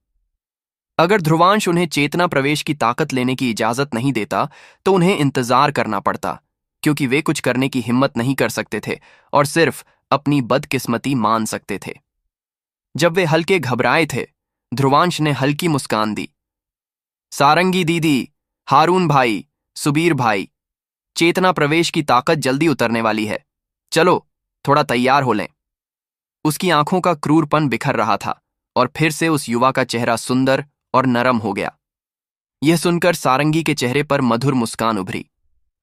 अगर ध्रुवांश उन्हें चेतना प्रवेश की ताकत लेने की इजाजत नहीं देता तो उन्हें इंतजार करना पड़ता, क्योंकि वे कुछ करने की हिम्मत नहीं कर सकते थे और सिर्फ अपनी बदकिस्मती मान सकते थे। जब वे हल्के घबराए थे, ध्रुवांश ने हल्की मुस्कान दी। सारंगी दीदी, हारून भाई, सुबीर भाई, चेतना प्रवेश की ताकत जल्दी उतरने वाली है, चलो थोड़ा तैयार हो लें। उसकी आंखों का क्रूरपन बिखर रहा था और फिर से उस युवा का चेहरा सुंदर और नरम हो गया। यह सुनकर सारंगी के चेहरे पर मधुर मुस्कान उभरी।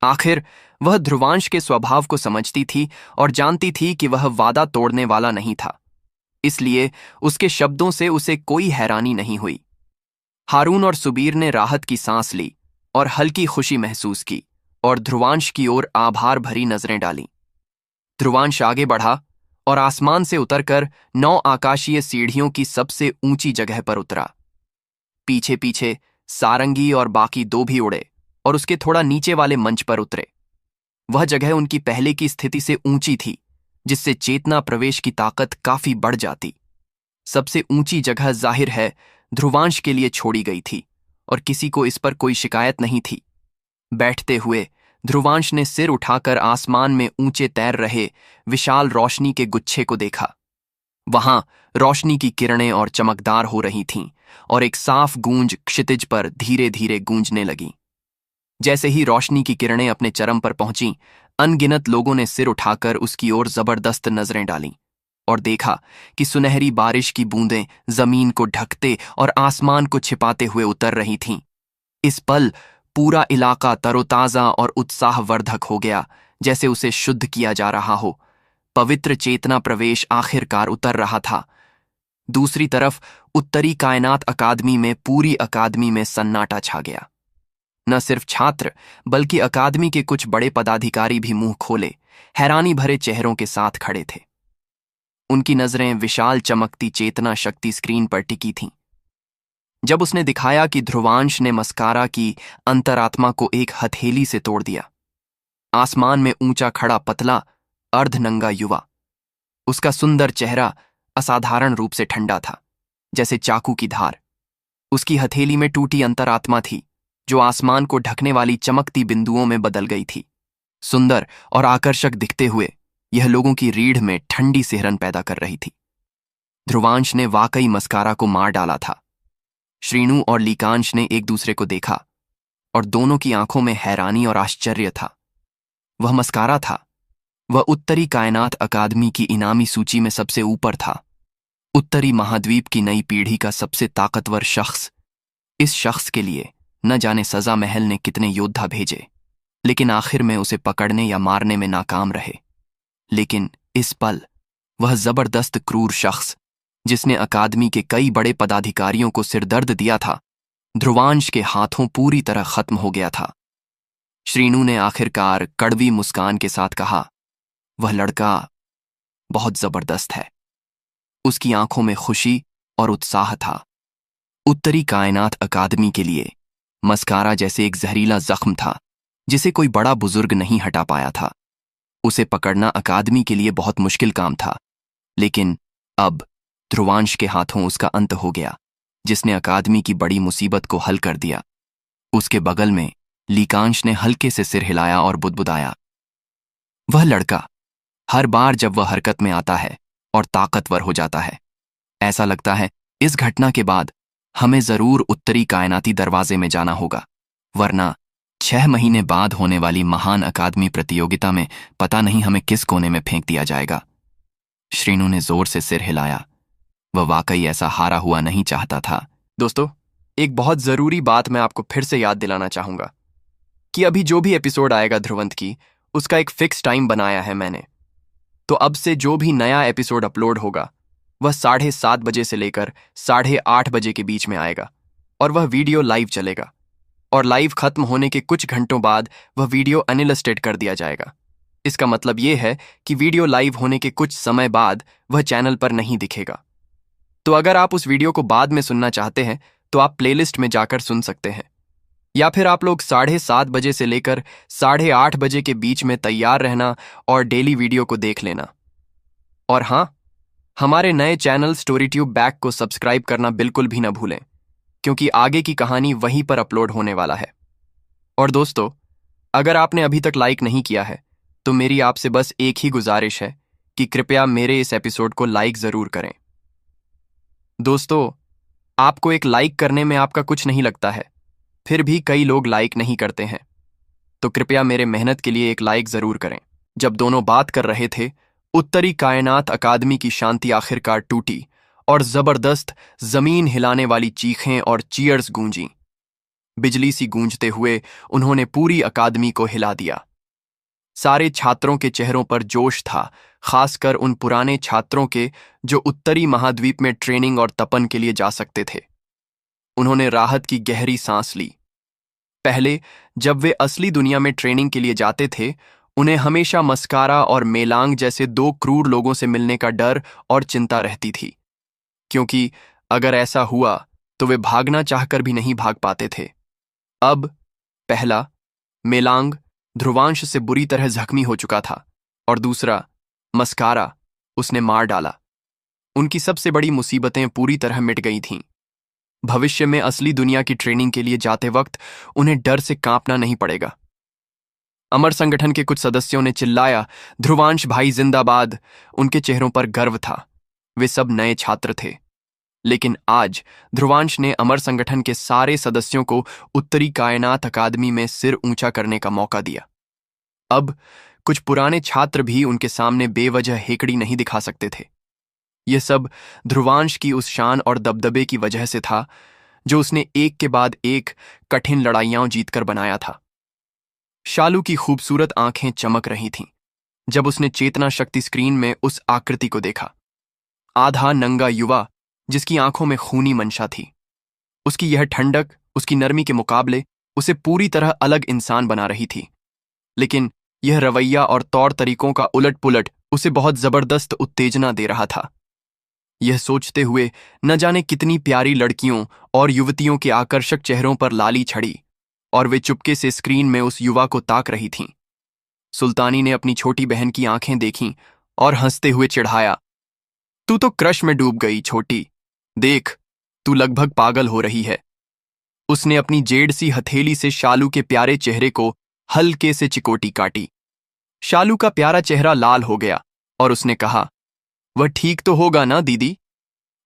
आखिर वह ध्रुवांश के स्वभाव को समझती थी और जानती थी कि वह वादा तोड़ने वाला नहीं था, इसलिए उसके शब्दों से उसे कोई हैरानी नहीं हुई। हारून और सुबीर ने राहत की सांस ली और हल्की खुशी महसूस की और ध्रुवांश की ओर आभार भरी नजरें डालीं। ध्रुवांश आगे बढ़ा और आसमान से उतरकर 9 आकाशीय सीढ़ियों की सबसे ऊंची जगह पर उतरा। पीछे पीछे सारंगी और बाकी दो भी उड़े और उसके थोड़ा नीचे वाले मंच पर उतरे। वह जगह उनकी पहले की स्थिति से ऊंची थी, जिससे चेतना प्रवेश की ताकत काफी बढ़ जाती। सबसे ऊंची जगह जाहिर है ध्रुवांश के लिए छोड़ी गई थी और किसी को इस पर कोई शिकायत नहीं थी। बैठते हुए ध्रुवांश ने सिर उठाकर आसमान में ऊंचे तैर रहे विशाल रोशनी के गुच्छे को देखा। वहां रोशनी की किरणें और चमकदार हो रही थीं और एक साफ गूंज क्षितिज पर धीरे धीरे गूंजने लगी। जैसे ही रोशनी की किरणें अपने चरम पर पहुंचीं, अनगिनत लोगों ने सिर उठाकर उसकी ओर जबरदस्त नजरें डालीं और देखा कि सुनहरी बारिश की बूंदें जमीन को ढकते और आसमान को छिपाते हुए उतर रही थीं। इस पल पूरा इलाका तरोताजा और उत्साहवर्धक हो गया, जैसे उसे शुद्ध किया जा रहा हो। पवित्र चेतना प्रवेश आखिरकार उतर रहा था। दूसरी तरफ उत्तरी कायनात अकादमी में पूरी अकादमी में सन्नाटा छा गया। न सिर्फ छात्र बल्कि अकादमी के कुछ बड़े पदाधिकारी भी मुंह खोले हैरानी भरे चेहरों के साथ खड़े थे। उनकी नजरें विशाल चमकती चेतना शक्ति स्क्रीन पर टिकी थीं। जब उसने दिखाया कि ध्रुवांश ने मस्कारा की अंतरात्मा को एक हथेली से तोड़ दिया। आसमान में ऊंचा खड़ा पतला अर्धनंगा युवा, उसका सुंदर चेहरा असाधारण रूप से ठंडा था, जैसे चाकू की धार। उसकी हथेली में टूटी अंतरात्मा थी, जो आसमान को ढकने वाली चमकती बिंदुओं में बदल गई थी। सुंदर और आकर्षक दिखते हुए यह लोगों की रीढ़ में ठंडी सिहरन पैदा कर रही थी। ध्रुवांश ने वाकई मस्कारा को मार डाला था। श्रीनु और लीकांश ने एक दूसरे को देखा और दोनों की आंखों में हैरानी और आश्चर्य था। वह मस्कारा था। वह उत्तरी कायनात अकादमी की इनामी सूची में सबसे ऊपर था। उत्तरी महाद्वीप की नई पीढ़ी का सबसे ताकतवर शख्स। इस शख्स के लिए न जाने सजा महल ने कितने योद्धा भेजे, लेकिन आखिर में उसे पकड़ने या मारने में नाकाम रहे। लेकिन इस पल वह जबरदस्त क्रूर शख्स जिसने अकादमी के कई बड़े पदाधिकारियों को सिरदर्द दिया था, ध्रुवांश के हाथों पूरी तरह खत्म हो गया था। श्रीनू ने आखिरकार कड़वी मुस्कान के साथ कहा, वह लड़का बहुत जबरदस्त है। उसकी आंखों में खुशी और उत्साह था। उत्तरी कायनात अकादमी के लिए मस्कारा जैसे एक जहरीला जख्म था जिसे कोई बड़ा बुजुर्ग नहीं हटा पाया था। उसे पकड़ना अकादमी के लिए बहुत मुश्किल काम था, लेकिन अब ध्रुवांश के हाथों उसका अंत हो गया, जिसने अकादमी की बड़ी मुसीबत को हल कर दिया। उसके बगल में लीकांश ने हल्के से सिर हिलाया और बुदबुदाया, वह लड़का हर बार जब वह हरकत में आता है और ताकतवर हो जाता है, ऐसा लगता है इस घटना के बाद हमें जरूर उत्तरी कायनाती दरवाजे में जाना होगा, वरना 6 महीने बाद होने वाली महान अकादमी प्रतियोगिता में पता नहीं हमें किस कोने में फेंक दिया जाएगा। श्रीनू ने जोर से सिर हिलाया। वह वाकई ऐसा हारा हुआ नहीं चाहता था। दोस्तों, एक बहुत जरूरी बात मैं आपको फिर से याद दिलाना चाहूंगा कि अभी जो भी एपिसोड आएगा ध्रुवंत की, उसका एक फिक्स टाइम बनाया है मैंने। तो अब से जो भी नया एपिसोड अपलोड होगा वह 7:30 बजे से लेकर 8:30 बजे के बीच में आएगा, और वह वीडियो लाइव चलेगा। और लाइव खत्म होने के कुछ घंटों बाद वह वीडियो अनलिस्टेड कर दिया जाएगा। इसका मतलब यह है कि वीडियो लाइव होने के कुछ समय बाद वह चैनल पर नहीं दिखेगा। तो अगर आप उस वीडियो को बाद में सुनना चाहते हैं तो आप प्लेलिस्ट में जाकर सुन सकते हैं, या फिर आप लोग 7:30 बजे से लेकर 8:30 बजे के बीच में तैयार रहना और डेली वीडियो को देख लेना। और हाँ, हमारे नए चैनल स्टोरीट्यूब बैक को सब्सक्राइब करना बिल्कुल भी ना भूलें, क्योंकि आगे की कहानी वहीं पर अपलोड होने वाला है। और दोस्तों, अगर आपने अभी तक लाइक नहीं किया है तो मेरी आपसे बस एक ही गुजारिश है कि कृपया मेरे इस एपिसोड को लाइक जरूर करें। दोस्तों, आपको एक लाइक करने में आपका कुछ नहीं लगता है, फिर भी कई लोग लाइक नहीं करते हैं, तो कृपया मेरे मेहनत के लिए एक लाइक जरूर करें। जब दोनों बात कर रहे थे, उत्तरी कायनात अकादमी की शांति आखिरकार टूटी और जबरदस्त जमीन हिलाने वाली चीखें और चीयर्स गूंजी। बिजली सी गूंजते हुए उन्होंने पूरी अकादमी को हिला दिया। सारे छात्रों के चेहरों पर जोश था, खासकर उन पुराने छात्रों के जो उत्तरी महाद्वीप में ट्रेनिंग और तपन के लिए जा सकते थे। उन्होंने राहत की गहरी सांस ली। पहले जब वे असली दुनिया में ट्रेनिंग के लिए जाते थे, उन्हें हमेशा मस्कारा और मेलांग जैसे 2 क्रूर लोगों से मिलने का डर और चिंता रहती थी, क्योंकि अगर ऐसा हुआ तो वे भागना चाहकर भी नहीं भाग पाते थे। अब पहला, मेलांग ध्रुवांश से बुरी तरह जख्मी हो चुका था, और दूसरा, मस्कारा, उसने मार डाला। उनकी सबसे बड़ी मुसीबतें पूरी तरह मिट गई थीं। भविष्य में असली दुनिया की ट्रेनिंग के लिए जाते वक्त उन्हें डर से कांपना नहीं पड़ेगा। अमर संगठन के कुछ सदस्यों ने चिल्लाया, ध्रुवांश भाई जिंदाबाद। उनके चेहरों पर गर्व था। वे सब नए छात्र थे, लेकिन आज ध्रुवांश ने अमर संगठन के सारे सदस्यों को उत्तरी कायनात अकादमी में सिर ऊंचा करने का मौका दिया। अब कुछ पुराने छात्र भी उनके सामने बेवजह हेकड़ी नहीं दिखा सकते थे। यह सब ध्रुवांश की उस शान और दबदबे की वजह से था जो उसने एक के बाद एक कठिन लड़ाइयां जीतकर बनाया था। शालू की खूबसूरत आंखें चमक रही थीं जब उसने चेतना शक्ति स्क्रीन में उस आकृति को देखा। आधा नंगा युवा जिसकी आंखों में खूनी मंशा थी। उसकी यह ठंडक, उसकी नरमी के मुकाबले उसे पूरी तरह अलग इंसान बना रही थी, लेकिन यह रवैया और तौर तरीकों का उलट पुलट उसे बहुत जबरदस्त उत्तेजना दे रहा था। यह सोचते हुए न जाने कितनी प्यारी लड़कियों और युवतियों के आकर्षक चेहरों पर लाली छड़ी, और वे चुपके से स्क्रीन में उस युवा को ताक रही थीं। सुल्तानी ने अपनी छोटी बहन की आंखें देखीं और हंसते हुए चिढ़ाया, तू तो क्रश में डूब गई छोटी, देख तू लगभग पागल हो रही है। उसने अपनी जेड सी हथेली से शालू के प्यारे चेहरे को हल्के से चिकोटी काटी। शालू का प्यारा चेहरा लाल हो गया और उसने कहा, वह ठीक तो होगा ना दीदी?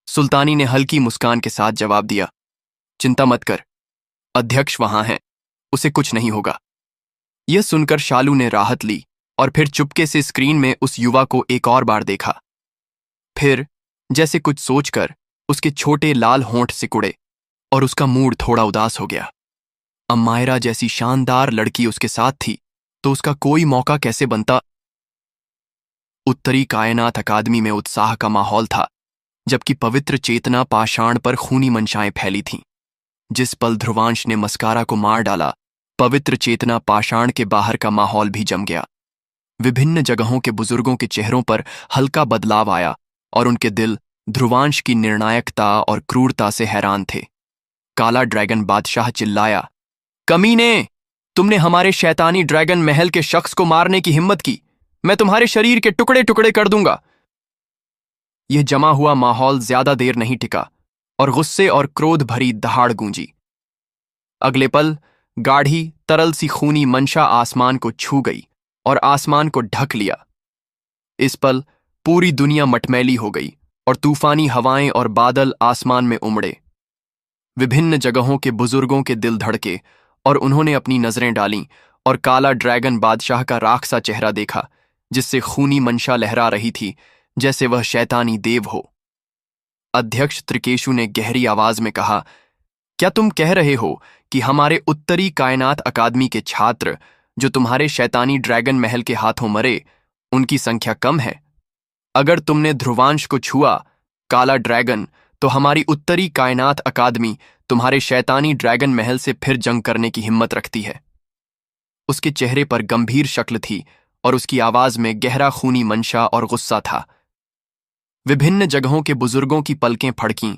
सुल्तानी ने हल्की मुस्कान के साथ जवाब दिया, चिंता मत कर, अध्यक्ष वहां हैं, उसे कुछ नहीं होगा। यह सुनकर शालू ने राहत ली और फिर चुपके से स्क्रीन में उस युवा को एक और बार देखा। फिर जैसे कुछ सोचकर उसके छोटे लाल होंठ सिकुड़े और उसका मूड थोड़ा उदास हो गया। अम्मायरा जैसी शानदार लड़की उसके साथ थी तो उसका कोई मौका कैसे बनता? उत्तरी कायनात अकादमी में उत्साह का माहौल था। जबकि पवित्र चेतना पाषाण पर खूनी मंशाएं फैली थीं। जिस पल ध्रुवांश ने मस्कारा को मार डाला, पवित्र चेतना पाषाण के बाहर का माहौल भी जम गया। विभिन्न जगहों के बुजुर्गों के चेहरों पर हल्का बदलाव आया और उनके दिल ध्रुवांश की निर्णायकता और क्रूरता से हैरान थे। काला ड्रैगन बादशाह चिल्लाया, कमीने! तुमने हमारे शैतानी ड्रैगन महल के शख्स को मारने की हिम्मत की। मैं तुम्हारे शरीर के टुकड़े टुकड़े कर दूंगा। यह जमा हुआ माहौल ज्यादा देर नहीं टिका और गुस्से और क्रोध भरी दहाड़ गूंजी। अगले पल गाढ़ी तरल सी खूनी मंशा आसमान को छू गई और आसमान को ढक लिया। इस पल पूरी दुनिया मटमैली हो गई और तूफानी हवाएं और बादल आसमान में उमड़े। विभिन्न जगहों के बुजुर्गों के दिल धड़के और उन्होंने अपनी नजरें डालीं और काला ड्रैगन बादशाह का राख सा चेहरा देखा, जिससे खूनी मंशा लहरा रही थी जैसे वह शैतानी देव हो। अध्यक्ष त्रिकेशु ने गहरी आवाज में कहा, क्या तुम कह रहे हो कि हमारे उत्तरी कायनात अकादमी के छात्र जो तुम्हारे शैतानी ड्रैगन महल के हाथों मरे, उनकी संख्या कम है? अगर तुमने ध्रुवांश को छुआ, काला ड्रैगन, तो हमारी उत्तरी कायनात अकादमी तुम्हारे शैतानी ड्रैगन महल से फिर जंग करने की हिम्मत रखती है। उसके चेहरे पर गंभीर शक्ल थी और उसकी आवाज में गहरा खूनी मंशा और गुस्सा था। विभिन्न जगहों के बुजुर्गों की पलकें फड़कीं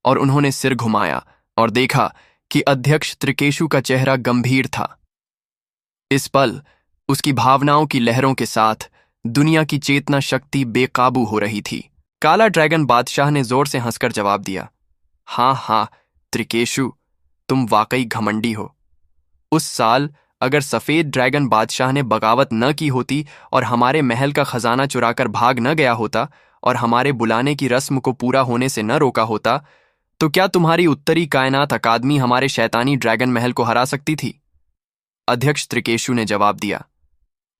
और उन्होंने सिर घुमाया और देखा कि अध्यक्ष त्रिकेशु का चेहरा गंभीर था। इस पल उसकी भावनाओं की लहरों के साथ दुनिया की चेतना शक्ति बेकाबू हो रही थी। काला ड्रैगन बादशाह ने जोर से हंसकर जवाब दिया, हाँ हाँ त्रिकेशु, तुम वाकई घमंडी हो। उस साल अगर सफेद ड्रैगन बादशाह ने बगावत न की होती और हमारे महल का खजाना चुराकर भाग न गया होता और हमारे बुलाने की रस्म को पूरा होने से न रोका होता, तो क्या तुम्हारी उत्तरी कायनात अकादमी हमारे शैतानी ड्रैगन महल को हरा सकती थी? अध्यक्ष त्रिकेशु ने जवाब दिया,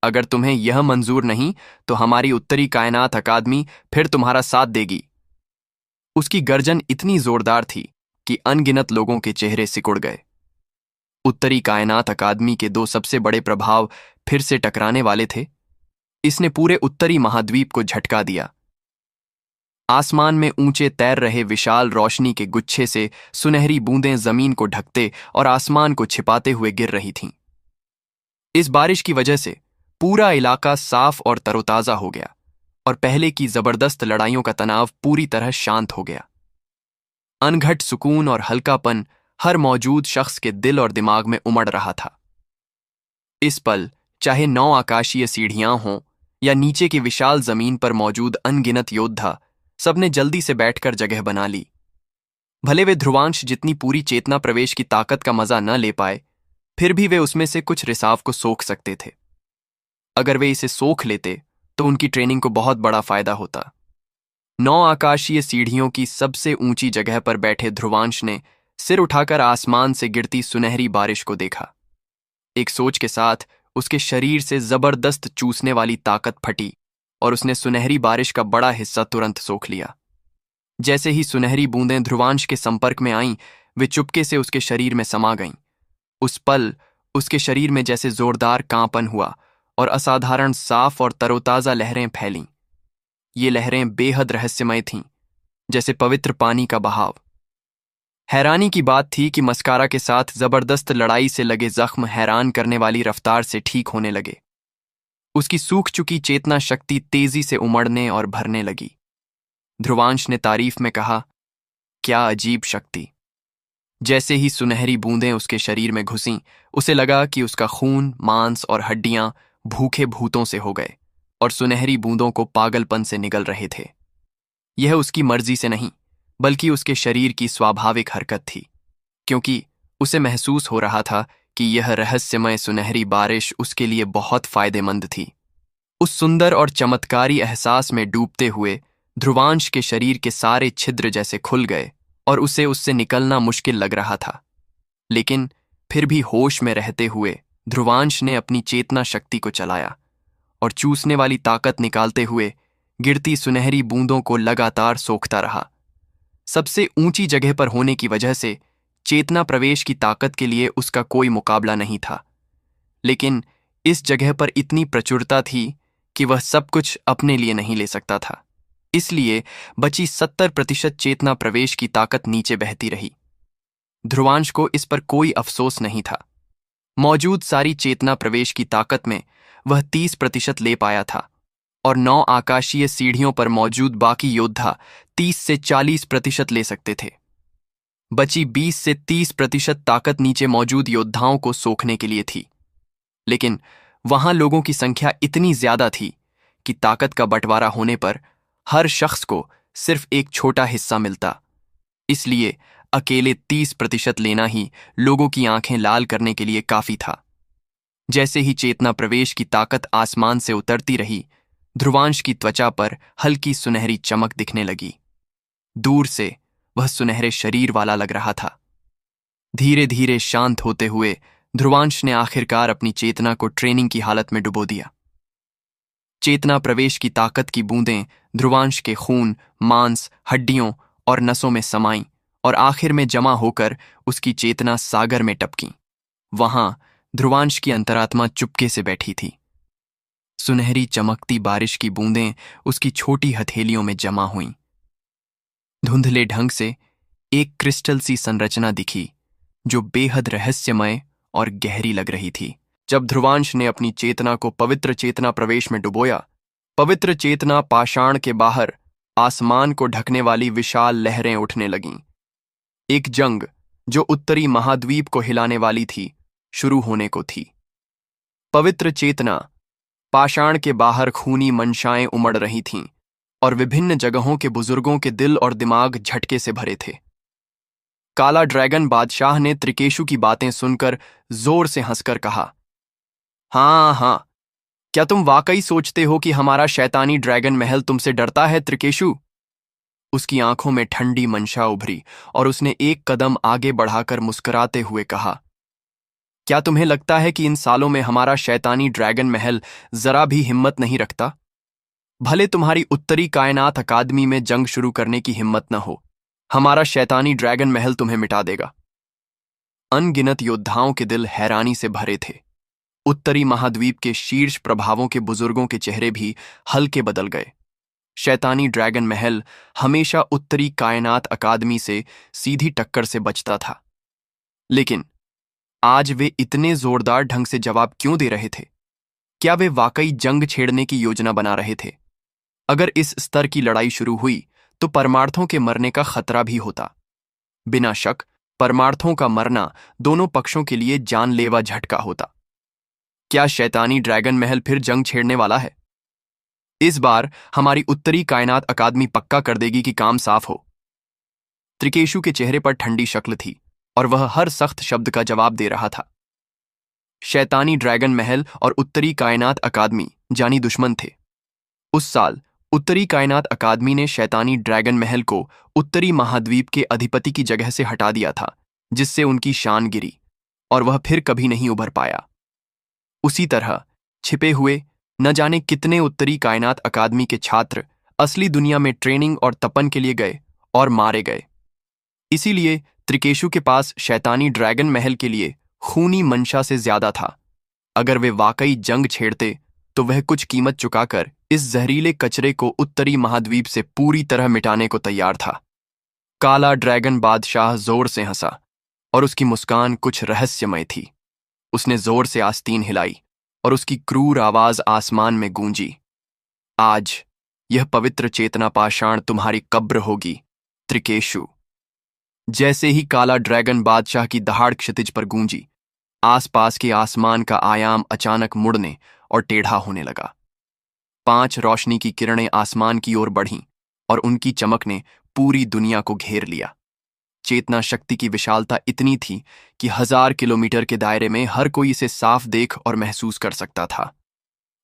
अगर तुम्हें यह मंजूर नहीं तो हमारी उत्तरी कायनात अकादमी फिर तुम्हारा साथ देगी। उसकी गर्जन इतनी जोरदार थी कि अनगिनत लोगों के चेहरे सिकुड़ गए। उत्तरी कायनात अकादमी के दो सबसे बड़े प्रभाव फिर से टकराने वाले थे। इसने पूरे उत्तरी महाद्वीप को झटका दिया। आसमान में ऊंचे तैर रहे विशाल रोशनी के गुच्छे से सुनहरी बूंदें जमीन को ढकते और आसमान को छिपाते हुए गिर रही थीं। इस बारिश की वजह से पूरा इलाका साफ और तरोताजा हो गया और पहले की जबरदस्त लड़ाइयों का तनाव पूरी तरह शांत हो गया। अनघट सुकून और हल्कापन हर मौजूद शख्स के दिल और दिमाग में उमड़ रहा था। इस पल चाहे 9 आकाशीय सीढ़ियां हों या नीचे की विशाल जमीन पर मौजूद अनगिनत योद्धा, सबने जल्दी से बैठकर जगह बना ली। भले वे ध्रुवांश जितनी पूरी चेतना प्रवेश की ताकत का मजा न ले पाए, फिर भी वे उसमें से कुछ रिसाव को सोख सकते थे। अगर वे इसे सोख लेते तो उनकी ट्रेनिंग को बहुत बड़ा फायदा होता। 9 आकाशीय सीढ़ियों की सबसे ऊंची जगह पर बैठे ध्रुवांश ने सिर उठाकर आसमान से गिरती सुनहरी बारिश को देखा। एक सोच के साथ उसके शरीर से जबरदस्त चूसने वाली ताकत फटी और उसने सुनहरी बारिश का बड़ा हिस्सा तुरंत सोख लिया। जैसे ही सुनहरी बूंदें ध्रुवांश के संपर्क में आईं, वे चुपके से उसके शरीर में समा गईं। उस पल उसके शरीर में जैसे जोरदार कांपन हुआ और असाधारण साफ और तरोताजा लहरें फैलीं। ये लहरें बेहद रहस्यमय थीं, जैसे पवित्र पानी का बहाव। हैरानी की बात थी कि मस्कारा के साथ जबरदस्त लड़ाई से लगे जख्म हैरान करने वाली रफ्तार से ठीक होने लगे। उसकी सूख चुकी चेतना शक्ति तेजी से उमड़ने और भरने लगी। ध्रुवांश ने तारीफ में कहा, क्या अजीब शक्ति। जैसे ही सुनहरी बूंदें उसके शरीर में घुसीं, उसे लगा कि उसका खून, मांस और हड्डियां भूखे भूतों से हो गए और सुनहरी बूंदों को पागलपन से निगल रहे थे। यह उसकी मर्जी से नहीं, बल्कि उसके शरीर की स्वाभाविक हरकत थी, क्योंकि उसे महसूस हो रहा था कि यह रहस्यमय सुनहरी बारिश उसके लिए बहुत फायदेमंद थी। उस सुंदर और चमत्कारी एहसास में डूबते हुए ध्रुवांश के शरीर के सारे छिद्र जैसे खुल गए और उसे उससे निकलना मुश्किल लग रहा था। लेकिन फिर भी होश में रहते हुए ध्रुवांश ने अपनी चेतना शक्ति को चलाया और चूसने वाली ताकत निकालते हुए गिरती सुनहरी बूंदों को लगातार सोखता रहा। सबसे ऊंची जगह पर होने की वजह से चेतना प्रवेश की ताकत के लिए उसका कोई मुकाबला नहीं था, लेकिन इस जगह पर इतनी प्रचुरता थी कि वह सब कुछ अपने लिए नहीं ले सकता था। इसलिए बची 70% चेतना प्रवेश की ताकत नीचे बहती रही। ध्रुवांश को इस पर कोई अफसोस नहीं था। मौजूद सारी चेतना प्रवेश की ताकत में वह 30% ले पाया था और 9 आकाशीय सीढ़ियों पर मौजूद बाकी योद्धा 30 से 40% ले सकते थे। बची 20 से 30% ताकत नीचे मौजूद योद्धाओं को सोखने के लिए थी, लेकिन वहां लोगों की संख्या इतनी ज्यादा थी कि ताकत का बंटवारा होने पर हर शख्स को सिर्फ एक छोटा हिस्सा मिलता। इसलिए अकेले 30% लेना ही लोगों की आंखें लाल करने के लिए काफी था। जैसे ही चेतना प्रवेश की ताकत आसमान से उतरती रही, ध्रुवांश की त्वचा पर हल्की सुनहरी चमक दिखने लगी। दूर से वह सुनहरे शरीर वाला लग रहा था। धीरे धीरे शांत होते हुए ध्रुवांश ने आखिरकार अपनी चेतना को ट्रेनिंग की हालत में डुबो दिया। चेतना प्रवेश की ताकत की बूंदें ध्रुवांश के खून, मांस, हड्डियों और नसों में समाईं और आखिर में जमा होकर उसकी चेतना सागर में टपकीं। वहां ध्रुवांश की अंतरात्मा चुपके से बैठी थी। सुनहरी चमकती बारिश की बूंदें उसकी छोटी हथेलियों में जमा हुईं। धुंधले ढंग से एक क्रिस्टल सी संरचना दिखी जो बेहद रहस्यमय और गहरी लग रही थी। जब ध्रुवांश ने अपनी चेतना को पवित्र चेतना प्रवेश में डुबोया, पवित्र चेतना पाषाण के बाहर आसमान को ढकने वाली विशाल लहरें उठने लगीं। एक जंग जो उत्तरी महाद्वीप को हिलाने वाली थी, शुरू होने को थी। पवित्र चेतना पाषाण के बाहर खूनी मंशाएं उमड़ रही थीं और विभिन्न जगहों के बुजुर्गों के दिल और दिमाग झटके से भरे थे। काला ड्रैगन बादशाह ने त्रिकेशु की बातें सुनकर जोर से हंसकर कहा, हाँ, क्या तुम वाकई सोचते हो कि हमारा शैतानी ड्रैगन महल तुमसे डरता है त्रिकेशु? उसकी आंखों में ठंडी मंशा उभरी और उसने एक कदम आगे बढ़ाकर मुस्कुराते हुए कहा, क्या तुम्हें लगता है कि इन सालों में हमारा शैतानी ड्रैगन महल जरा भी हिम्मत नहीं रखता? भले तुम्हारी उत्तरी कायनात अकादमी में जंग शुरू करने की हिम्मत न हो, हमारा शैतानी ड्रैगन महल तुम्हें मिटा देगा। अनगिनत योद्धाओं के दिल हैरानी से भरे थे। उत्तरी महाद्वीप के शीर्ष प्रभावों के बुजुर्गों के चेहरे भी हल्के बदल गए। शैतानी ड्रैगन महल हमेशा उत्तरी कायनात अकादमी से सीधी टक्कर से बचता था, लेकिन आज वे इतने जोरदार ढंग से जवाब क्यों दे रहे थे? क्या वे वाकई जंग छेड़ने की योजना बना रहे थे? अगर इस स्तर की लड़ाई शुरू हुई तो परमार्थों के मरने का खतरा भी होता। बिना शक परमार्थों का मरना दोनों पक्षों के लिए जानलेवा झटका होता। क्या शैतानी ड्रैगन महल फिर जंग छेड़ने वाला है? इस बार हमारी उत्तरी कायनात अकादमी पक्का कर देगी कि काम साफ हो। त्रिकेशु के चेहरे पर ठंडी शक्ल थी और वह हर सख्त शब्द का जवाब दे रहा था। शैतानी ड्रैगन महल और उत्तरी कायनात अकादमी जानी दुश्मन थे। उस साल उत्तरी कायनात अकादमी ने शैतानी ड्रैगन महल को उत्तरी महाद्वीप के अधिपति की जगह से हटा दिया था, जिससे उनकी शान गिरी और वह फिर कभी नहीं उभर पाया। उसी तरह छिपे हुए न जाने कितने उत्तरी कायनात अकादमी के छात्र असली दुनिया में ट्रेनिंग और तपन के लिए गए और मारे गए। इसीलिए त्रिकेशु के पास शैतानी ड्रैगन महल के लिए खूनी मंशा से ज्यादा था। अगर वे वाकई जंग छेड़ते तो वह कुछ कीमत चुकाकर इस जहरीले कचरे को उत्तरी महाद्वीप से पूरी तरह मिटाने को तैयार था। काला ड्रैगन बादशाह जोर से हंसा और उसकी मुस्कान कुछ रहस्यमय थी। उसने जोर से आस्तीन हिलाई और उसकी क्रूर आवाज आसमान में गूंजी, आज यह पवित्र चेतना पाषाण तुम्हारी कब्र होगी त्रिकेशु। जैसे ही काला ड्रैगन बादशाह की दहाड़ क्षितिज पर गूंजी, आसपास के आसमान का आयाम अचानक मुड़ने और टेढ़ा होने लगा। 5 रोशनी की किरणें आसमान की ओर बढ़ीं और उनकी चमक ने पूरी दुनिया को घेर लिया। चेतना शक्ति की विशालता इतनी थी कि 1000 किलोमीटर के दायरे में हर कोई इसे साफ देख और महसूस कर सकता था।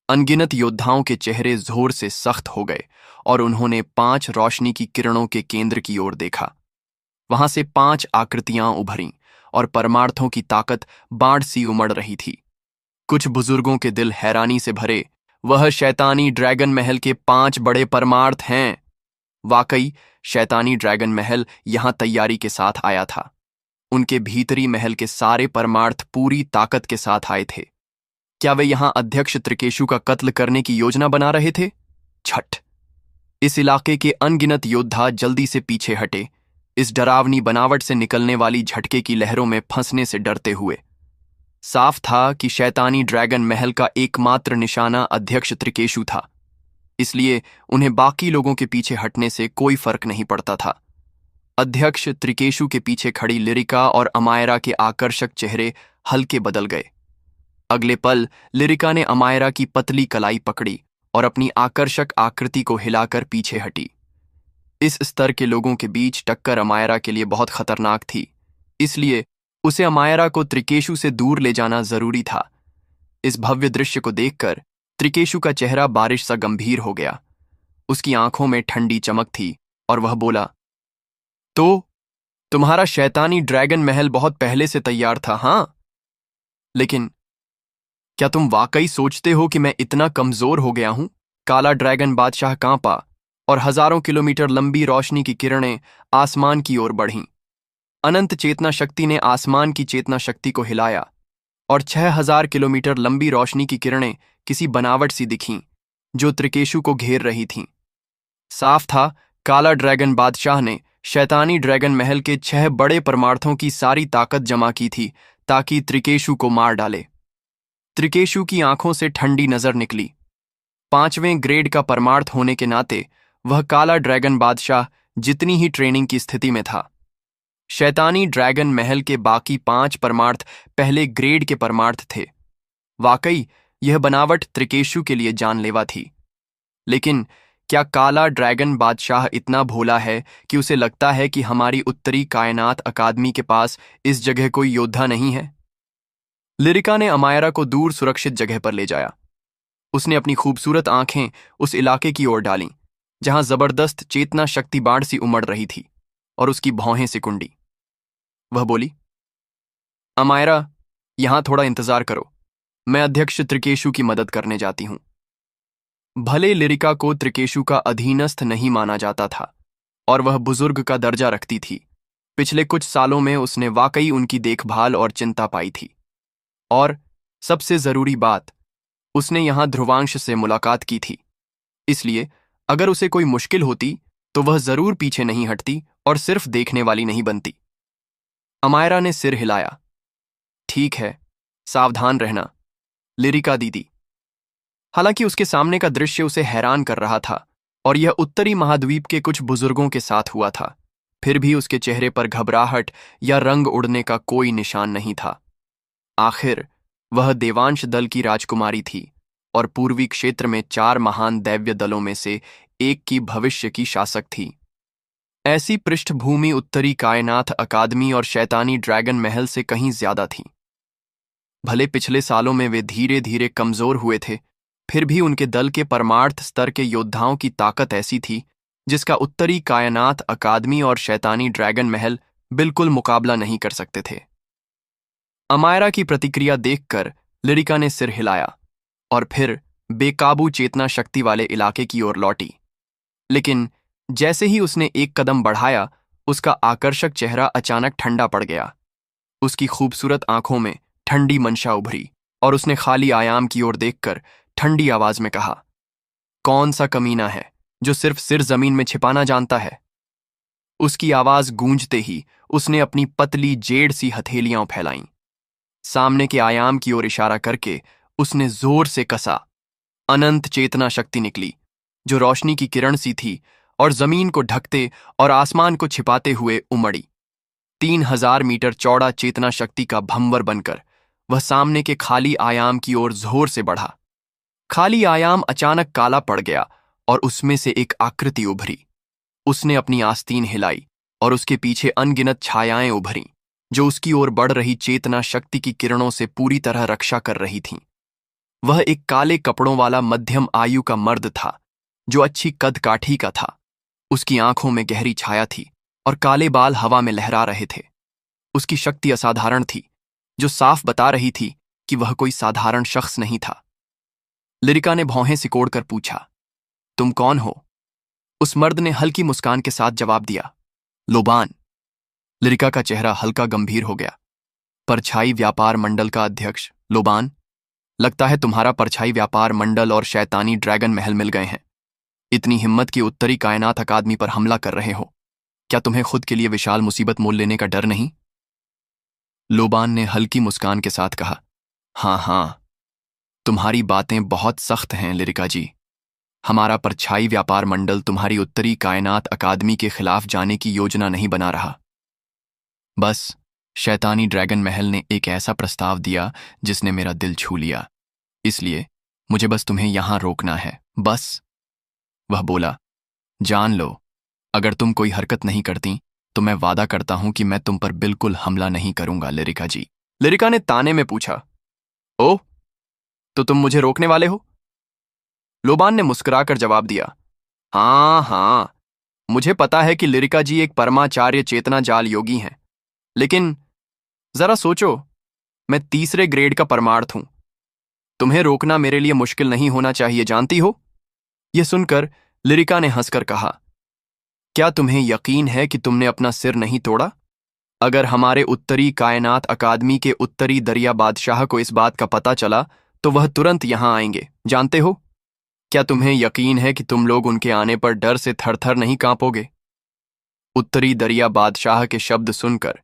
अनगिनत योद्धाओं के चेहरे जोर से सख्त हो गए और उन्होंने 5 रोशनी की किरणों के केंद्र की ओर देखा। वहां से 5 आकृतियां उभरीं और परमार्थों की ताकत बाढ़ सी उमड़ रही थी। कुछ बुजुर्गों के दिल हैरानी से भरे, वह शैतानी ड्रैगन महल के 5 बड़े परमार्थ हैं। वाकई शैतानी ड्रैगन महल यहां तैयारी के साथ आया था। उनके भीतरी महल के सारे परमार्थ पूरी ताकत के साथ आए थे। क्या वे यहां अध्यक्ष त्रिकेशु का कत्ल करने की योजना बना रहे थे? छठ इस इलाके के अनगिनत योद्धा जल्दी से पीछे हटे, इस डरावनी बनावट से निकलने वाली झटके की लहरों में फंसने से डरते हुए। साफ था कि शैतानी ड्रैगन महल का एकमात्र निशाना अध्यक्ष त्रिकेशु था, इसलिए उन्हें बाकी लोगों के पीछे हटने से कोई फर्क नहीं पड़ता था। अध्यक्ष त्रिकेशु के पीछे खड़ी लिरिका और अमायरा के आकर्षक चेहरे हल्के बदल गए। अगले पल लिरिका ने अमायरा की पतली कलाई पकड़ी और अपनी आकर्षक आकृति को हिलाकर पीछे हटी। इस स्तर के लोगों के बीच टक्कर अमायरा के लिए बहुत खतरनाक थी, इसलिए उसे अमायरा को त्रिकेशु से दूर ले जाना जरूरी था। इस भव्य दृश्य को देखकर त्रिकेशु का चेहरा बारिश सा गंभीर हो गया। उसकी आंखों में ठंडी चमक थी और वह बोला, तो तुम्हारा शैतानी ड्रैगन महल बहुत पहले से तैयार था, हाँ? लेकिन क्या तुम वाकई सोचते हो कि मैं इतना कमजोर हो गया हूं? काला ड्रैगन बादशाह कांपा और हजारों किलोमीटर लंबी रोशनी की किरणें आसमान की ओर बढ़ीं। अनंत चेतना शक्ति ने आसमान की चेतना शक्ति को हिलाया और 6000 किलोमीटर लंबी रोशनी की किरणें किसी बनावट सी दिखीं जो त्रिकेशु को घेर रही थीं। साफ था, काला ड्रैगन बादशाह ने शैतानी ड्रैगन महल के 6 बड़े परमार्थों की सारी ताकत जमा की थी ताकि त्रिकेशु को मार डाले। त्रिकेशु की आंखों से ठंडी नजर निकली। 5वें ग्रेड का परमार्थ होने के नाते वह काला ड्रैगन बादशाह जितनी ही ट्रेनिंग की स्थिति में था। शैतानी ड्रैगन महल के बाकी 5 परमार्थ पहले ग्रेड के परमार्थ थे। वाकई यह बनावट त्रिकेशु के लिए जानलेवा थी। लेकिन क्या काला ड्रैगन बादशाह इतना भोला है कि उसे लगता है कि हमारी उत्तरी कायनात अकादमी के पास इस जगह कोई योद्धा नहीं है? लिरिका ने अमायरा को दूर सुरक्षित जगह पर ले जाया। उसने अपनी खूबसूरत आंखें उस इलाके की ओर डालीं जहां जबरदस्त चेतना शक्ति बाढ़ सी उमड़ रही थी और उसकी भौहें सिकुंडी। वह बोली, अमायरा, यहां थोड़ा इंतजार करो, मैं अध्यक्ष त्रिकेशु की मदद करने जाती हूं। भले लिरिका को त्रिकेशु का अधीनस्थ नहीं माना जाता था और वह बुजुर्ग का दर्जा रखती थी, पिछले कुछ सालों में उसने वाकई उनकी देखभाल और चिंता पाई थी। और सबसे जरूरी बात, उसने यहां ध्रुवांश से मुलाकात की थी, इसलिए अगर उसे कोई मुश्किल होती तो वह जरूर पीछे नहीं हटती और सिर्फ देखने वाली नहीं बनती। अमायरा ने सिर हिलाया। ठीक है, सावधान रहना, लिरिका दीदी। हालांकि उसके सामने का दृश्य उसे हैरान कर रहा था और यह उत्तरी महाद्वीप के कुछ बुजुर्गों के साथ हुआ था, फिर भी उसके चेहरे पर घबराहट या रंग उड़ने का कोई निशान नहीं था। आखिर वह देवांश दल की राजकुमारी थी और पूर्वी क्षेत्र में 4 महान दैव्य दलों में से एक की भविष्य की शासक थी। ऐसी पृष्ठभूमि उत्तरी कायनात अकादमी और शैतानी ड्रैगन महल से कहीं ज्यादा थी। भले पिछले सालों में वे धीरे धीरे कमजोर हुए थे, फिर भी उनके दल के परमार्थ स्तर के योद्धाओं की ताकत ऐसी थी जिसका उत्तरी कायनात अकादमी और शैतानी ड्रैगन महल बिल्कुल मुकाबला नहीं कर सकते थे। अमायरा की प्रतिक्रिया देखकर लिरिका ने सिर हिलाया और फिर बेकाबू चेतना शक्ति वाले इलाके की ओर लौटी। लेकिन जैसे ही उसने एक कदम बढ़ाया, उसका आकर्षक चेहरा अचानक ठंडा पड़ गया। उसकी खूबसूरत आंखों में ठंडी मंशा उभरी और उसने खाली आयाम की ओर देखकर ठंडी आवाज में कहा, कौन सा कमीना है जो सिर्फ सिर जमीन में छिपाना जानता है? उसकी आवाज गूंजते ही उसने अपनी पतली जेड़ सी हथेलियां फैलाईं। सामने के आयाम की ओर इशारा करके उसने जोर से कसा। अनंत चेतना शक्ति निकली जो रोशनी की किरण सी थी और जमीन को ढकते और आसमान को छिपाते हुए उमड़ी। 3000 मीटर चौड़ा चेतना शक्ति का भंवर बनकर वह सामने के खाली आयाम की ओर जोर से बढ़ा। खाली आयाम अचानक काला पड़ गया और उसमें से एक आकृति उभरी। उसने अपनी आस्तीन हिलाई और उसके पीछे अनगिनत छायाएं उभरीं जो उसकी ओर बढ़ रही चेतना शक्ति की किरणों से पूरी तरह रक्षा कर रही थीं। वह एक काले कपड़ों वाला मध्यम आयु का मर्द था जो अच्छी कद काठी का था। उसकी आंखों में गहरी छाया थी और काले बाल हवा में लहरा रहे थे। उसकी शक्ति असाधारण थी जो साफ बता रही थी कि वह कोई साधारण शख्स नहीं था। लिरिका ने भौहें सिकोड़कर पूछा, तुम कौन हो? उस मर्द ने हल्की मुस्कान के साथ जवाब दिया, लोबान। लिरिका का चेहरा हल्का गंभीर हो गया। परछाई व्यापार मंडल का अध्यक्ष लोबान, लगता है तुम्हारा परछाई व्यापार मंडल और शैतानी ड्रैगन महल मिल गए हैं। इतनी हिम्मत कि उत्तरी कायनात अकादमी पर हमला कर रहे हो। क्या तुम्हें खुद के लिए विशाल मुसीबत मोल लेने का डर नहीं? लोबान ने हल्की मुस्कान के साथ कहा, हाँ हाँ, तुम्हारी बातें बहुत सख्त हैं लिरिका जी। हमारा परछाई व्यापार मंडल तुम्हारी उत्तरी कायनात अकादमी के खिलाफ जाने की योजना नहीं बना रहा। बस शैतानी ड्रैगन महल ने एक ऐसा प्रस्ताव दिया जिसने मेरा दिल छू लिया। इसलिए मुझे बस तुम्हें यहां रोकना है, बस। वह बोला, जान लो, अगर तुम कोई हरकत नहीं करती तो मैं वादा करता हूं कि मैं तुम पर बिल्कुल हमला नहीं करूंगा लिरिका जी। लिरिका ने ताने में पूछा, ओह, तो तुम मुझे रोकने वाले हो? लोबान ने मुस्कुराकर जवाब दिया, हाँ हाँ, मुझे पता है कि लिरिका जी एक परमाचार्य चेतना जाल योगी हैं, लेकिन जरा सोचो, मैं तीसरे ग्रेड का परमार्थ हूं। तुम्हें रोकना मेरे लिए मुश्किल नहीं होना चाहिए, जानती हो? यह सुनकर लिरिका ने हंसकर कहा, क्या तुम्हें यकीन है कि तुमने अपना सिर नहीं तोड़ा? अगर हमारे उत्तरी कायनात अकादमी के उत्तरी दरिया बादशाह को इस बात का पता चला तो वह तुरंत यहां आएंगे, जानते हो? क्या तुम्हें यकीन है कि तुम लोग उनके आने पर डर से थरथर नहीं कांपोगे? उत्तरी दरिया बादशाह के शब्द सुनकर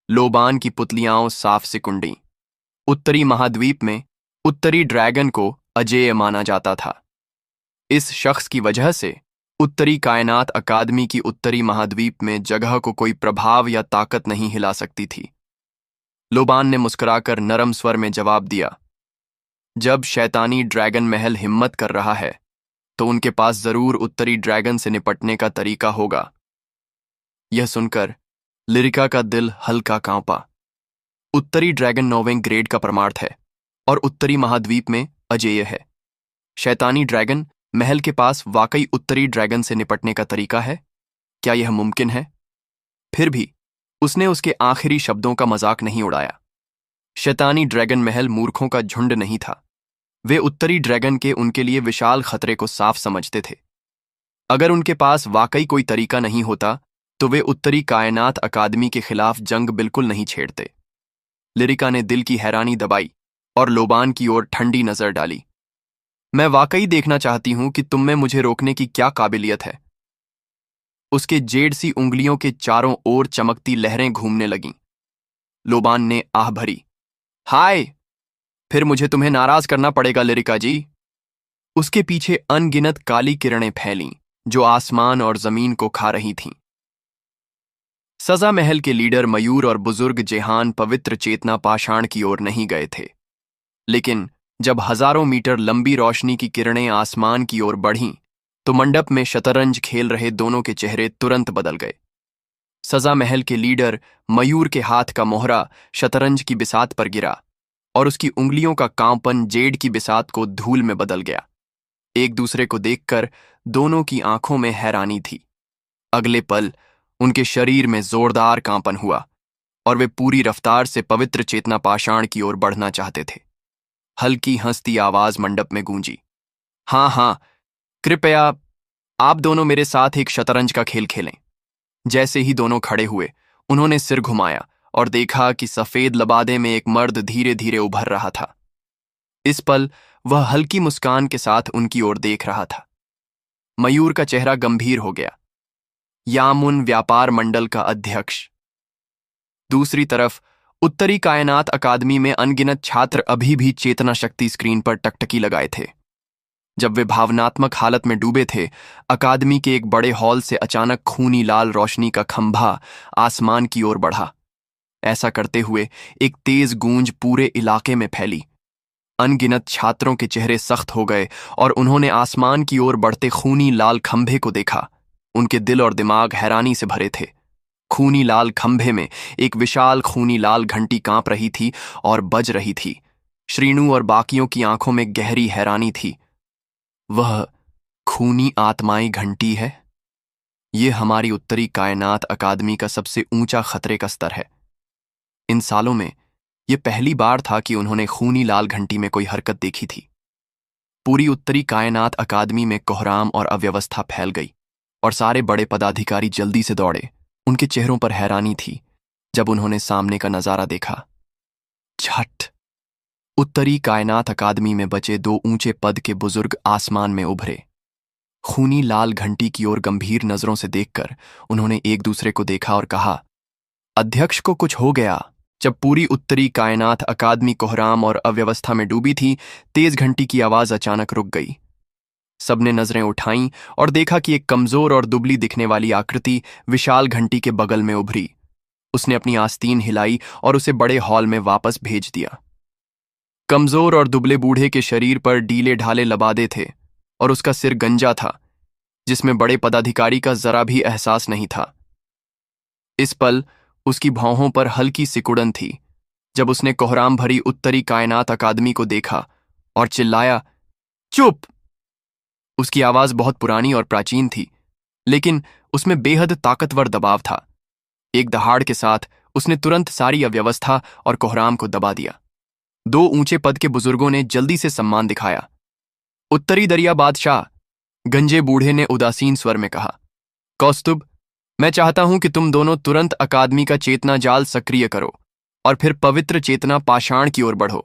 लोबान की पुतलियां साफ सिकुड़। उत्तरी महाद्वीप में उत्तरी ड्रैगन को अजेय माना जाता था। इस शख्स की वजह से उत्तरी कायनात अकादमी की उत्तरी महाद्वीप में जगह को कोई प्रभाव या ताकत नहीं हिला सकती थी। लोबान ने मुस्कुराकर नरम स्वर में जवाब दिया, जब शैतानी ड्रैगन महल हिम्मत कर रहा है तो उनके पास जरूर उत्तरी ड्रैगन से निपटने का तरीका होगा। यह सुनकर लिरिका का दिल हल्का कांपा। उत्तरी ड्रैगन 9वें ग्रेड का परमार्थ है और उत्तरी महाद्वीप में अजेय है। शैतानी ड्रैगन महल के पास वाकई उत्तरी ड्रैगन से निपटने का तरीका है? क्या यह मुमकिन है? फिर भी उसने उसके आखिरी शब्दों का मजाक नहीं उड़ाया। शैतानी ड्रैगन महल मूर्खों का झुंड नहीं था। वे उत्तरी ड्रैगन के उनके लिए विशाल खतरे को साफ समझते थे। अगर उनके पास वाकई कोई तरीका नहीं होता तो वे उत्तरी कायनात अकादमी के खिलाफ जंग बिल्कुल नहीं छेड़ते। लिरिका ने दिल की हैरानी दबाई और लोबान की ओर ठंडी नजर डाली। मैं वाकई देखना चाहती हूं कि तुम में मुझे रोकने की क्या काबिलियत है। उसके जेड सी उंगलियों के चारों ओर चमकती लहरें घूमने लगीं। लोबान ने आह भरी, हाय, फिर मुझे तुम्हें नाराज करना पड़ेगा लिरिका जी। उसके पीछे अनगिनत काली किरणें फैलीं जो आसमान और जमीन को खा रही थीं। सजा महल के लीडर मयूर और बुजुर्ग जेहान पवित्र चेतना पाषाण की ओर नहीं गए थे, लेकिन जब हजारों मीटर लंबी रोशनी की किरणें आसमान की ओर बढ़ीं तो मंडप में शतरंज खेल रहे दोनों के चेहरे तुरंत बदल गए। सजा महल के लीडर मयूर के हाथ का मोहरा शतरंज की बिसात पर गिरा और उसकी उंगलियों का कांपन जेड की बिसात को धूल में बदल गया। एक दूसरे को देखकर दोनों की आंखों में हैरानी थी। अगले पल उनके शरीर में जोरदार कांपन हुआ और वे पूरी रफ्तार से पवित्र चेतना पाषाण की ओर बढ़ना चाहते थे। हल्की हंसती आवाज मंडप में गूंजी, हाँ हाँ, कृपया आप दोनों मेरे साथ एक शतरंज का खेल खेलें। जैसे ही दोनों खड़े हुए उन्होंने सिर घुमाया और देखा कि सफेद लबादे में एक मर्द धीरे धीरे उभर रहा था। इस पल वह हल्की मुस्कान के साथ उनकी ओर देख रहा था। मयूर का चेहरा गंभीर हो गया। यामुन व्यापार मंडल का अध्यक्ष। दूसरी तरफ उत्तरी कायनात अकादमी में अनगिनत छात्र अभी भी चेतना शक्ति स्क्रीन पर टकटकी लगाए थे। जब वे भावनात्मक हालत में डूबे थे, अकादमी के एक बड़े हॉल से अचानक खूनी लाल रोशनी का खंभा आसमान की ओर बढ़ा। ऐसा करते हुए एक तेज गूंज पूरे इलाके में फैली। अनगिनत छात्रों के चेहरे सख्त हो गए और उन्होंने आसमान की ओर बढ़ते खूनी लाल खंभे को देखा। उनके दिल और दिमाग हैरानी से भरे थे। खूनी लाल खंभे में एक विशाल खूनी लाल घंटी कांप रही थी और बज रही थी। श्रीनु और बाकियों की आंखों में गहरी हैरानी थी। वह खूनी आत्माई घंटी है। यह हमारी उत्तरी कायनात अकादमी का सबसे ऊंचा खतरे का स्तर है। इन सालों में यह पहली बार था कि उन्होंने खूनी लाल घंटी में कोई हरकत देखी थी। पूरी उत्तरी कायनात अकादमी में कोहराम और अव्यवस्था फैल गई और सारे बड़े पदाधिकारी जल्दी से दौड़े। उनके चेहरों पर हैरानी थी जब उन्होंने सामने का नजारा देखा। झट! उत्तरी कायनात अकादमी में बचे 2 ऊंचे पद के बुजुर्ग आसमान में उभरे। खूनी लाल घंटी की ओर गंभीर नजरों से देखकर उन्होंने एक दूसरे को देखा और कहा, अध्यक्ष को कुछ हो गया। जब पूरी उत्तरी कायनात अकादमी कोहराम और अव्यवस्था में डूबी थी, तेज घंटी की आवाज अचानक रुक गई। सबने नजरें उठाईं और देखा कि एक कमजोर और दुबली दिखने वाली आकृति विशाल घंटी के बगल में उभरी। उसने अपनी आस्तीन हिलाई और उसे बड़े हॉल में वापस भेज दिया। कमजोर और दुबले बूढ़े के शरीर पर ढीले ढाले लबादे थे और उसका सिर गंजा था, जिसमें बड़े पदाधिकारी का जरा भी एहसास नहीं था। इस पल उसकी भौहों पर हल्की सिकुड़न थी जब उसने कोहराम भरी उत्तरी कायनात अकादमी को देखा और चिल्लाया, चुप! उसकी आवाज बहुत पुरानी और प्राचीन थी, लेकिन उसमें बेहद ताकतवर दबाव था। एक दहाड़ के साथ उसने तुरंत सारी अव्यवस्था और कोहराम को दबा दिया। दो ऊंचे पद के बुजुर्गों ने जल्दी से सम्मान दिखाया। उत्तरी दरिया बादशाह, गंजे बूढ़े ने उदासीन स्वर में कहा, कौस्तुभ, मैं चाहता हूं कि तुम दोनों तुरंत अकादमी का चेतना जाल सक्रिय करो और फिर पवित्र चेतना पाषाण की ओर बढ़ो।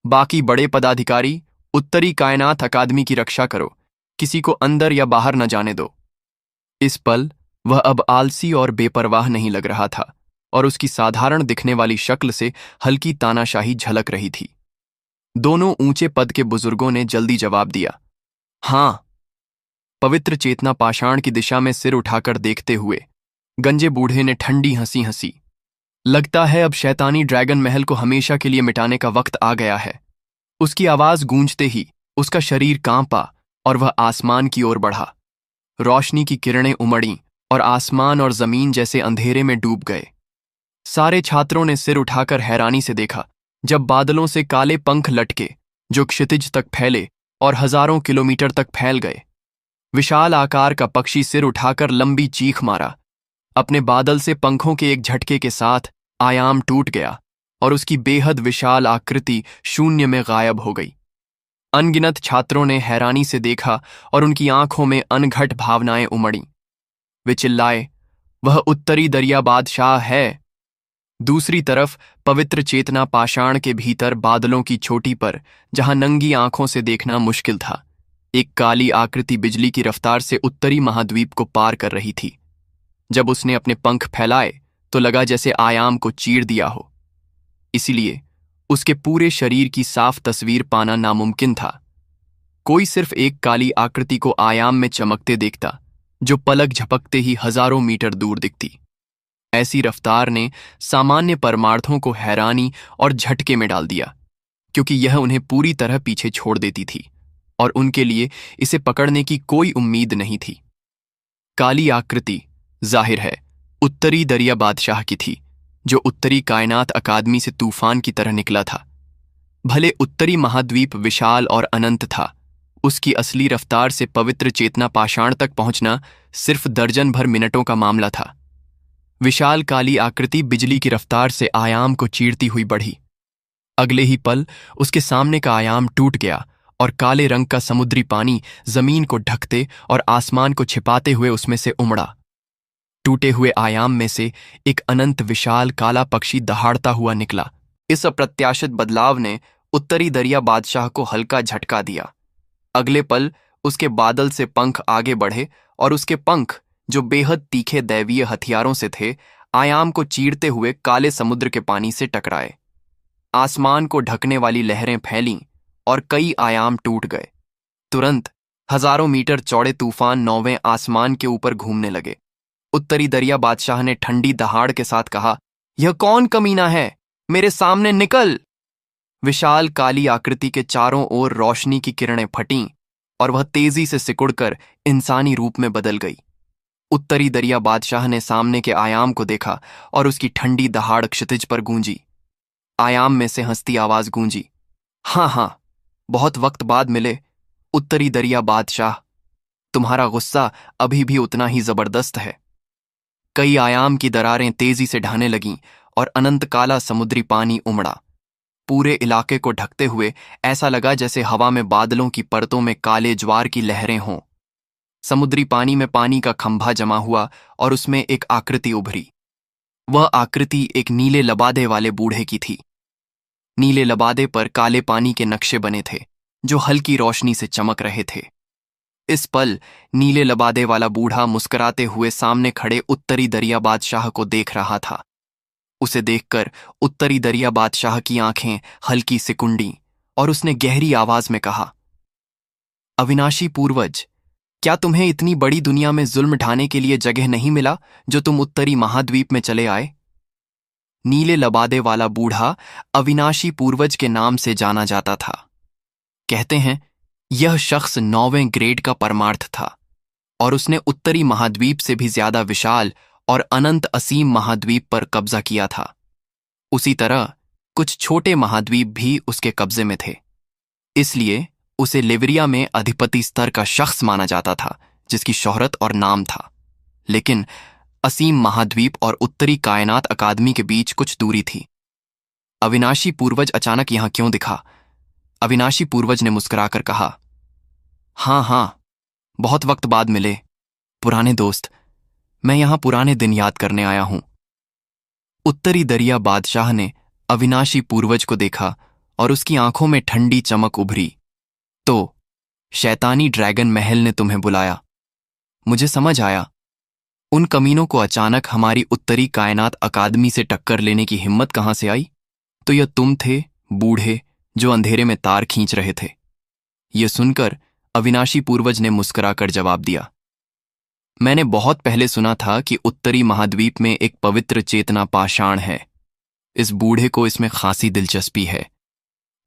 बाकी बड़े पदाधिकारी, उत्तरी कायनात अकादमी की रक्षा करो, किसी को अंदर या बाहर न जाने दो। इस पल वह अब आलसी और बेपरवाह नहीं लग रहा था और उसकी साधारण दिखने वाली शक्ल से हल्की तानाशाही झलक रही थी। दोनों ऊंचे पद के बुजुर्गों ने जल्दी जवाब दिया, हां। पवित्र चेतना पाषाण की दिशा में सिर उठाकर देखते हुए गंजे बूढ़े ने ठंडी हंसी हंसी। लगता है अब शैतानी ड्रैगन महल को हमेशा के लिए मिटाने का वक्त आ गया है। उसकी आवाज गूंजते ही उसका शरीर कांपा और वह आसमान की ओर बढ़ा। रोशनी की किरणें उमड़ी और आसमान और जमीन जैसे अंधेरे में डूब गए। सारे छात्रों ने सिर उठाकर हैरानी से देखा जब बादलों से काले पंख लटके जो क्षितिज तक फैले और हजारों किलोमीटर तक फैल गए। विशाल आकार का पक्षी सिर उठाकर लंबी चीख मारा। अपने बादल से पंखों के एक झटके के साथ आयाम टूट गया और उसकी बेहद विशाल आकृति शून्य में गायब हो गई। अनगिनत छात्रों ने हैरानी से देखा और उनकी आंखों में अनघट भावनाएं उमड़ी। वे चिल्लाए, वह उत्तरी दरिया बादशाह है। दूसरी तरफ पवित्र चेतना पाषाण के भीतर बादलों की चोटी पर, जहां नंगी आंखों से देखना मुश्किल था, एक काली आकृति बिजली की रफ्तार से उत्तरी महाद्वीप को पार कर रही थी। जब उसने अपने पंख फैलाए तो लगा जैसे आयाम को चीर दिया हो। इसलिए उसके पूरे शरीर की साफ तस्वीर पाना नामुमकिन था। कोई सिर्फ एक काली आकृति को आयाम में चमकते देखता, जो पलक झपकते ही हजारों मीटर दूर दिखती। ऐसी रफ्तार ने सामान्य परमार्थों को हैरानी और झटके में डाल दिया, क्योंकि यह उन्हें पूरी तरह पीछे छोड़ देती थी और उनके लिए इसे पकड़ने की कोई उम्मीद नहीं थी। काली आकृति जाहिर है उत्तरी दरिया बादशाह की थी, जो उत्तरी कायनात अकादमी से तूफान की तरह निकला था। भले उत्तरी महाद्वीप विशाल और अनंत था, उसकी असली रफ्तार से पवित्र चेतना पाषाण तक पहुंचना सिर्फ दर्जन भर मिनटों का मामला था। विशाल काली आकृति बिजली की रफ्तार से आयाम को चीरती हुई बढ़ी। अगले ही पल उसके सामने का आयाम टूट गया और काले रंग का समुद्री पानी जमीन को ढकते और आसमान को छिपाते हुए उसमें से उमड़ा। टूटे हुए आयाम में से एक अनंत विशाल काला पक्षी दहाड़ता हुआ निकला। इस अप्रत्याशित बदलाव ने उत्तरी दरिया बादशाह को हल्का झटका दिया। अगले पल उसके बादल से पंख आगे बढ़े और उसके पंख, जो बेहद तीखे दैवीय हथियारों से थे, आयाम को चीरते हुए काले समुद्र के पानी से टकराए। आसमान को ढकने वाली लहरें फैलीं और कई आयाम टूट गए। तुरंत हजारों मीटर चौड़े तूफान नौवें आसमान के ऊपर घूमने लगे। उत्तरी दरिया बादशाह ने ठंडी दहाड़ के साथ कहा, यह कौन कमीना है? मेरे सामने निकल! विशाल काली आकृति के चारों ओर रोशनी की किरणें फटीं और वह तेजी से सिकुड़कर इंसानी रूप में बदल गई। उत्तरी दरिया बादशाह ने सामने के आयाम को देखा और उसकी ठंडी दहाड़ क्षितिज पर गूंजी। आयाम में से हंसती आवाज गूंजी, हाँ, बहुत वक्त बाद मिले उत्तरी दरिया बादशाह। तुम्हारा गुस्सा अभी भी उतना ही जबरदस्त है। कई आयाम की दरारें तेजी से ढहने लगीं और अनंत काला समुद्री पानी उमड़ा, पूरे इलाके को ढकते हुए। ऐसा लगा जैसे हवा में बादलों की परतों में काले ज्वार की लहरें हों। समुद्री पानी में पानी का खंभा जमा हुआ और उसमें एक आकृति उभरी। वह आकृति एक नीले लबादे वाले बूढ़े की थी। नीले लबादे पर काले पानी के नक्शे बने थे, जो हल्की रोशनी से चमक रहे थे। इस पल नीले लबादे वाला बूढ़ा मुस्कुराते हुए सामने खड़े उत्तरी दरिया बादशाह को देख रहा था। उसे देखकर उत्तरी दरिया बादशाह की आंखें हल्की सिकुंडी और उसने गहरी आवाज में कहा, अविनाशी पूर्वज, क्या तुम्हें इतनी बड़ी दुनिया में जुल्म ढाने के लिए जगह नहीं मिला जो तुम उत्तरी महाद्वीप में चले आए? नीले लबादे वाला बूढ़ा अविनाशी पूर्वज के नाम से जाना जाता था। कहते हैं यह शख्स 9वें ग्रेड का परमार्थ था और उसने उत्तरी महाद्वीप से भी ज्यादा विशाल और अनंत असीम महाद्वीप पर कब्जा किया था। उसी तरह कुछ छोटे महाद्वीप भी उसके कब्जे में थे। इसलिए उसे लिवरिया में अधिपति स्तर का शख्स माना जाता था, जिसकी शोहरत और नाम था। लेकिन असीम महाद्वीप और उत्तरी कायनात अकादमी के बीच कुछ दूरी थी। अविनाशी पूर्वज अचानक यहां क्यों दिखा? अविनाशी पूर्वज ने मुस्कुराकर कहा, हाँ, बहुत वक्त बाद मिले पुराने दोस्त, मैं यहां पुराने दिन याद करने आया हूं। उत्तरी दरिया बादशाह ने अविनाशी पूर्वज को देखा और उसकी आंखों में ठंडी चमक उभरी। तो शैतानी ड्रैगन महल ने तुम्हें बुलाया। मुझे समझ आया, उन कमीनों को अचानक हमारी उत्तरी कायनात अकादमी से टक्कर लेने की हिम्मत कहां से आई? तो यह तुम थे, बूढ़े, जो अंधेरे में तार खींच रहे थे। यह सुनकर अविनाशी पूर्वज ने मुस्कुराकर जवाब दिया, मैंने बहुत पहले सुना था कि उत्तरी महाद्वीप में एक पवित्र चेतना पाषाण है। इस बूढ़े को इसमें खासी दिलचस्पी है।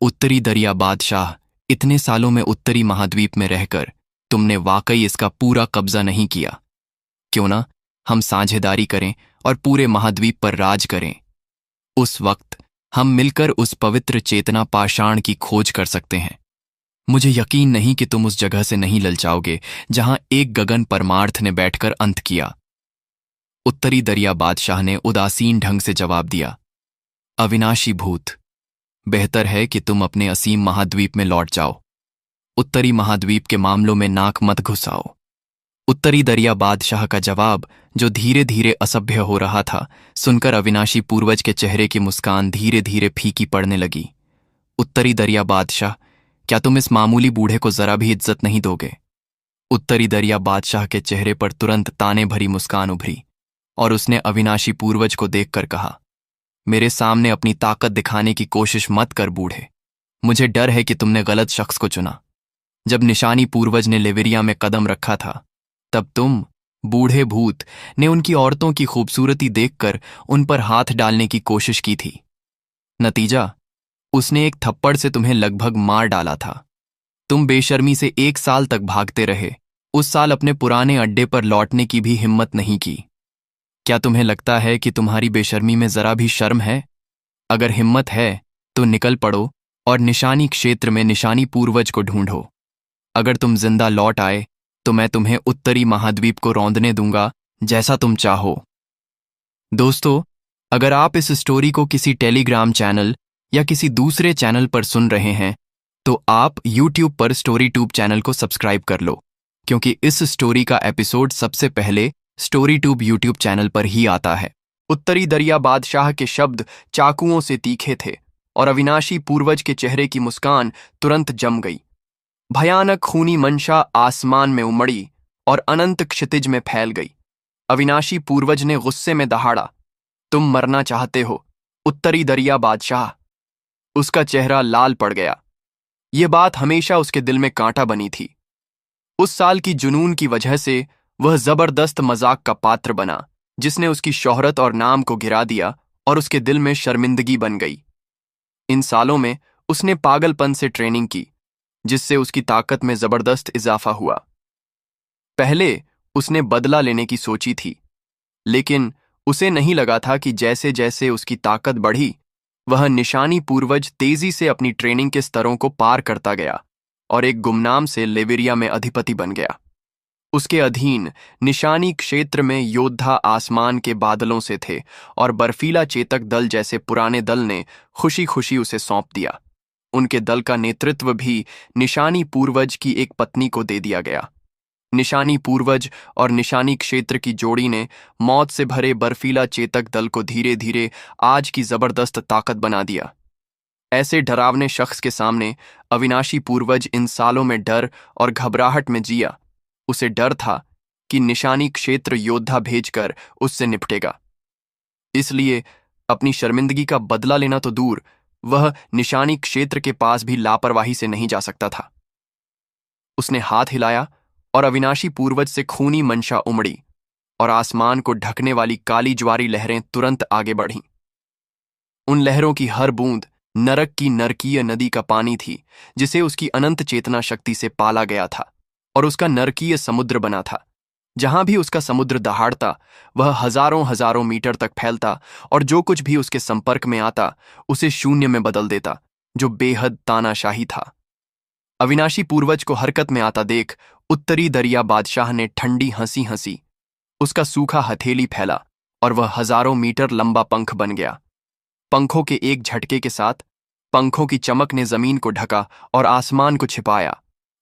उत्तरी दरिया बादशाह, इतने सालों में उत्तरी महाद्वीप में रहकर तुमने वाकई इसका पूरा कब्जा नहीं किया। क्यों ना हम साझेदारी करें और पूरे महाद्वीप पर राज करें। उस वक्त हम मिलकर उस पवित्र चेतना पाषाण की खोज कर सकते हैं। मुझे यकीन नहीं कि तुम उस जगह से नहीं ललचाओगे जहां एक गगन परमार्थ ने बैठकर अंत किया। उत्तरी दरिया बादशाह ने उदासीन ढंग से जवाब दिया, अविनाशी भूत, बेहतर है कि तुम अपने असीम महाद्वीप में लौट जाओ। उत्तरी महाद्वीप के मामलों में नाक मत घुसाओ। उत्तरी दरिया बादशाह का जवाब, जो धीरे धीरे असभ्य हो रहा था, सुनकर अविनाशी पूर्वज के चेहरे की मुस्कान धीरे धीरे फीकी पड़ने लगी। उत्तरी दरिया बादशाह, क्या तुम इस मामूली बूढ़े को जरा भी इज्जत नहीं दोगे? उत्तरी दरिया बादशाह के चेहरे पर तुरंत ताने भरी मुस्कान उभरी और उसने अविनाशी पूर्वज को देखकर कहा, मेरे सामने अपनी ताकत दिखाने की कोशिश मत कर बूढ़े। मुझे डर है कि तुमने गलत शख्स को चुना। जब निशानी पूर्वज ने लिवरिया में कदम रखा था, तब तुम, बूढ़े भूत, ने उनकी औरतों की खूबसूरती देखकर उन पर हाथ डालने की कोशिश की थी। नतीजा, उसने एक थप्पड़ से तुम्हें लगभग मार डाला था। तुम बेशर्मी से 1 साल तक भागते रहे। उस साल अपने पुराने अड्डे पर लौटने की भी हिम्मत नहीं की। क्या तुम्हें लगता है कि तुम्हारी बेशर्मी में जरा भी शर्म है? अगर हिम्मत है तो निकल पड़ो और निशानी क्षेत्र में निशानी पूर्वज को ढूंढो। अगर तुम जिंदा लौट आए तो मैं तुम्हें उत्तरी महाद्वीप को रौंदने दूंगा, जैसा तुम चाहो। दोस्तों, अगर आप इस स्टोरी को किसी टेलीग्राम चैनल या किसी दूसरे चैनल पर सुन रहे हैं तो आप YouTube पर स्टोरी ट्यूब चैनल को सब्सक्राइब कर लो, क्योंकि इस स्टोरी का एपिसोड सबसे पहले स्टोरी ट्यूब YouTube चैनल पर ही आता है। उत्तरी दरिया बादशाह के शब्द चाकुओं से तीखे थे और अविनाशी पूर्वज के चेहरे की मुस्कान तुरंत जम गई। भयानक खूनी मंशा आसमान में उमड़ी और अनंत क्षितिज में फैल गई। अविनाशी पूर्वज ने गुस्से में दहाड़ा, तुम मरना चाहते हो उत्तरी दरिया बादशाह। उसका चेहरा लाल पड़ गया। यह बात हमेशा उसके दिल में कांटा बनी थी। उस साल की जुनून की वजह से वह जबरदस्त मजाक का पात्र बना, जिसने उसकी शोहरत और नाम को गिरा दिया और उसके दिल में शर्मिंदगी बन गई। इन सालों में उसने पागलपन से ट्रेनिंग की, जिससे उसकी ताकत में जबरदस्त इजाफा हुआ। पहले उसने बदला लेने की सोची थी, लेकिन उसे नहीं लगा था कि जैसे जैसे उसकी ताकत बढ़ी, वह निशानी पूर्वज तेजी से अपनी ट्रेनिंग के स्तरों को पार करता गया और एक गुमनाम से लिवरिया में अधिपति बन गया। उसके अधीन निशानी क्षेत्र में योद्धा आसमान के बादलों से थे और बर्फीला चेतक दल जैसे पुराने दल ने खुशी खुशी उसे सौंप दिया। उनके दल का नेतृत्व भी निशानी पूर्वज की एक पत्नी को दे दिया गया। निशानी पूर्वज और निशानी क्षेत्र की जोड़ी ने मौत से भरे बर्फीला चेतक दल को धीरे धीरे आज की जबरदस्त ताकत बना दिया। ऐसे डरावने शख्स के सामने अविनाशी पूर्वज इन सालों में डर और घबराहट में जिया, उसे डर था कि निशानी क्षेत्र योद्धा भेजकर उससे निपटेगा। इसलिए अपनी शर्मिंदगी का बदला लेना तो दूर, वह निशानी क्षेत्र के पास भी लापरवाही से नहीं जा सकता था। उसने हाथ हिलाया और अविनाशी पूर्वज से खूनी मंशा उमड़ी और आसमान को ढकने वाली काली ज्वारी लहरें तुरंत आगे बढ़ीं। उन लहरों की हर बूंद नरक की नरकीय नदी का पानी थी, जिसे उसकी अनंत चेतना शक्ति से पाला गया था और उसका नरकीय समुद्र बना था। जहां भी उसका समुद्र दहाड़ता, वह हजारों हजारों मीटर तक फैलता और जो कुछ भी उसके संपर्क में आता उसे शून्य में बदल देता, जो बेहद तानाशाही था। अविनाशी पूर्वज को हरकत में आता देख उत्तरी दरिया बादशाह ने ठंडी हंसी हंसी उसका सूखा हथेली फैला और वह हजारों मीटर लंबा पंख बन गया। पंखों के एक झटके के साथ पंखों की चमक ने जमीन को ढका और आसमान को छिपाया,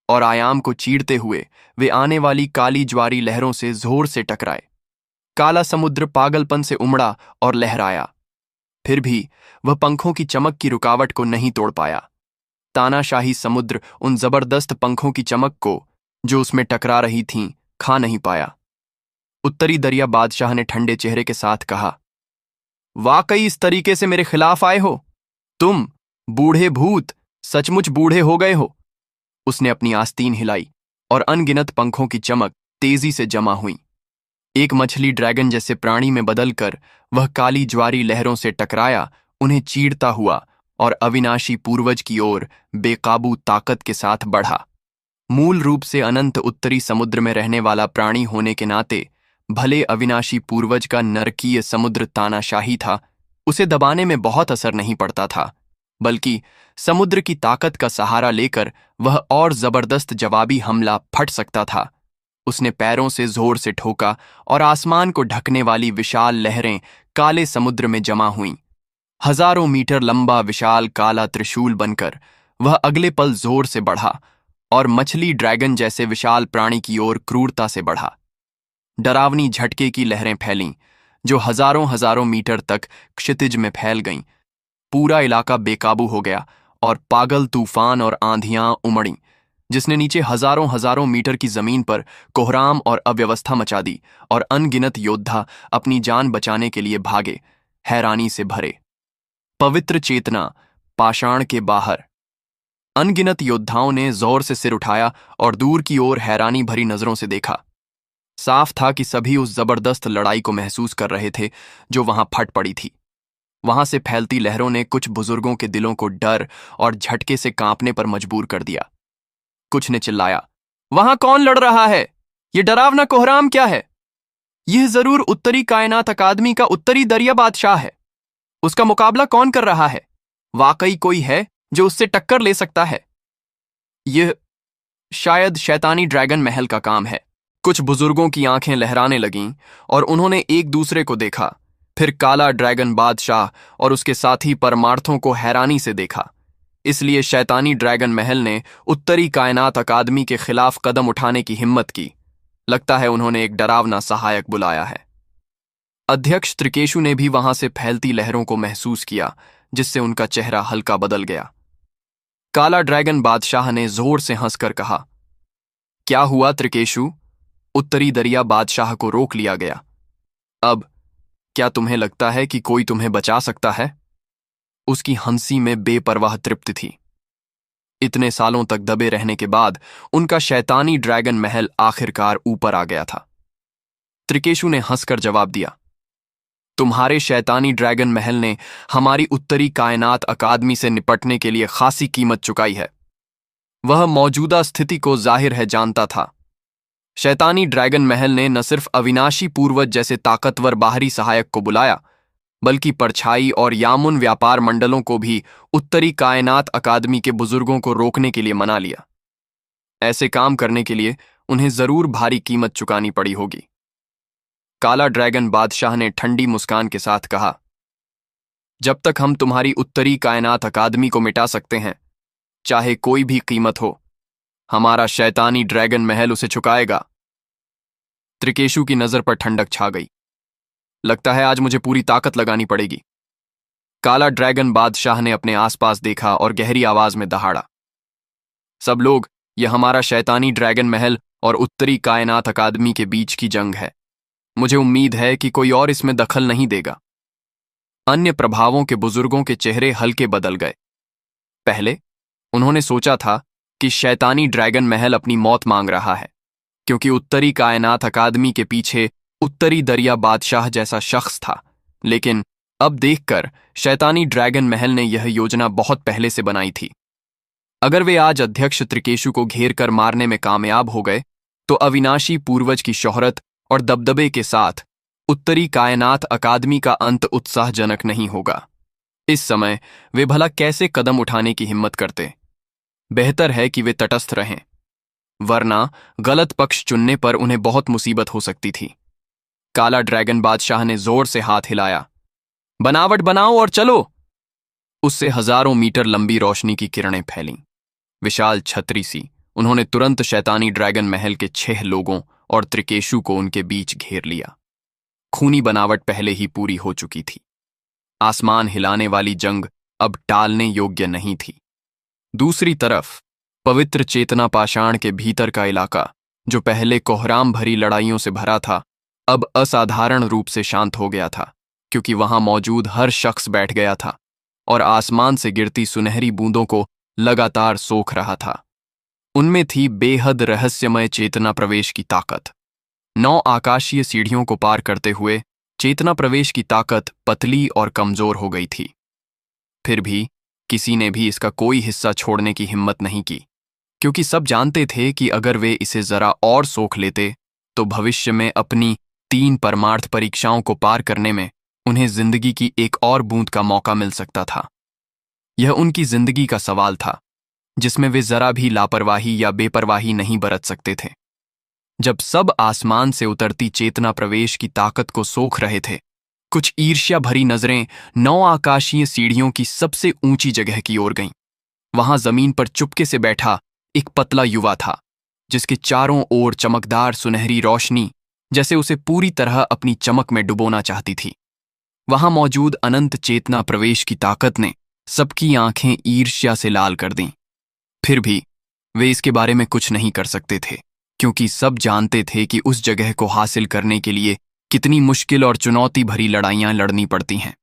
और आयाम को चीरते हुए वे आने वाली काली ज्वारी लहरों से जोर से टकराए। काला समुद्र पागलपन से उमड़ा और लहराया, फिर भी वह पंखों की चमक की रुकावट को नहीं तोड़ पाया। तानाशाही समुद्र उन जबरदस्त पंखों की चमक को, जो उसमें टकरा रही थीं, खा नहीं पाया। उत्तरी दरिया बादशाह ने ठंडे चेहरे के साथ कहा, वाकई इस तरीके से मेरे खिलाफ आए हो तुम, बूढ़े भूत, सचमुच बूढ़े हो गए हो। उसने अपनी आस्तीन हिलाई और अनगिनत पंखों की चमक तेजी से जमा हुई। एक मछली ड्रैगन जैसे प्राणी में बदलकर वह काली ज्वारी लहरों से टकराया, उन्हें चीरता हुआ और अविनाशी पूर्वज की ओर बेकाबू ताकत के साथ बढ़ा। मूल रूप से अनंत उत्तरी समुद्र में रहने वाला प्राणी होने के नाते भले अविनाशी पूर्वज का नरकीय समुद्र तानाशाही था, उसे दबाने में बहुत असर नहीं पड़ता था, बल्कि समुद्र की ताकत का सहारा लेकर वह और जबरदस्त जवाबी हमला फट सकता था। उसने पैरों से जोर से ठोका और आसमान को ढकने वाली विशाल लहरें काले समुद्र में जमा हुईं। हजारों मीटर लंबा विशाल काला त्रिशूल बनकर वह अगले पल जोर से बढ़ा और मछली ड्रैगन जैसे विशाल प्राणी की ओर क्रूरता से बढ़ा। डरावनी झटके की लहरें फैलीं, जो हजारों हजारों मीटर तक क्षितिज में फैल गईं। पूरा इलाका बेकाबू हो गया और पागल तूफान और आंधियां उमड़ीं, जिसने नीचे हजारों हजारों मीटर की जमीन पर कोहराम और अव्यवस्था मचा दी, और अनगिनत योद्धा अपनी जान बचाने के लिए भागे, हैरानी से भरे। पवित्र चेतना पाषाण के बाहर। अनगिनत योद्धाओं ने जोर से सिर उठाया और दूर की ओर हैरानी भरी नजरों से देखा। साफ था कि सभी उस जबरदस्त लड़ाई को महसूस कर रहे थे जो वहां फट पड़ी थी। वहां से फैलती लहरों ने कुछ बुजुर्गों के दिलों को डर और झटके से कांपने पर मजबूर कर दिया। कुछ ने चिल्लाया, वहां कौन लड़ रहा है? ये डरावना कोहराम क्या है? यह जरूर उत्तरी कायनात अकादमी का उत्तरी दरिया बादशाह है। उसका मुकाबला कौन कर रहा है? वाकई कोई है जो उससे टक्कर ले सकता है? यह शायद शैतानी ड्रैगन महल का काम है। कुछ बुजुर्गों की आंखें लहराने लगीं और उन्होंने एक दूसरे को देखा, फिर काला ड्रैगन बादशाह और उसके साथी परमार्थों को हैरानी से देखा। इसलिए शैतानी ड्रैगन महल ने उत्तरी कायनात अकादमी के खिलाफ कदम उठाने की हिम्मत की। लगता है उन्होंने एक डरावना सहायक बुलाया है। अध्यक्ष त्रिकेशु ने भी वहां से फैलती लहरों को महसूस किया, जिससे उनका चेहरा हल्का बदल गया। काला ड्रैगन बादशाह ने जोर से हंसकर कहा, क्या हुआ त्रिकेशु? उत्तरी दरिया बादशाह को रोक लिया गया। अब क्या तुम्हें लगता है कि कोई तुम्हें बचा सकता है? उसकी हंसी में बेपरवाह तृप्ति थी। इतने सालों तक दबे रहने के बाद उनका शैतानी ड्रैगन महल आखिरकार ऊपर आ गया था। त्रिकेशु ने हंसकर जवाब दिया, तुम्हारे शैतानी ड्रैगन महल ने हमारी उत्तरी कायनात अकादमी से निपटने के लिए खासी कीमत चुकाई है। वह मौजूदा स्थिति को जाहिर है जानता था। शैतानी ड्रैगन महल ने न सिर्फ अविनाशी पूर्वज जैसे ताकतवर बाहरी सहायक को बुलाया, बल्कि परछाई और यामुन व्यापार मंडलों को भी उत्तरी कायनात अकादमी के बुजुर्गों को रोकने के लिए मना लिया। ऐसे काम करने के लिए उन्हें जरूर भारी कीमत चुकानी पड़ी होगी। काला ड्रैगन बादशाह ने ठंडी मुस्कान के साथ कहा, जब तक हम तुम्हारी उत्तरी कायनात अकादमी को मिटा सकते हैं, चाहे कोई भी कीमत हो, हमारा शैतानी ड्रैगन महल उसे चुकाएगा। त्रिकेशु की नजर पर ठंडक छा गई। लगता है आज मुझे पूरी ताकत लगानी पड़ेगी। काला ड्रैगन बादशाह ने अपने आसपास देखा और गहरी आवाज में दहाड़ा, सब लोग, यह हमारा शैतानी ड्रैगन महल और उत्तरी कायनात अकादमी के बीच की जंग है। मुझे उम्मीद है कि कोई और इसमें दखल नहीं देगा। अन्य प्रभावों के बुजुर्गों के चेहरे हल्के बदल गए। पहले उन्होंने सोचा था कि शैतानी ड्रैगन महल अपनी मौत मांग रहा है, क्योंकि उत्तरी कायनात अकादमी के पीछे उत्तरी दरिया बादशाह जैसा शख्स था। लेकिन अब देखकर शैतानी ड्रैगन महल ने यह योजना बहुत पहले से बनाई थी। अगर वे आज अध्यक्ष त्रिकेशु को घेर कर मारने में कामयाब हो गए तो अविनाशी पूर्वज की शोहरत और दबदबे के साथ उत्तरी कायनात अकादमी का अंत उत्साहजनक नहीं होगा। इस समय वे भला कैसे कदम उठाने की हिम्मत करते? बेहतर है कि वे तटस्थ रहें, वरना गलत पक्ष चुनने पर उन्हें बहुत मुसीबत हो सकती थी। काला ड्रैगन बादशाह ने जोर से हाथ हिलाया। बनावट बनाओ और चलो। उससे हजारों मीटर लंबी रोशनी की किरणें फैलीं, विशाल छतरी सी। उन्होंने तुरंत शैतानी ड्रैगन महल के 6 लोगों और त्रिकेशु को उनके बीच घेर लिया। खूनी बनावट पहले ही पूरी हो चुकी थी। आसमान हिलाने वाली जंग अब टालने योग्य नहीं थी। दूसरी तरफ पवित्र चेतना पाषाण के भीतर का इलाका, जो पहले कोहराम भरी लड़ाइयों से भरा था, अब असाधारण रूप से शांत हो गया था, क्योंकि वहां मौजूद हर शख्स बैठ गया था और आसमान से गिरती सुनहरी बूंदों को लगातार सोख रहा था। उनमें थी बेहद रहस्यमय चेतना प्रवेश की ताकत। 9 आकाशीय सीढ़ियों को पार करते हुए चेतना प्रवेश की ताकत पतली और कमजोर हो गई थी। फिर भी किसी ने भी इसका कोई हिस्सा छोड़ने की हिम्मत नहीं की, क्योंकि सब जानते थे कि अगर वे इसे जरा और सोख लेते तो भविष्य में अपनी 3 परमार्थ परीक्षाओं को पार करने में उन्हें जिंदगी की एक और बूंद का मौका मिल सकता था। यह उनकी जिंदगी का सवाल था, जिसमें वे जरा भी लापरवाही या बेपरवाही नहीं बरत सकते थे। जब सब आसमान से उतरती चेतना प्रवेश की ताकत को सोख रहे थे, कुछ ईर्ष्या भरी नजरें 9 आकाशीय सीढ़ियों की सबसे ऊंची जगह की ओर गईं। वहां जमीन पर चुपके से बैठा एक पतला युवा था, जिसके चारों ओर चमकदार सुनहरी रोशनी जैसे उसे पूरी तरह अपनी चमक में डुबोना चाहती थी। वहां मौजूद अनंत चेतना प्रवेश की ताकत ने सबकी आंखें ईर्ष्या से लाल कर दीं। फिर भी वे इसके बारे में कुछ नहीं कर सकते थे, क्योंकि सब जानते थे कि उस जगह को हासिल करने के लिए कितनी मुश्किल और चुनौती भरी लड़ाइयां लड़नी पड़ती हैं।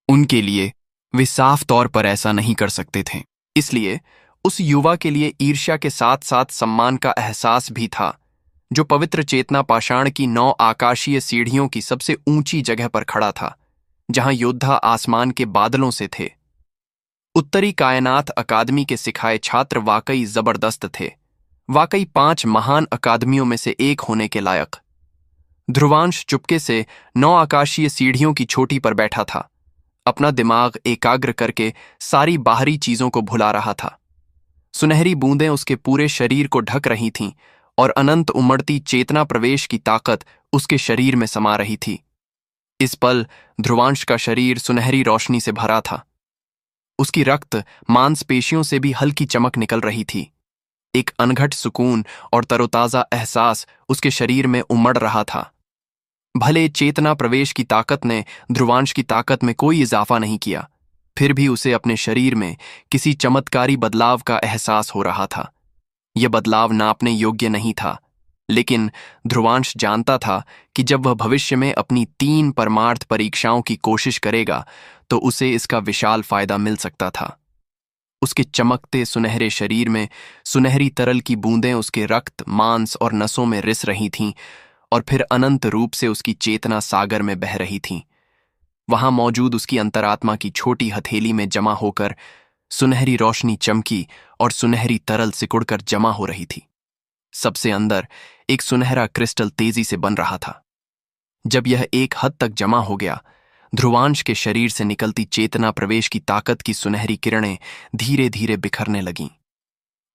उनके लिए वे साफ तौर पर ऐसा नहीं कर सकते थे। इसलिए उस युवा के लिए ईर्ष्या के साथ साथ सम्मान का एहसास भी था, जो पवित्र चेतना पाषाण की 9 आकाशीय सीढ़ियों की सबसे ऊंची जगह पर खड़ा था, जहां योद्धा आसमान के बादलों से थे। उत्तरी कायनात अकादमी के सिखाए छात्र वाकई जबरदस्त थे, वाकई 5 महान अकादमियों में से एक होने के लायक। ध्रुवांश चुपके से 9 आकाशीय सीढ़ियों की चोटी पर बैठा था, अपना दिमाग एकाग्र करके सारी बाहरी चीजों को भुला रहा था। सुनहरी बूंदें उसके पूरे शरीर को ढक रही थीं और अनंत उमड़ती चेतना प्रवेश की ताकत उसके शरीर में समा रही थी। इस पल ध्रुवांश का शरीर सुनहरी रोशनी से भरा था। उसकी रक्त मांसपेशियों से भी हल्की चमक निकल रही थी। एक अनघट सुकून और तरोताजा एहसास उसके शरीर में उमड़ रहा था। भले चेतना प्रवेश की ताकत ने ध्रुवांश की ताकत में कोई इजाफा नहीं किया, फिर भी उसे अपने शरीर में किसी चमत्कारी बदलाव का एहसास हो रहा था। यह बदलाव नापने योग्य नहीं था, लेकिन ध्रुवांश जानता था कि जब वह भविष्य में अपनी 3 परमार्थ परीक्षाओं की कोशिश करेगा तो उसे इसका विशाल फायदा मिल सकता था। उसके चमकते सुनहरे शरीर में सुनहरी तरल की बूंदें उसके रक्त, मांस और नसों में रिस रही थीं और फिर अनंत रूप से उसकी चेतना सागर में बह रही थीं। वहां मौजूद उसकी अंतरात्मा की छोटी हथेली में जमा होकर सुनहरी रोशनी चमकी और सुनहरी तरल सिकुड़कर जमा हो रही थी। सबसे अंदर एक सुनहरा क्रिस्टल तेजी से बन रहा था। जब यह एक हद तक जमा हो गया, ध्रुवांश के शरीर से निकलती चेतना प्रवेश की ताकत की सुनहरी किरणें धीरे धीरे बिखरने लगीं।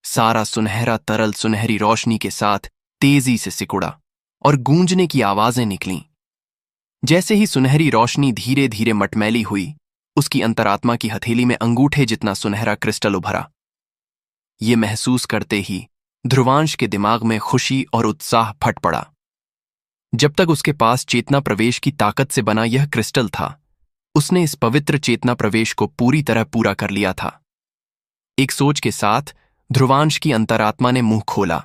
सारा सुनहरा तरल सुनहरी रोशनी के साथ तेजी से सिकुड़ा और गूंजने की आवाजें निकलीं। जैसे ही सुनहरी रोशनी धीरे धीरे मटमैली हुई, उसकी अंतरात्मा की हथेली में अंगूठे जितना सुनहरा क्रिस्टल उभरा। ये महसूस करते ही ध्रुवांश के दिमाग में खुशी और उत्साह फट पड़ा। जब तक उसके पास चेतना प्रवेश की ताकत से बना यह क्रिस्टल था, उसने इस पवित्र चेतना प्रवेश को पूरी तरह पूरा कर लिया था। एक सोच के साथ ध्रुवांश की अंतरात्मा ने मुंह खोला।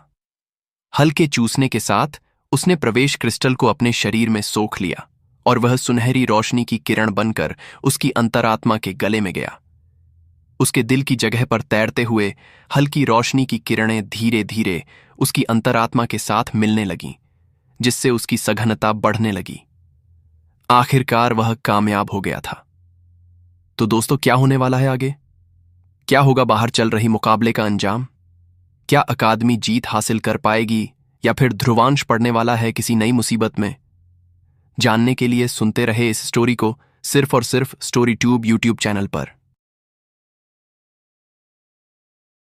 हल्के चूसने के साथ उसने प्रवेश क्रिस्टल को अपने शरीर में सोख लिया और वह सुनहरी रोशनी की किरण बनकर उसकी अंतरात्मा के गले में गया। उसके दिल की जगह पर तैरते हुए हल्की रोशनी की किरणें धीरे धीरे उसकी अंतरात्मा के साथ मिलने लगीं, जिससे उसकी सघनता बढ़ने लगी। आखिरकार वह कामयाब हो गया था। तो दोस्तों, क्या होने वाला है आगे? क्या होगा बाहर चल रही मुकाबले का अंजाम? क्या अकादमी जीत हासिल कर पाएगी या फिर ध्रुवांश पड़ने वाला है किसी नई मुसीबत में? जानने के लिए सुनते रहे इस स्टोरी को सिर्फ और सिर्फ स्टोरी ट्यूब यूट्यूब चैनल पर।